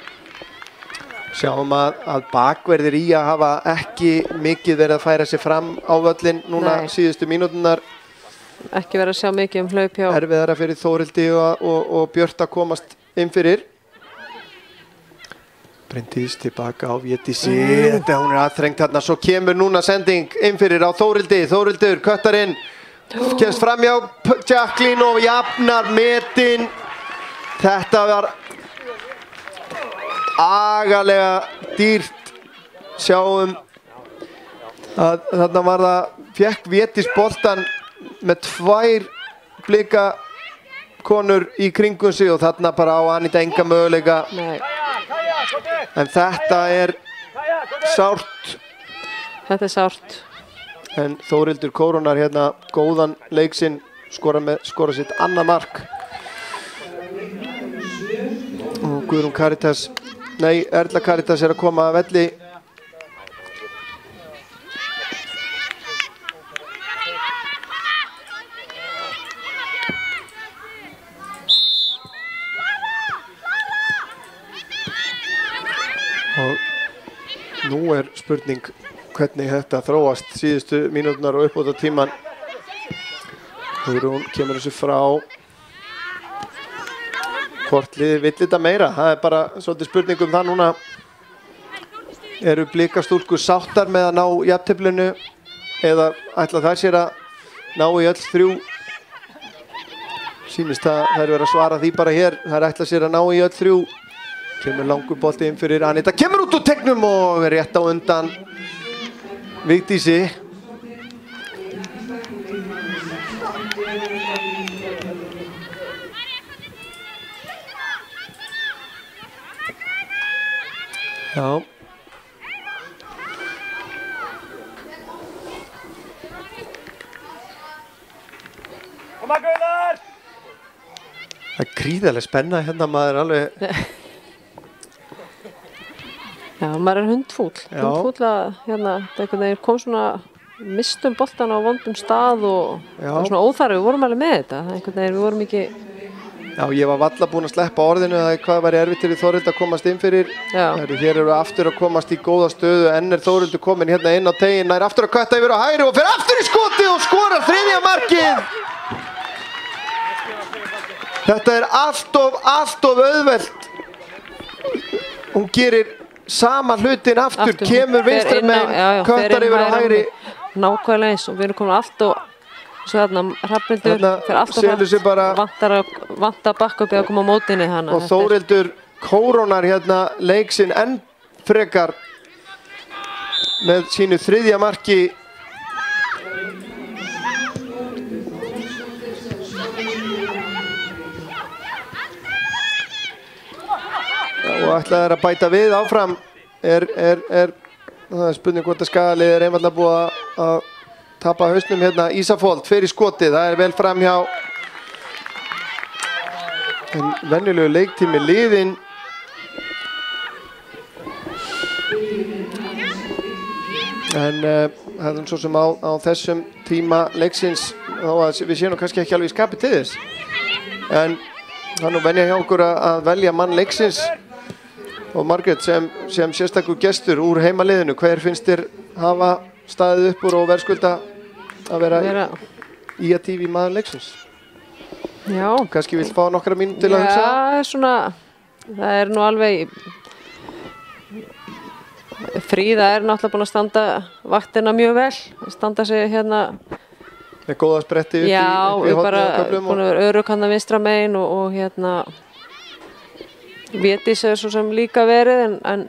Speaker 1: Sjáum að bakverðir í að hafa ekki mikið verið að færa sig fram á völlin núna síðustu mínúturnar.
Speaker 3: Ekki verið að sjá mikið hlaup hjá.
Speaker 1: Erfiðara fyrir Þórildi og Björt að komast inn fyrir. Bryndís tilbaka á Védísi. Þetta hún aðþrengt þarna. Svo kemur núna sending inn fyrir á Þórildi. Þórildur köttar inn. Kemst fram hjá Jacqueline og jafnar metin. Þetta var agalega dýrt. Sjáum að þarna var fekk Védís boltan með 2 blika konur í kringum sig og þarna bara á Anita enga möguleika.
Speaker 3: Nei.
Speaker 1: En þetta er sárt.
Speaker 3: Þetta er sárt.
Speaker 1: En Þórildur kórunar hérna góðan leik sinn, skora sitt annað mark. Og Guðrún Karitas, nei, Erla Karitas er að koma að velli. Og nú er spurning hvernig þetta þróast síðustu mínúturnar og uppbóta tíman. Guðrún kemur þessu frá. Hvort liðið vill þetta meira? Það er bara svolítið spurning um það núna. Eru Blikastúlkur sáttar með að ná jafnteflinu eða ætla þær sér að ná í öll 3? Sýnist að þær verða að svara því bara hér. Þær ætla sér að ná í öll 3. Kemur langur bolti inn fyrir Anita. Kemur út úr tegnum og er rétt á undan Vigdísi. Já.
Speaker 2: Koma Gunnar!
Speaker 1: Það er gríðarlega spenna hérna, maður er alveg...
Speaker 3: Já, maður er hundfúll.
Speaker 1: Já.
Speaker 3: Hundfúll að hérna, einhvern veginn kom svona mistum boltan á vondum stað og
Speaker 1: Já.
Speaker 3: var svona óþarfi, við vorum alveg með þetta. Einhvern veginn, við vorum ekki...
Speaker 1: Já, ég var varla búinn að sleppa orðinu að hvað væri erfitt fyrir Þórild að komast inn fyrir.
Speaker 3: Já.
Speaker 1: Hér eru aftur að komast í góða stöðu, enn er Þórildur komin hérna inn á teginn, nær aftur að kötta yfir á hægri og fer aftur í skoti og skorar 3. markið. Þetta er allt of auðvelt. Hún gerir sama hlutin aftur kemur vinstra með köttar yfir á hægri.
Speaker 3: Nákvæmlega eins og við erum komin allt og svo þarna Hrafnhildur fyrir allt og vantar bakka upp eða koma á mótinni hana.
Speaker 1: Og Þórildur kórónar hérna leiksinn enn frekar með sínu 3. marki. Og ætlaði að bæta við áfram það er spurning hvort að Skagalið er einfaldlega búið að tapa hausnum hérna. Ísafold fer í skotið, það er vel fram hjá en venjulegu leiktími liðinn. En það er svo sem á þessum tíma leiksins þó að við séum nú kannski ekki alveg í skapi til þess en það er nú venja hjá okkur að velja mann leiksins. Og Margrét sem sérstakur gestur úr heimaliðinu, hver finnst þér hafa staðið upp úr og verðskulda að vera TV maður leiksins?
Speaker 3: Já.
Speaker 1: Kannski vill fá nokkra mínútur til að hugsa?
Speaker 3: Já, svona, það er nú alveg, Fríða er náttúrulega búin að standa vaktina mjög vel, standa sig hérna.
Speaker 1: Með góða spretti upp í
Speaker 3: hornið
Speaker 1: á köflum?
Speaker 3: Já, búin að vera örugg hann að vinstra megin og hérna, Védís er svo sem líka verið en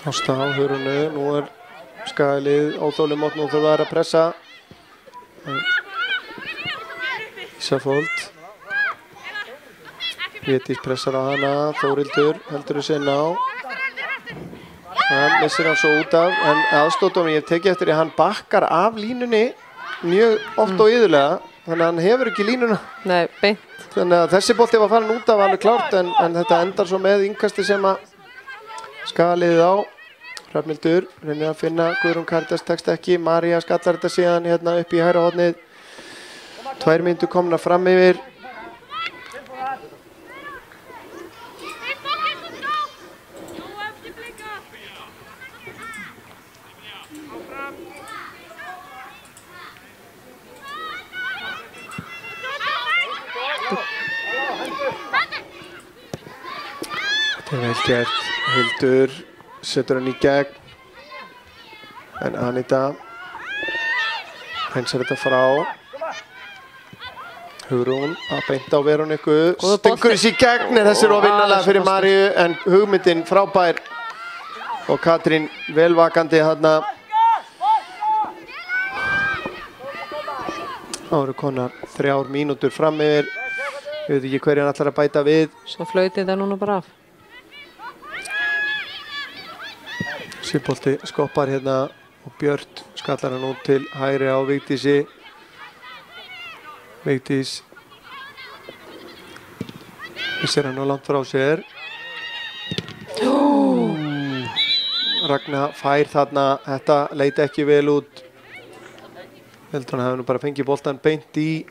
Speaker 1: Ásta á hurunu, nú er Skagalið óþolinmótt, nú þurfa þær að pressa. Ísafold. Védís pressar á hana, Þórildur heldur þessi inn á. Það missir hann svo út af, en aðstóttum ég hef tekið eftir að hann bakkar af línunni mjög oft og iðulega. Þannig að hann hefur ekki línuna.
Speaker 3: Nei, beint.
Speaker 1: Þannig að þessi bolti var farin út af alveg klárt en þetta endar svo með innkasti sem að Skagaliðið á. Hrafnhildur reynir að finna Guðrún Karítas, tekst ekki. María skallar þetta síðan hérna upp í hægra hornið. 2 mínútur komna fram yfir. Þetta er vel gert. Hildur setur hann í gegn. En Anita hreinsar þetta frá. Hugrún að beinta á Veróniku. Stingur þessi í gegn en þessi er óvinnalega fyrir Maríu en hugmyndin frábær. Og Katrín velvakandi þarna. Það voru konar 3 mínútur fram yfir. Ég veit ekki hverju hann ætlar að bæta við.
Speaker 3: Svo flauti þetta núna bara af.
Speaker 1: Sýbolti skoppar hérna og Björt skallar hann út til hægri á Vigdísi. Vigdís missir hann á langt frá sér. Ragna fær þarna, þetta leit ekki vel út. Heldur hann hefði nú bara fengið boltan beint í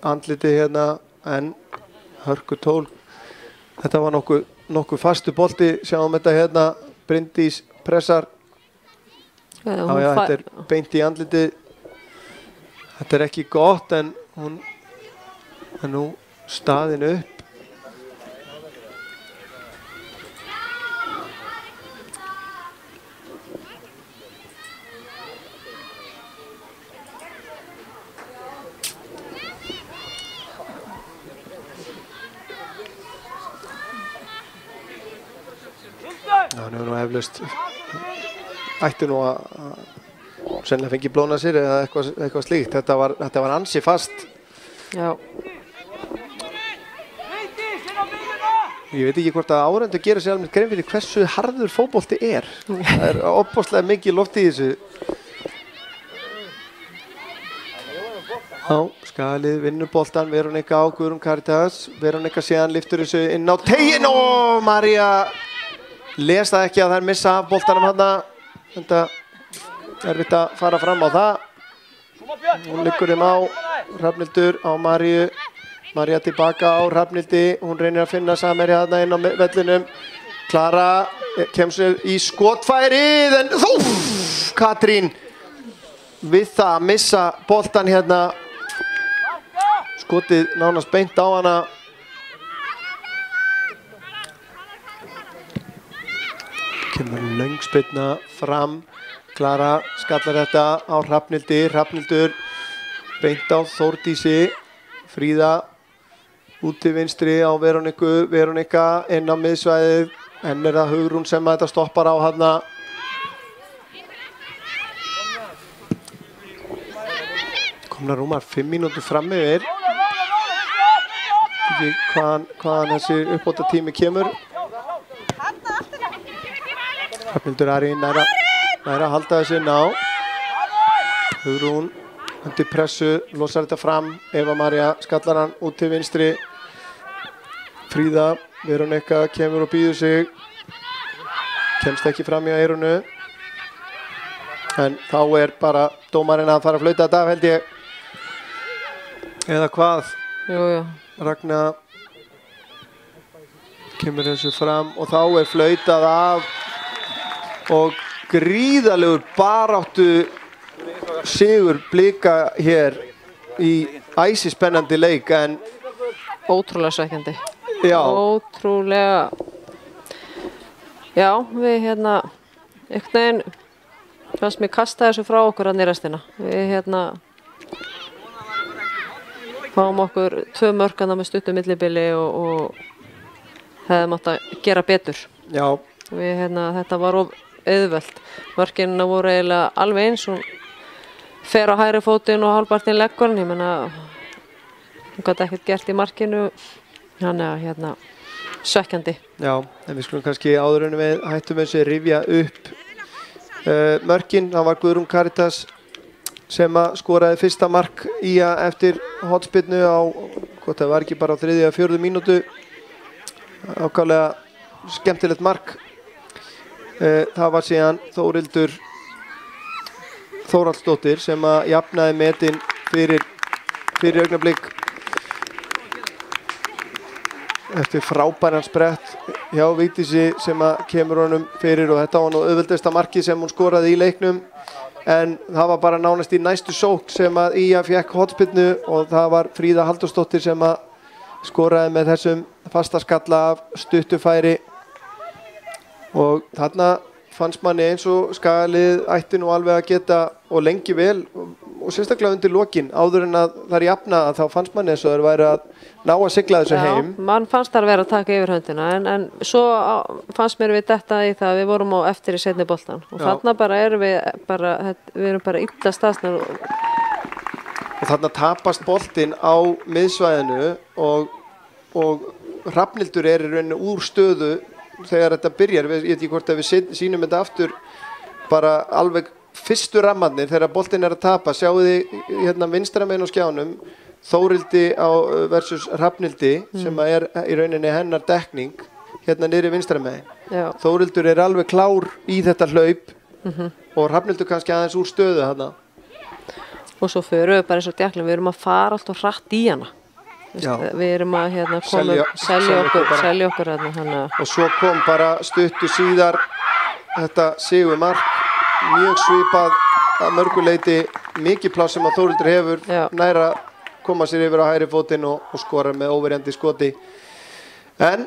Speaker 1: andlitið hérna en hörkutól. Þetta var nokkuð fastu bolti, sjáum þetta hérna, Bryndís pressar. Já, þetta er beint í andlitið. Þetta er ekki gott en hún er nú staðin upp. Hann hefur nú eflaust ætti nú að sennilega fengi blóna sér eða eitthvað slíkt. Þetta var ansi fast.
Speaker 3: Já.
Speaker 1: Ég veit ekki hvort að áhorfendur gera sér alveg grein fyrir hversu harður fótbolti er. Það er ofboðslega mikið loft í þessu. Já, Skalið vinnur boltan, Veronika á Guðrún Karítas. Veronika síðan lyftur þessu inn á tegin og María les það ekki að þær missa af boltanum þarna. Þetta er erfitt að fara fram á það. Hún liggur þeim á, Hrafnhildur á Maríu. María tilbaka á Hrafnhildi, hún reynir að finna samherja þarna inn á vellinum. Klara kemur sér í skotfærið en Katrín við það að missa boltan hérna. Skotið nánast beint á hana. Kemur löng spyrna fram. Klara skallar þetta á Hrafnhildi. Hrafnhildur beint á Þórdísi. Fríða út til vinstri á Veroniku. Veronika inn á miðsvæðið. Enn er það Hugrún sem að þetta stoppar á hana. Komnar rúmar 5 mínútur fram yfir. Ekki hvaðan þessi uppbóta tími kemur. Hrafnhildur Ari næra að halda þessi inn á. Hugrún undir pressu, losar þetta fram. Eva María skallar hann út til vinstri. Fríða, Veronika kemur og býður sig. Kemst ekki fram í eyrunu. En þá er bara dómarinn að fara að flauta þetta af held ég. Eða hvað?
Speaker 3: Jú.
Speaker 1: Ragna kemur þessu fram og þá er flautað af og gríðalegur baráttu sigur Blika hér í æsispennandi leik en
Speaker 3: Ótrúlega svekkjandi.
Speaker 1: já,
Speaker 3: Ótrúlega. Já, við einhvern veginn fannst mér kasta þessu frá okkur að restina. Við fáum okkur 2 mörk með stuttu millibili og hefðum átt að gera betur.
Speaker 1: já,
Speaker 3: Við, þetta var of auðvelt. Mörkin voru eiginlega alveg eins. Hún fer á hægri fótinn og hálfpartinn leggur hann. Ég meina, hún gat ekkert gert í markinu. Þannig að svekkjandi.
Speaker 1: já, en við skulum kannski áður en við hættum þessu rifja upp mörkin. Það var Guðrún Karítas sem að skoraði fyrsta mark ÍA eftir hotspinnu á, hvort það var ekki bara á 3. eða 4. mínútu. Ákaflega skemmtilegt mark. Það var síðan Þórildur Þórhallsdóttir sem að jafnaði metin fyrir augnablik eftir frábæran sprett hjá Vigdísi sem að kemur honum fyrir og þetta var nú auðveldasta markið sem hún skoraði í leiknum en það var bara nánast í næstu sókn sem að ÍA fékk hotspinnu og það var Fríða Halldórsdóttir sem að skoraði með þessum fasta skalla af stuttufæri og þarna fannst manni eins og Skagalið ætti nú alveg að geta og lengi vel og sérstaklega undir lokin áður en að það er jafna þá fannst manni eins og þeir væri að ná að sigla þessu heim.
Speaker 3: Já, mann fannst þar vera að taka yfir höndina en svo fannst mér við detta í það að við vorum á eftir í seinni boltan og þarna bara erum við erum bara illa staðsnar
Speaker 1: og þarna tapast boltinn á miðsvæðinu og Hrafnhildur er í rauninu úr stöðu þegar þetta byrjar. Ég veit ekki hvort að við sýnum þetta aftur bara alveg fyrstu rammarnir þegar boltinn er að tapa. Sjáu þið hérna vinstra megin á skjánum Þórildi versus Hrafnhildi sem er í rauninni hennar dekning hérna niðri vinstra megin. Þórildur er alveg klár í þetta hlaup og Hrafnhildur kannski aðeins úr stöðu þarna.
Speaker 3: Og svo förum við bara eins og djæklum, við erum að fara alltaf hratt í hana. Við erum að selja okkur hérna.
Speaker 1: Og svo kom bara stuttu síðar þetta sigurmark, mjög svipað að mörguleiti, mikið pláss sem að Þórildur hefur næra koma sér yfir á hægri fótinn og skora með óverjandi skoti. En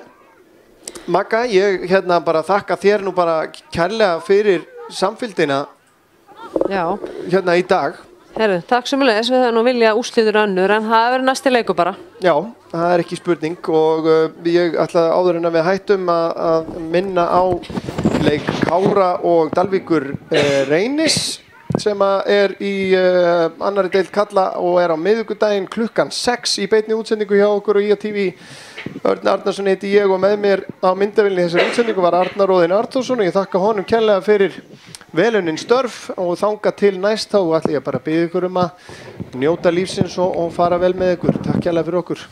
Speaker 1: Magga, ég bara þakka þér nú bara kærlega fyrir samfylgdina hérna í dag.
Speaker 3: Herru, takk sömuleiðis, við höfum nú vilja úrslitur önnur en það verður næsti leikur bara.
Speaker 1: Já, það er ekki spurning og ég ætla áður en að við hættum að minna á leik Kára og Dalvíkur Reynis sem er í annarri deild karla og er á miðvikudaginn klukkan 6 í beinni útsendingu hjá okkur og ÍA TV Örn Arnarsson heiti ég og með mér á myndavélinni í þessari útsendingu var Arnar Óðinn Arnþórsson og ég þakka honum kærlega fyrir velunnin störf og þanga til næst þá ætla ég bara að biðja ykkur að njóta lífsins og fara vel með ykkur. Takk kærlega fyrir okkur.